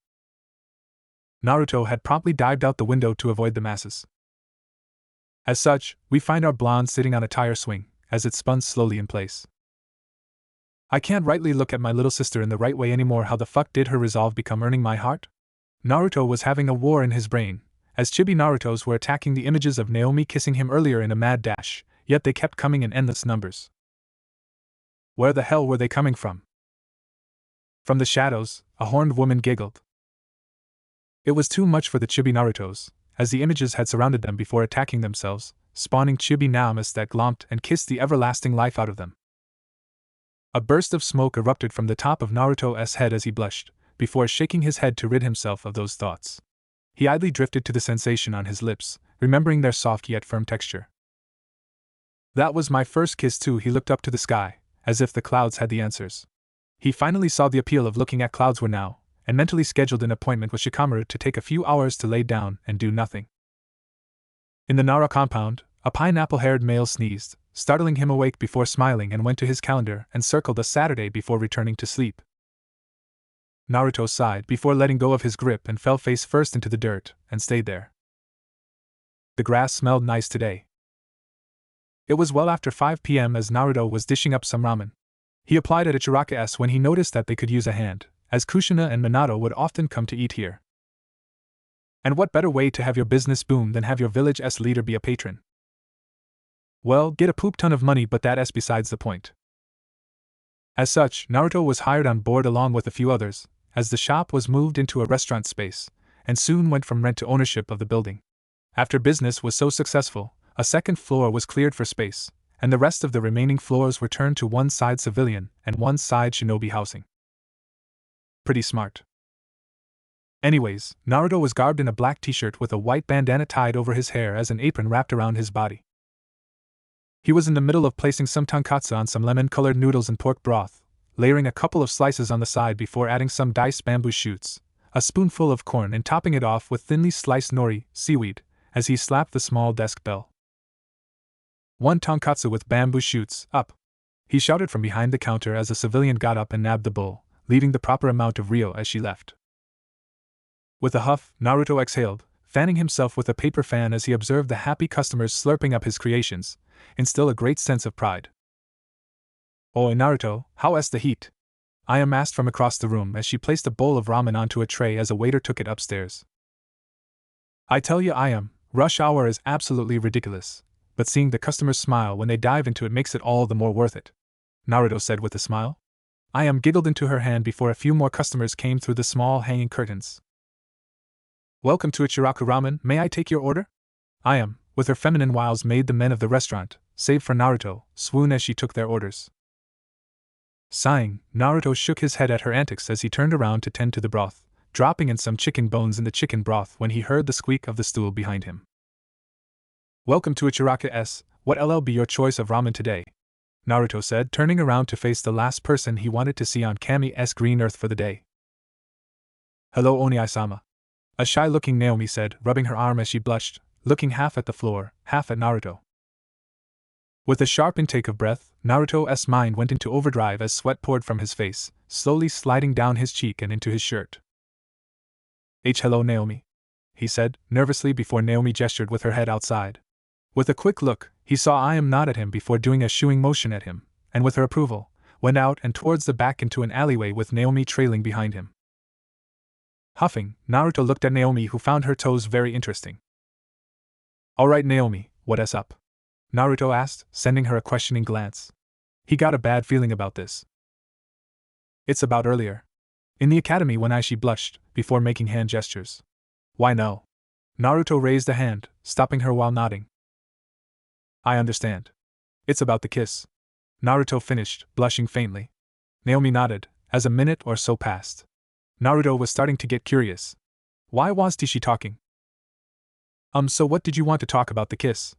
Naruto had promptly dived out the window to avoid the masses. As such, we find our blonde sitting on a tire swing, as it spun slowly in place. I can't rightly look at my little sister in the right way anymore. How the fuck did her resolve become earning my heart? Naruto was having a war in his brain, as chibi Narutos were attacking the images of Naomi kissing him earlier in a mad dash, yet they kept coming in endless numbers. Where the hell were they coming from? From the shadows, a horned woman giggled. It was too much for the chibi Narutos, as the images had surrounded them before attacking themselves, spawning chibi Naomis that glomped and kissed the everlasting life out of them. A burst of smoke erupted from the top of Naruto's head as he blushed, before shaking his head to rid himself of those thoughts. He idly drifted to the sensation on his lips, remembering their soft yet firm texture. That was my first kiss too. He looked up to the sky, as if the clouds had the answers. He finally saw the appeal of looking at clouds were now, and mentally scheduled an appointment with Shikamaru to take a few hours to lay down and do nothing. In the Nara compound, a pineapple-haired male sneezed, startling him awake before smiling, and went to his calendar and circled a Saturday before returning to sleep. Naruto sighed before letting go of his grip and fell face first into the dirt, and stayed there. The grass smelled nice today. It was well after 5 p.m. as Naruto was dishing up some ramen. He applied at Ichiraku's when he noticed that they could use a hand, as Kushina and Minato would often come to eat here. And what better way to have your business boom than have your village's leader be a patron? Well, get a poop ton of money, but that's besides the point. As such, Naruto was hired on board along with a few others, as the shop was moved into a restaurant space, and soon went from rent to ownership of the building. After business was so successful, a second floor was cleared for space, and the rest of the remaining floors were turned to one side civilian and one side shinobi housing. Pretty smart. Anyways, Naruto was garbed in a black t-shirt with a white bandana tied over his hair as an apron wrapped around his body. He was in the middle of placing some tonkatsu on some lemon-colored noodles and pork broth, layering a couple of slices on the side before adding some diced bamboo shoots, a spoonful of corn, and topping it off with thinly sliced nori, seaweed, as he slapped the small desk bell. "One tonkatsu with bamboo shoots, up!" he shouted from behind the counter as a civilian got up and nabbed the bowl, leaving the proper amount of Rio as she left. With a huff, Naruto exhaled, fanning himself with a paper fan as he observed the happy customers slurping up his creations, in still a great sense of pride. "Oi Naruto, how's the heat?" Ayam asked from across the room as she placed a bowl of ramen onto a tray as a waiter took it upstairs. "I tell you Ayam, rush hour is absolutely ridiculous, but seeing the customers smile when they dive into it makes it all the more worth it," Naruto said with a smile. Ayam giggled into her hand before a few more customers came through the small hanging curtains. "Welcome to Ichiraku Ramen, may I take your order?" Ayam, with her feminine wiles, made the men of the restaurant, save for Naruto, swoon as she took their orders. Sighing, Naruto shook his head at her antics as he turned around to tend to the broth, dropping in some chicken bones in the chicken broth when he heard the squeak of the stool behind him. "Welcome to Ichiraku's, what'll be your choice of ramen today?" Naruto said, turning around to face the last person he wanted to see on Kami's green earth for the day. "Hello Oniai-sama," a shy-looking Naomi said, rubbing her arm as she blushed, looking half at the floor, half at Naruto. With a sharp intake of breath, Naruto's mind went into overdrive as sweat poured from his face, slowly sliding down his cheek and into his shirt. "Hello Naomi," he said, nervously before Naomi gestured with her head outside. With a quick look, he saw Ayam nod at him before doing a shooing motion at him, and with her approval, went out and towards the back into an alleyway with Naomi trailing behind him. Huffing, Naruto looked at Naomi, who found her toes very interesting. "Alright Naomi, what's up?" Naruto asked, sending her a questioning glance. He got a bad feeling about this. "It's about earlier. In the academy when she blushed, before making hand gestures." "Why no?" Naruto raised a hand, stopping her while nodding. "I understand. It's about the kiss." Naruto finished, blushing faintly. Naomi nodded, as a minute or so passed. Naruto was starting to get curious. Why was she talking? So what did you want to talk about the kiss?"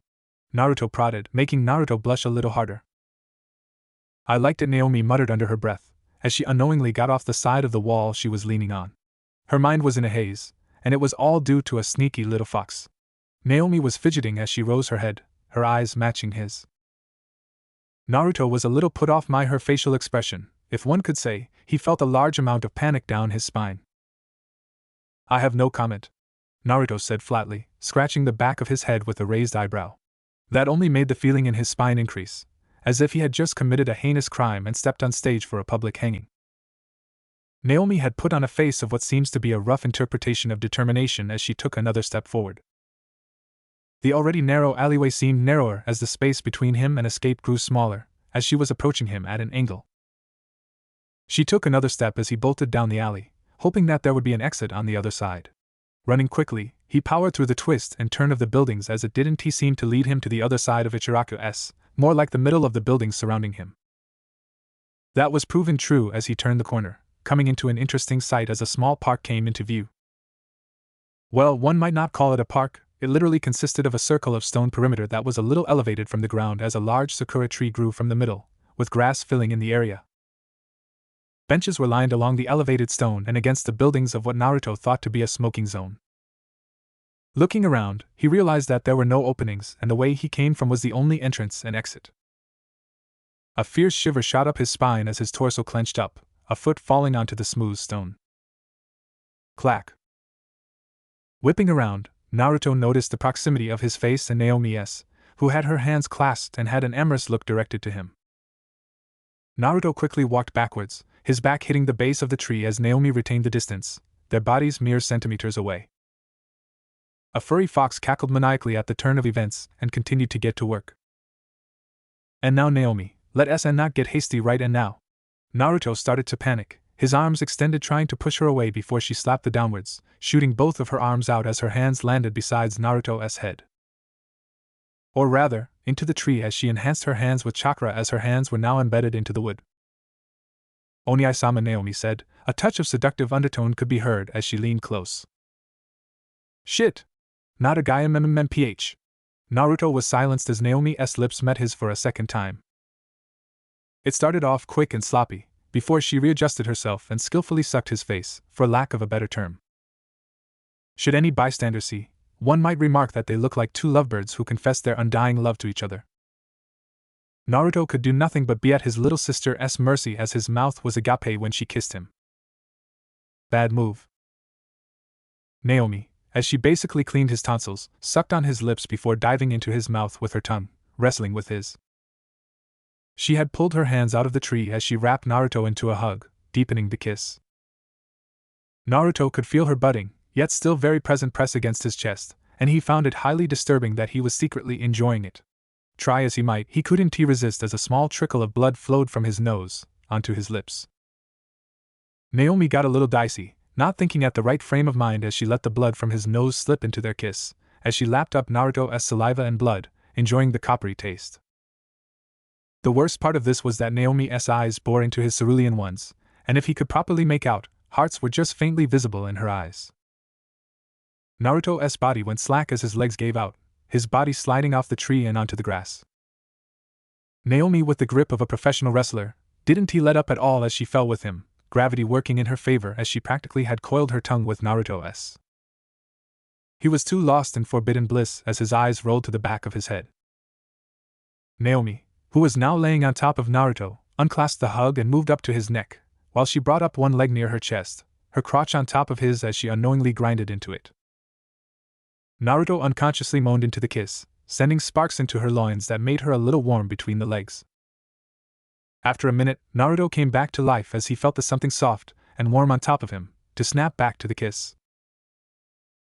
Naruto prodded, making Naruto blush a little harder. "I liked it," Naomi muttered under her breath, as she unknowingly got off the side of the wall she was leaning on. Her mind was in a haze, and it was all due to a sneaky little fox. Naomi was fidgeting as she rose her head, her eyes matching his. Naruto was a little put off by her facial expression. If one could say, he felt a large amount of panic down his spine. "I have no comment," Naruto said flatly, scratching the back of his head with a raised eyebrow. That only made the feeling in his spine increase, as if he had just committed a heinous crime and stepped on stage for a public hanging. Naomi had put on a face of what seems to be a rough interpretation of determination as she took another step forward. The already narrow alleyway seemed narrower as the space between him and escape grew smaller, as she was approaching him at an angle. She took another step as he bolted down the alley, hoping that there would be an exit on the other side. Running quickly, he powered through the twist and turn of the buildings as it didn't seem to lead him to the other side of Ichiraku's, more like the middle of the buildings surrounding him. That was proven true as he turned the corner, coming into an interesting sight as a small park came into view. Well, one might not call it a park. It literally consisted of a circle of stone perimeter that was a little elevated from the ground as a large sakura tree grew from the middle, with grass filling in the area. Benches were lined along the elevated stone and against the buildings of what Naruto thought to be a smoking zone. Looking around, he realized that there were no openings and the way he came from was the only entrance and exit. A fierce shiver shot up his spine as his torso clenched up, a foot falling onto the smooth stone. Clack. Whipping around, Naruto noticed the proximity of his face and Naomi's, who had her hands clasped and had an amorous look directed to him. Naruto quickly walked backwards, his back hitting the base of the tree as Naomi retained the distance, their bodies mere centimeters away. A furry fox cackled maniacally at the turn of events and continued to get to work. And now Naomi, let us and not get hasty right and now. Naruto started to panic, his arms extended trying to push her away before she slapped the downwards, shooting both of her arms out as her hands landed beside Naruto's head. Or rather, into the tree as she enhanced her hands with chakra as her hands were now embedded into the wood. Oni-sama, Naomi said, a touch of seductive undertone could be heard as she leaned close. Shit! Not a guy MMMPH. Naruto was silenced as Naomi's lips met his for a second time. It started off quick and sloppy, before she readjusted herself and skillfully sucked his face, for lack of a better term. Should any bystander see, one might remark that they look like two lovebirds who confess their undying love to each other. Naruto could do nothing but be at his little sister's mercy as his mouth was agape when she kissed him. Bad move. Naomi, as she basically cleaned his tonsils, sucked on his lips before diving into his mouth with her tongue, wrestling with his. She had pulled her hands out of the tree as she wrapped Naruto into a hug, deepening the kiss. Naruto could feel her budding, yet still very present press against his chest, and he found it highly disturbing that he was secretly enjoying it. Try as he might, he couldn't resist as a small trickle of blood flowed from his nose, onto his lips. Naomi got a little dicey, not thinking at the right frame of mind as she let the blood from his nose slip into their kiss, as she lapped up Naruto's saliva and blood, enjoying the coppery taste. The worst part of this was that Naomi's eyes bore into his cerulean ones, and if he could properly make out, hearts were just faintly visible in her eyes. Naruto's body went slack as his legs gave out, his body sliding off the tree and onto the grass. Naomi, with the grip of a professional wrestler, didn't let up at all as she fell with him, gravity working in her favor as she practically had coiled her tongue with Naruto's. He was too lost in forbidden bliss as his eyes rolled to the back of his head. Naomi, who was now laying on top of Naruto, unclasped the hug and moved up to his neck, while she brought up one leg near her chest, her crotch on top of his as she unknowingly grinded into it. Naruto unconsciously moaned into the kiss, sending sparks into her loins that made her a little warm between the legs. After a minute, Naruto came back to life as he felt the something soft and warm on top of him, to snap back to the kiss.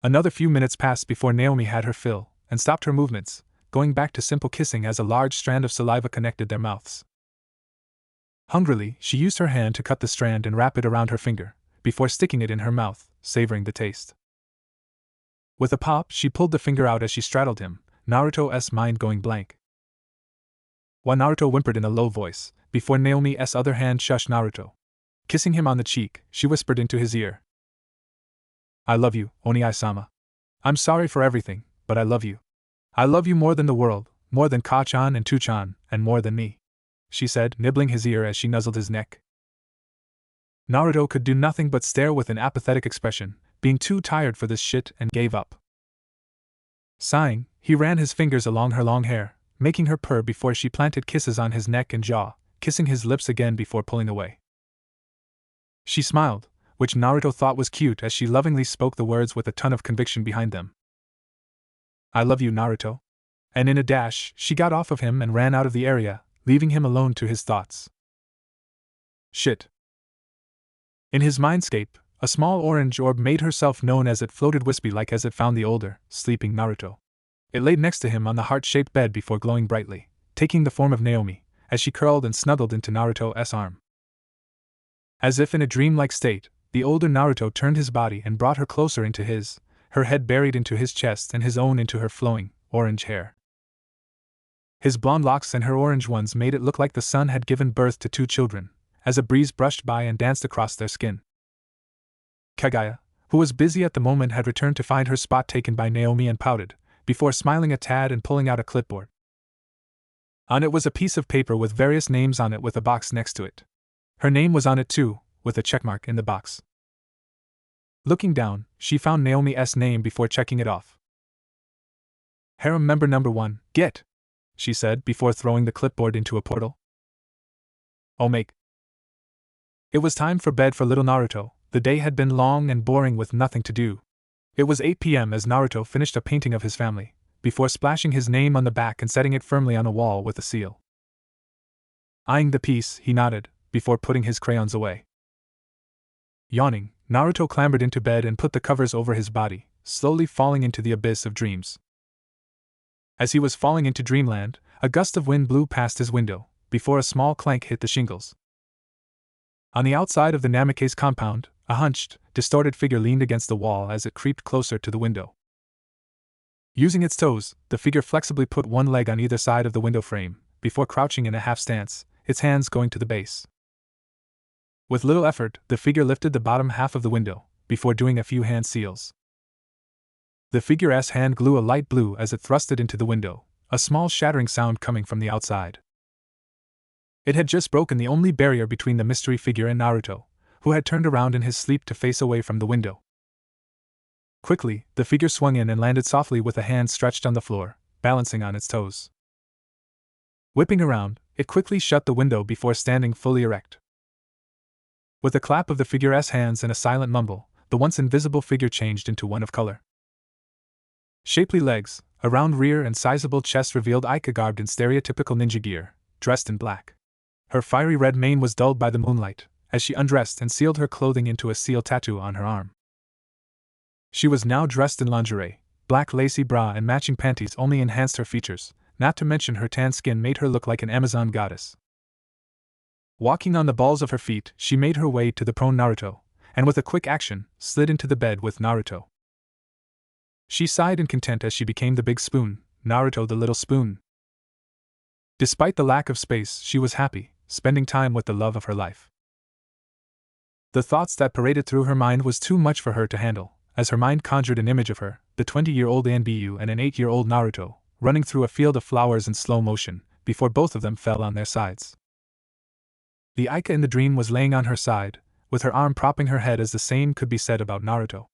Another few minutes passed before Naomi had her fill, and stopped her movements, going back to simple kissing as a large strand of saliva connected their mouths. Hungrily, she used her hand to cut the strand and wrap it around her finger, before sticking it in her mouth, savoring the taste. With a pop, she pulled the finger out as she straddled him, Naruto's mind going blank. While Naruto whimpered in a low voice, before Naomi's other hand shushed Naruto. Kissing him on the cheek, she whispered into his ear. I love you, Oni-sama. I'm sorry for everything, but I love you. I love you more than the world, more than Ka-chan and Tu-chan, and more than me, she said, nibbling his ear as she nuzzled his neck. Naruto could do nothing but stare with an apathetic expression, being too tired for this shit, and gave up. Sighing, he ran his fingers along her long hair, making her purr before she planted kisses on his neck and jaw, kissing his lips again before pulling away. She smiled, which Naruto thought was cute as she lovingly spoke the words with a ton of conviction behind them. I love you, Naruto. And in a dash, she got off of him and ran out of the area, leaving him alone to his thoughts. Shit. In his mindscape, a small orange orb made herself known as it floated wispy-like as it found the older, sleeping Naruto. It laid next to him on the heart-shaped bed before glowing brightly, taking the form of Naomi, as she curled and snuggled into Naruto's arm. As if in a dreamlike state, the older Naruto turned his body and brought her closer into his, her head buried into his chest and his own into her flowing, orange hair. His blonde locks and her orange ones made it look like the sun had given birth to two children, as a breeze brushed by and danced across their skin. Kaguya, who was busy at the moment, had returned to find her spot taken by Naomi and pouted, before smiling a tad and pulling out a clipboard. On it was a piece of paper with various names on it with a box next to it. Her name was on it too, with a checkmark in the box. Looking down, she found Naomi's name before checking it off. Harem member number 1, get, she said before throwing the clipboard into a portal. Oh make. It was time for bed for little Naruto. The day had been long and boring with nothing to do. It was 8 p.m. as Naruto finished a painting of his family, before splashing his name on the back and setting it firmly on a wall with a seal. Eyeing the piece, he nodded, before putting his crayons away. Yawning, Naruto clambered into bed and put the covers over his body, slowly falling into the abyss of dreams. As he was falling into dreamland, a gust of wind blew past his window, before a small clank hit the shingles. On the outside of the Namikaze compound, a hunched, distorted figure leaned against the wall as it creeped closer to the window. Using its toes, the figure flexibly put one leg on either side of the window frame, before crouching in a half stance, its hands going to the base. With little effort, the figure lifted the bottom half of the window, before doing a few hand seals. The figure's hand glue a light blue as it thrusted into the window, a small shattering sound coming from the outside. It had just broken the only barrier between the mystery figure and Naruto, who had turned around in his sleep to face away from the window. Quickly, the figure swung in and landed softly with a hand stretched on the floor, balancing on its toes. Whipping around, it quickly shut the window before standing fully erect. With a clap of the figure's hands and a silent mumble, the once invisible figure changed into one of color. Shapely legs, a round rear and sizable chest revealed Aika garbed in stereotypical ninja gear, dressed in black. Her fiery red mane was dulled by the moonlight, as she undressed and sealed her clothing into a seal tattoo on her arm. She was now dressed in lingerie. Black lacy bra and matching panties only enhanced her features, not to mention her tan skin made her look like an Amazon goddess. Walking on the balls of her feet, she made her way to the prone Naruto, and with a quick action, slid into the bed with Naruto. She sighed in content as she became the big spoon, Naruto the little spoon. Despite the lack of space, she was happy, spending time with the love of her life. The thoughts that paraded through her mind was too much for her to handle, as her mind conjured an image of her, the 20-year-old Anbu and an 8-year-old Naruto, running through a field of flowers in slow motion, before both of them fell on their sides. The Aika in the dream was laying on her side, with her arm propping her head, as the same could be said about Naruto.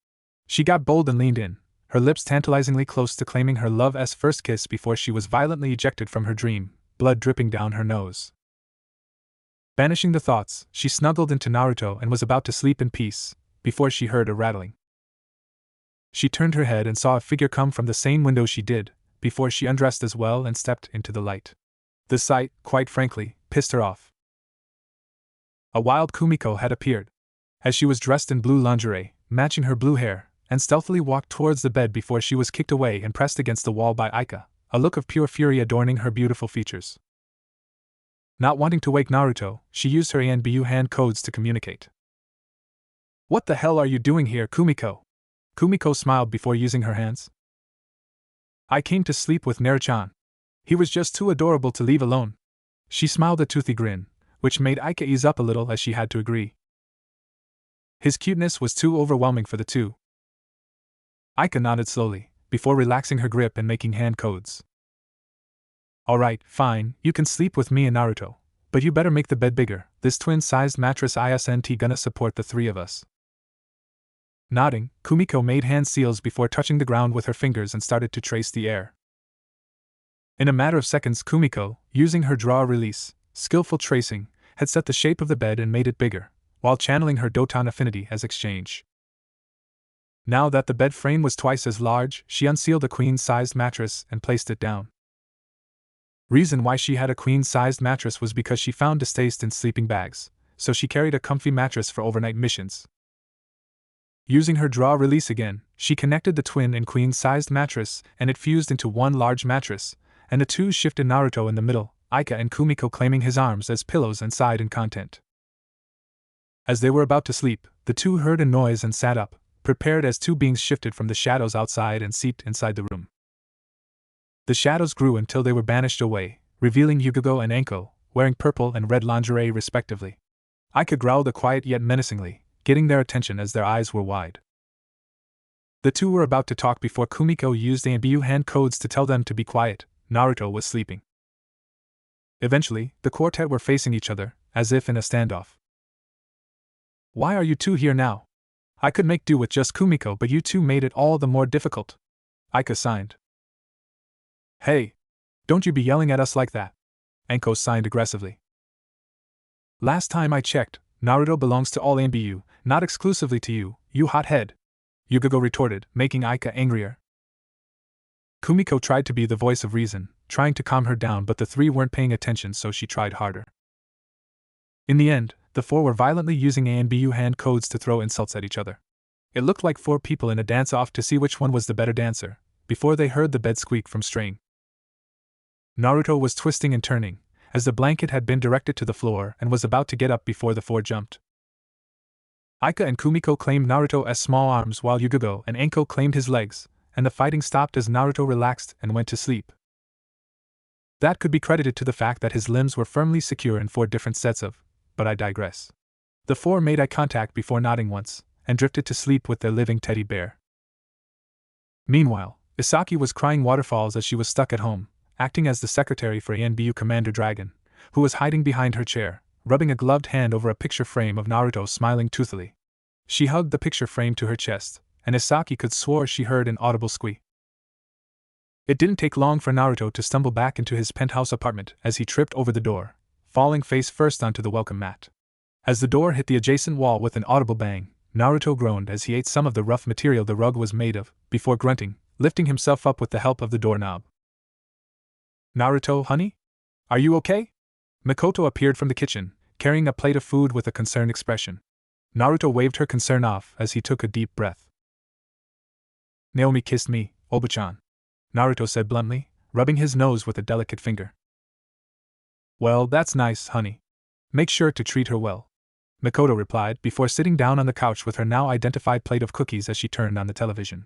She got bold and leaned in, her lips tantalizingly close to claiming her love's first kiss before she was violently ejected from her dream, blood dripping down her nose. Banishing the thoughts, she snuggled into Naruto and was about to sleep in peace, before she heard a rattling. She turned her head and saw a figure come from the same window she did, before she undressed as well and stepped into the light. The sight, quite frankly, pissed her off. A wild Kumiko had appeared. As she was dressed in blue lingerie, matching her blue hair, and stealthily walked towards the bed before she was kicked away and pressed against the wall by Aika, a look of pure fury adorning her beautiful features. Not wanting to wake Naruto, she used her Anbu hand codes to communicate. "What the hell are you doing here, Kumiko?" Kumiko smiled before using her hands. "I came to sleep with Naruto-chan. He was just too adorable to leave alone." She smiled a toothy grin, which made Aika ease up a little as she had to agree. His cuteness was too overwhelming for the two. Aika nodded slowly, before relaxing her grip and making hand codes. "Alright, fine, you can sleep with me and Naruto, but you better make the bed bigger. This twin-sized mattress isn't gonna support the three of us." Nodding, Kumiko made hand seals before touching the ground with her fingers and started to trace the air. In a matter of seconds, Kumiko, using her draw-release, skillful tracing, had set the shape of the bed and made it bigger, while channeling her Doton affinity as exchange. Now that the bed frame was twice as large, she unsealed a queen-sized mattress and placed it down. Reason why she had a queen-sized mattress was because she found distaste in sleeping bags, so she carried a comfy mattress for overnight missions. Using her draw-release again, she connected the twin and queen-sized mattress, and it fused into one large mattress, and the two shifted Naruto in the middle, Aika and Kumiko claiming his arms as pillows and side and content. As they were about to sleep, the two heard a noise and sat up, prepared as two beings shifted from the shadows outside and seeped inside the room. The shadows grew until they were banished away, revealing Yugogo and Anko, wearing purple and red lingerie respectively. Aika growled quiet yet menacingly, getting their attention as their eyes were wide. The two were about to talk before Kumiko used ANBU hand codes to tell them to be quiet. Naruto was sleeping. Eventually, the quartet were facing each other, as if in a standoff. Why are you two here now? I could make do with just Kumiko, but you two made it all the more difficult. Aika signed. Hey! Don't you be yelling at us like that. Anko signed aggressively. Last time I checked, Naruto belongs to all ANBU, not exclusively to you, you hothead. Yugogo retorted, making Aika angrier. Kumiko tried to be the voice of reason, trying to calm her down, but the three weren't paying attention, so she tried harder. In the end, the four were violently using ANBU hand codes to throw insults at each other. It looked like four people in a dance-off to see which one was the better dancer, before they heard the bed squeak from straying. Naruto was twisting and turning, as the blanket had been directed to the floor and was about to get up before the four jumped. Aika and Kumiko claimed Naruto as small arms while Yugogo and Anko claimed his legs, and the fighting stopped as Naruto relaxed and went to sleep. That could be credited to the fact that his limbs were firmly secure in four different sets of, but I digress. The four made eye contact before nodding once, and drifted to sleep with their living teddy bear. Meanwhile, Isaki was crying waterfalls as she was stuck at home, acting as the secretary for ANBU Commander Dragon, who was hiding behind her chair, rubbing a gloved hand over a picture frame of Naruto smiling toothily. She hugged the picture frame to her chest, and Isaki could swore she heard an audible squeak. It didn't take long for Naruto to stumble back into his penthouse apartment as he tripped over the door, falling face first onto the welcome mat. As the door hit the adjacent wall with an audible bang, Naruto groaned as he ate some of the rough material the rug was made of, before grunting, lifting himself up with the help of the doorknob. Naruto, honey? Are you okay? Mikoto appeared from the kitchen, carrying a plate of food with a concerned expression. Naruto waved her concern off as he took a deep breath. Naomi kissed me, Oba-chan, Naruto said bluntly, rubbing his nose with a delicate finger. Well, that's nice, honey. Make sure to treat her well, Mikoto replied before sitting down on the couch with her now identified plate of cookies as she turned on the television.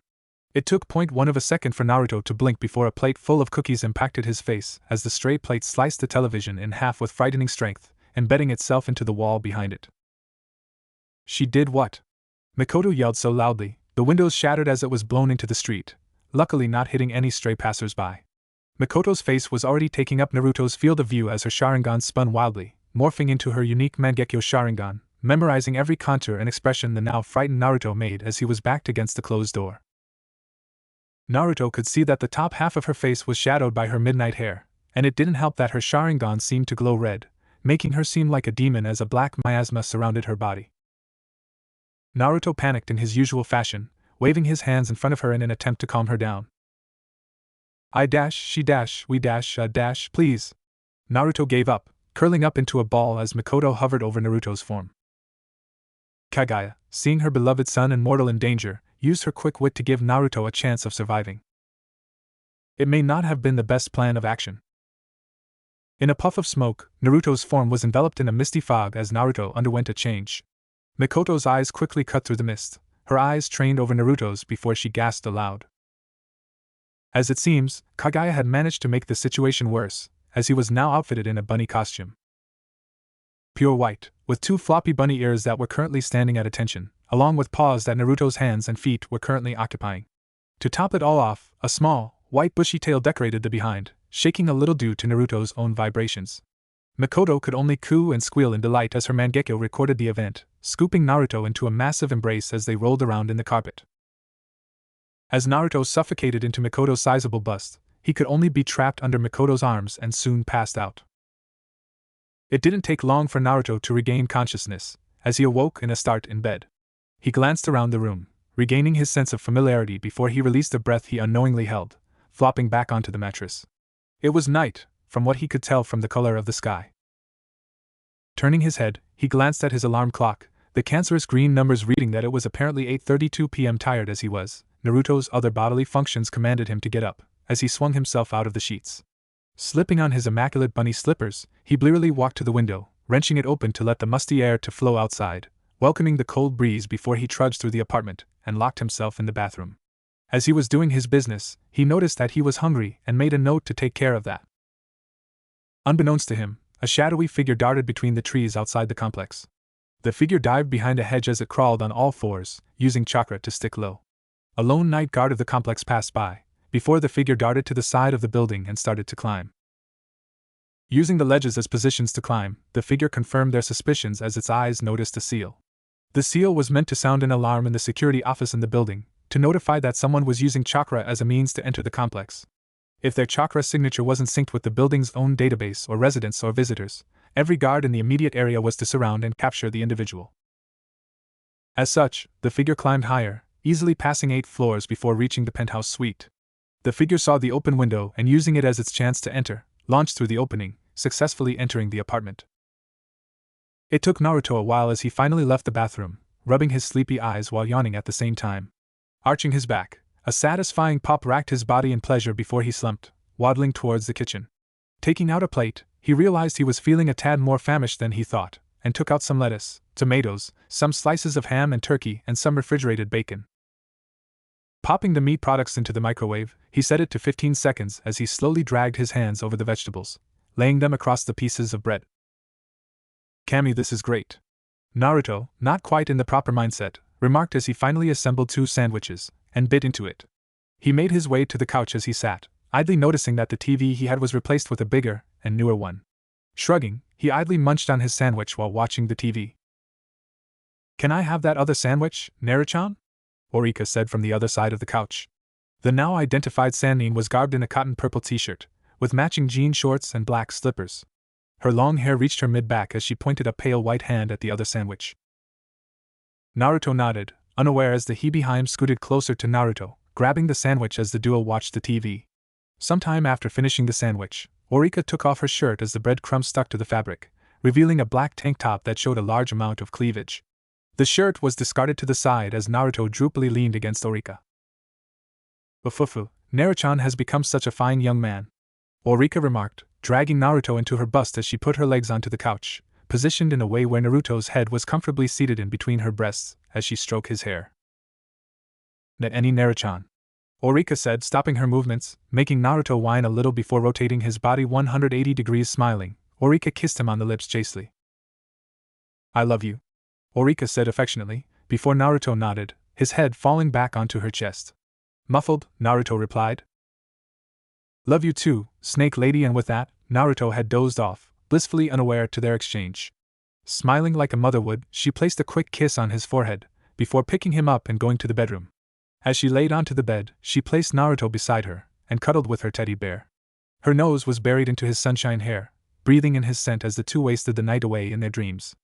It took 0.1 of a second for Naruto to blink before a plate full of cookies impacted his face as the stray plate sliced the television in half with frightening strength, embedding itself into the wall behind it. She did what? Mikoto yelled so loudly, the windows shattered as it was blown into the street, luckily not hitting any stray passers-by. Mikoto's face was already taking up Naruto's field of view as her Sharingan spun wildly, morphing into her unique Mangekyo Sharingan, memorizing every contour and expression the now frightened Naruto made as he was backed against the closed door. Naruto could see that the top half of her face was shadowed by her midnight hair, and it didn't help that her Sharingan seemed to glow red, making her seem like a demon as a black miasma surrounded her body. Naruto panicked in his usual fashion, waving his hands in front of her in an attempt to calm her down. I dash, she dash, we dash, dash, please. Naruto gave up, curling up into a ball as Mikoto hovered over Naruto's form. Kaguya, seeing her beloved son and mortal in danger, used her quick wit to give Naruto a chance of surviving. It may not have been the best plan of action. In a puff of smoke, Naruto's form was enveloped in a misty fog as Naruto underwent a change. Mikoto's eyes quickly cut through the mist, her eyes trained over Naruto's before she gasped aloud. As it seems, Kaguya had managed to make the situation worse, as he was now outfitted in a bunny costume. Pure white, with two floppy bunny ears that were currently standing at attention, along with paws that Naruto's hands and feet were currently occupying. To top it all off, a small, white bushy tail decorated the behind, shaking a little due to Naruto's own vibrations. Mikoto could only coo and squeal in delight as her Mangekyo recorded the event, scooping Naruto into a massive embrace as they rolled around in the carpet. As Naruto suffocated into Mikoto's sizable bust, he could only be trapped under Mikoto's arms and soon passed out. It didn't take long for Naruto to regain consciousness, as he awoke in a start in bed. He glanced around the room, regaining his sense of familiarity before he released the breath he unknowingly held, flopping back onto the mattress. It was night, from what he could tell from the color of the sky. Turning his head, he glanced at his alarm clock, the cancerous green numbers reading that it was apparently 8:32 p.m. Tired as he was, Naruto's other bodily functions commanded him to get up, as he swung himself out of the sheets. Slipping on his immaculate bunny slippers, he blearily walked to the window, wrenching it open to let the musty air to flow outside, welcoming the cold breeze before he trudged through the apartment and locked himself in the bathroom. As he was doing his business, he noticed that he was hungry and made a note to take care of that. Unbeknownst to him, a shadowy figure darted between the trees outside the complex. The figure dived behind a hedge as it crawled on all fours, using chakra to stick low. A lone night guard of the complex passed by, before the figure darted to the side of the building and started to climb. Using the ledges as positions to climb, the figure confirmed their suspicions as its eyes noticed a seal. The seal was meant to sound an alarm in the security office in the building, to notify that someone was using chakra as a means to enter the complex. If their chakra signature wasn't synced with the building's own database or residents or visitors, every guard in the immediate area was to surround and capture the individual. As such, the figure climbed higher, easily passing 8 floors before reaching the penthouse suite. The figure saw the open window and, using it as its chance to enter, launched through the opening, successfully entering the apartment. It took Naruto a while as he finally left the bathroom, rubbing his sleepy eyes while yawning at the same time. Arching his back, a satisfying pop racked his body in pleasure before he slumped, waddling towards the kitchen. Taking out a plate, he realized he was feeling a tad more famished than he thought, and took out some lettuce, tomatoes, some slices of ham and turkey, and some refrigerated bacon. Popping the meat products into the microwave, he set it to 15 seconds as he slowly dragged his hands over the vegetables, laying them across the pieces of bread. "Kami, this is great," Naruto, not quite in the proper mindset, remarked as he finally assembled 2 sandwiches and bit into it. He made his way to the couch as he sat, idly noticing that the TV he had was replaced with a bigger and newer one. Shrugging, he idly munched on his sandwich while watching the TV. "Can I have that other sandwich, Naruto-chan?" Orika said from the other side of the couch. The now identified Sannin was garbed in a cotton purple t-shirt, with matching jean shorts and black slippers. Her long hair reached her mid-back as she pointed a pale white hand at the other sandwich. Naruto nodded, unaware as the Hebeheim scooted closer to Naruto, grabbing the sandwich as the duo watched the TV. Sometime after finishing the sandwich, Orika took off her shirt as the breadcrumbs stuck to the fabric, revealing a black tank top that showed a large amount of cleavage. The shirt was discarded to the side as Naruto droopily leaned against Orika. "Ufufu, Naruto-chan has become such a fine young man," Orika remarked, dragging Naruto into her bust as she put her legs onto the couch, positioned in a way where Naruto's head was comfortably seated in between her breasts as she stroked his hair. "Any Naruto-chan," Orika said, stopping her movements, making Naruto whine a little before rotating his body 180 degrees. Smiling, Orika kissed him on the lips chastely. "I love you," Orika said affectionately, before Naruto nodded, his head falling back onto her chest. Muffled, Naruto replied. "Love you too, Snake Lady," and with that, Naruto had dozed off, blissfully unaware to their exchange. Smiling like a mother would, she placed a quick kiss on his forehead, before picking him up and going to the bedroom. As she laid onto the bed, she placed Naruto beside her, and cuddled with her teddy bear. Her nose was buried into his sunshine hair, breathing in his scent as the two wasted the night away in their dreams.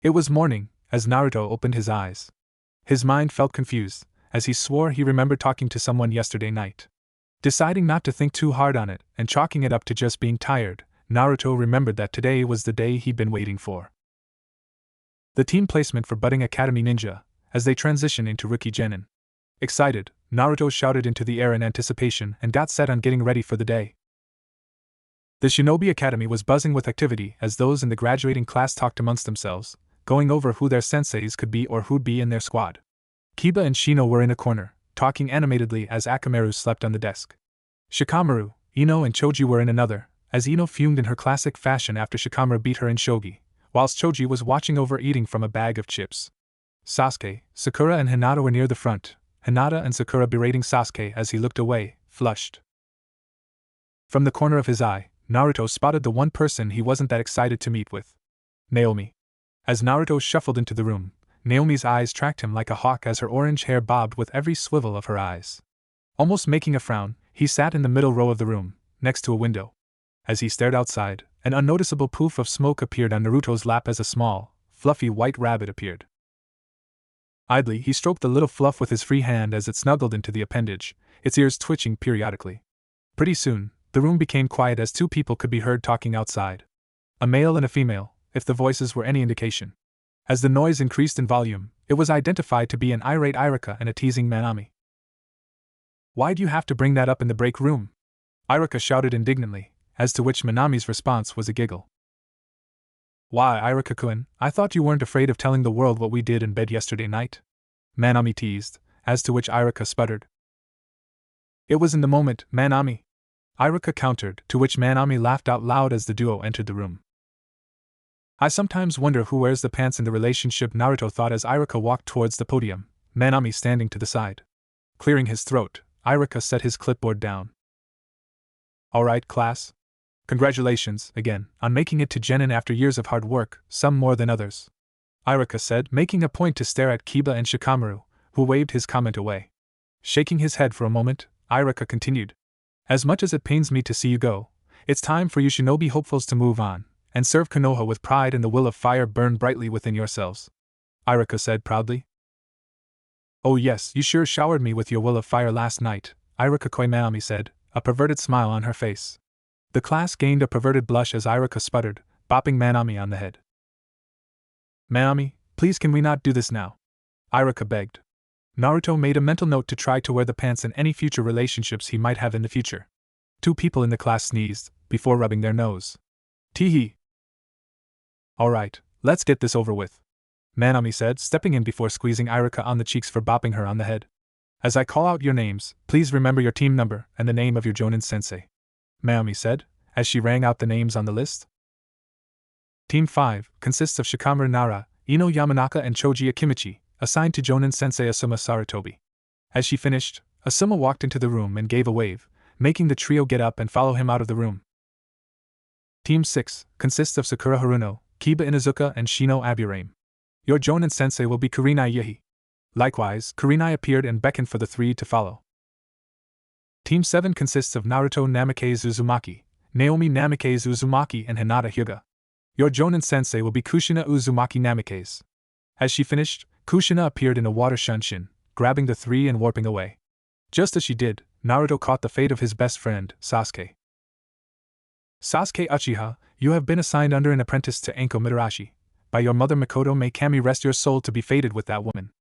It was morning, as Naruto opened his eyes. His mind felt confused, as he swore he remembered talking to someone yesterday night. Deciding not to think too hard on it, and chalking it up to just being tired, Naruto remembered that today was the day he'd been waiting for. The team placement for Budding Academy Ninja, as they transition into Rookie Genin. Excited, Naruto shouted into the air in anticipation and got set on getting ready for the day. The Shinobi Academy was buzzing with activity as those in the graduating class talked amongst themselves, going over who their senseis could be or who'd be in their squad. Kiba and Shino were in a corner, talking animatedly as Akamaru slept on the desk. Shikamaru, Ino and Choji were in another, as Ino fumed in her classic fashion after Shikamaru beat her in shogi, whilst Choji was watching over eating from a bag of chips. Sasuke, Sakura and Hinata were near the front, Hinata and Sakura berating Sasuke as he looked away, flushed. From the corner of his eye, Naruto spotted the one person he wasn't that excited to meet with. Naomi. As Naruto shuffled into the room, Naomi's eyes tracked him like a hawk as her orange hair bobbed with every swivel of her eyes. Almost making a frown, he sat in the middle row of the room, next to a window. As he stared outside, an unnoticeable poof of smoke appeared on Naruto's lap as a small, fluffy white rabbit appeared. Idly, he stroked the little fluff with his free hand as it snuggled into the appendage, its ears twitching periodically. Pretty soon, the room became quiet as two people could be heard talking outside. A male and a female, if the voices were any indication. As the noise increased in volume, it was identified to be an irate Irika and a teasing Manami. "Why'd you have to bring that up in the break room?" Irika shouted indignantly, as to which Manami's response was a giggle. "Why, Irika-kun, I thought you weren't afraid of telling the world what we did in bed yesterday night?" Manami teased, as to which Irika sputtered. "It was in the moment, Manami," Irika countered, to which Manami laughed out loud as the duo entered the room. I sometimes wonder who wears the pants in the relationship, Naruto thought as Iruka walked towards the podium, Manami standing to the side. Clearing his throat, Iruka set his clipboard down. Alright, class. Congratulations, again, on making it to Genin after years of hard work, some more than others. Iruka said, making a point to stare at Kiba and Shikamaru, who waved his comment away. Shaking his head for a moment, Iruka continued. As much as it pains me to see you go, it's time for you shinobi hopefuls to move on, and serve Konoha with pride and the will of fire burn brightly within yourselves. Iruka said proudly. Oh yes, you sure showered me with your will of fire last night, Iruka Koimami said, a perverted smile on her face. The class gained a perverted blush as Iruka sputtered, bopping Manami on the head. Manami, please can we not do this now? Iruka begged. Naruto made a mental note to try to wear the pants in any future relationships he might have in the future. 2 people in the class sneezed, before rubbing their nose. Teehee. Alright, let's get this over with, Manami said, stepping in before squeezing Iruka on the cheeks for bopping her on the head. As I call out your names, please remember your team number and the name of your Jonin-sensei, Manami said, as she rang out the names on the list. Team 5 consists of Shikamaru Nara, Ino Yamanaka and Choji Akimichi, assigned to Jonin-sensei Asuma Sarutobi. As she finished, Asuma walked into the room and gave a wave, making the trio get up and follow him out of the room. Team 6 consists of Sakura Haruno, Kiba Inuzuka and Shino Aburame. Your Jonin-sensei will be Kurenai Yehi. Likewise, Kurenai appeared and beckoned for the 3 to follow. Team 7 consists of Naruto Namikaze Uzumaki, Naomi Namikaze Uzumaki and Hinata Hyuga. Your Jonin-sensei will be Kushina Uzumaki Namikaze. As she finished, Kushina appeared in a water shunshin, grabbing the 3 and warping away. Just as she did, Naruto caught the fate of his best friend, Sasuke. Sasuke Uchiha, you have been assigned under an apprentice to Anko Mitarashi. By your mother Mikoto, may Kami rest your soul to be fated with that woman.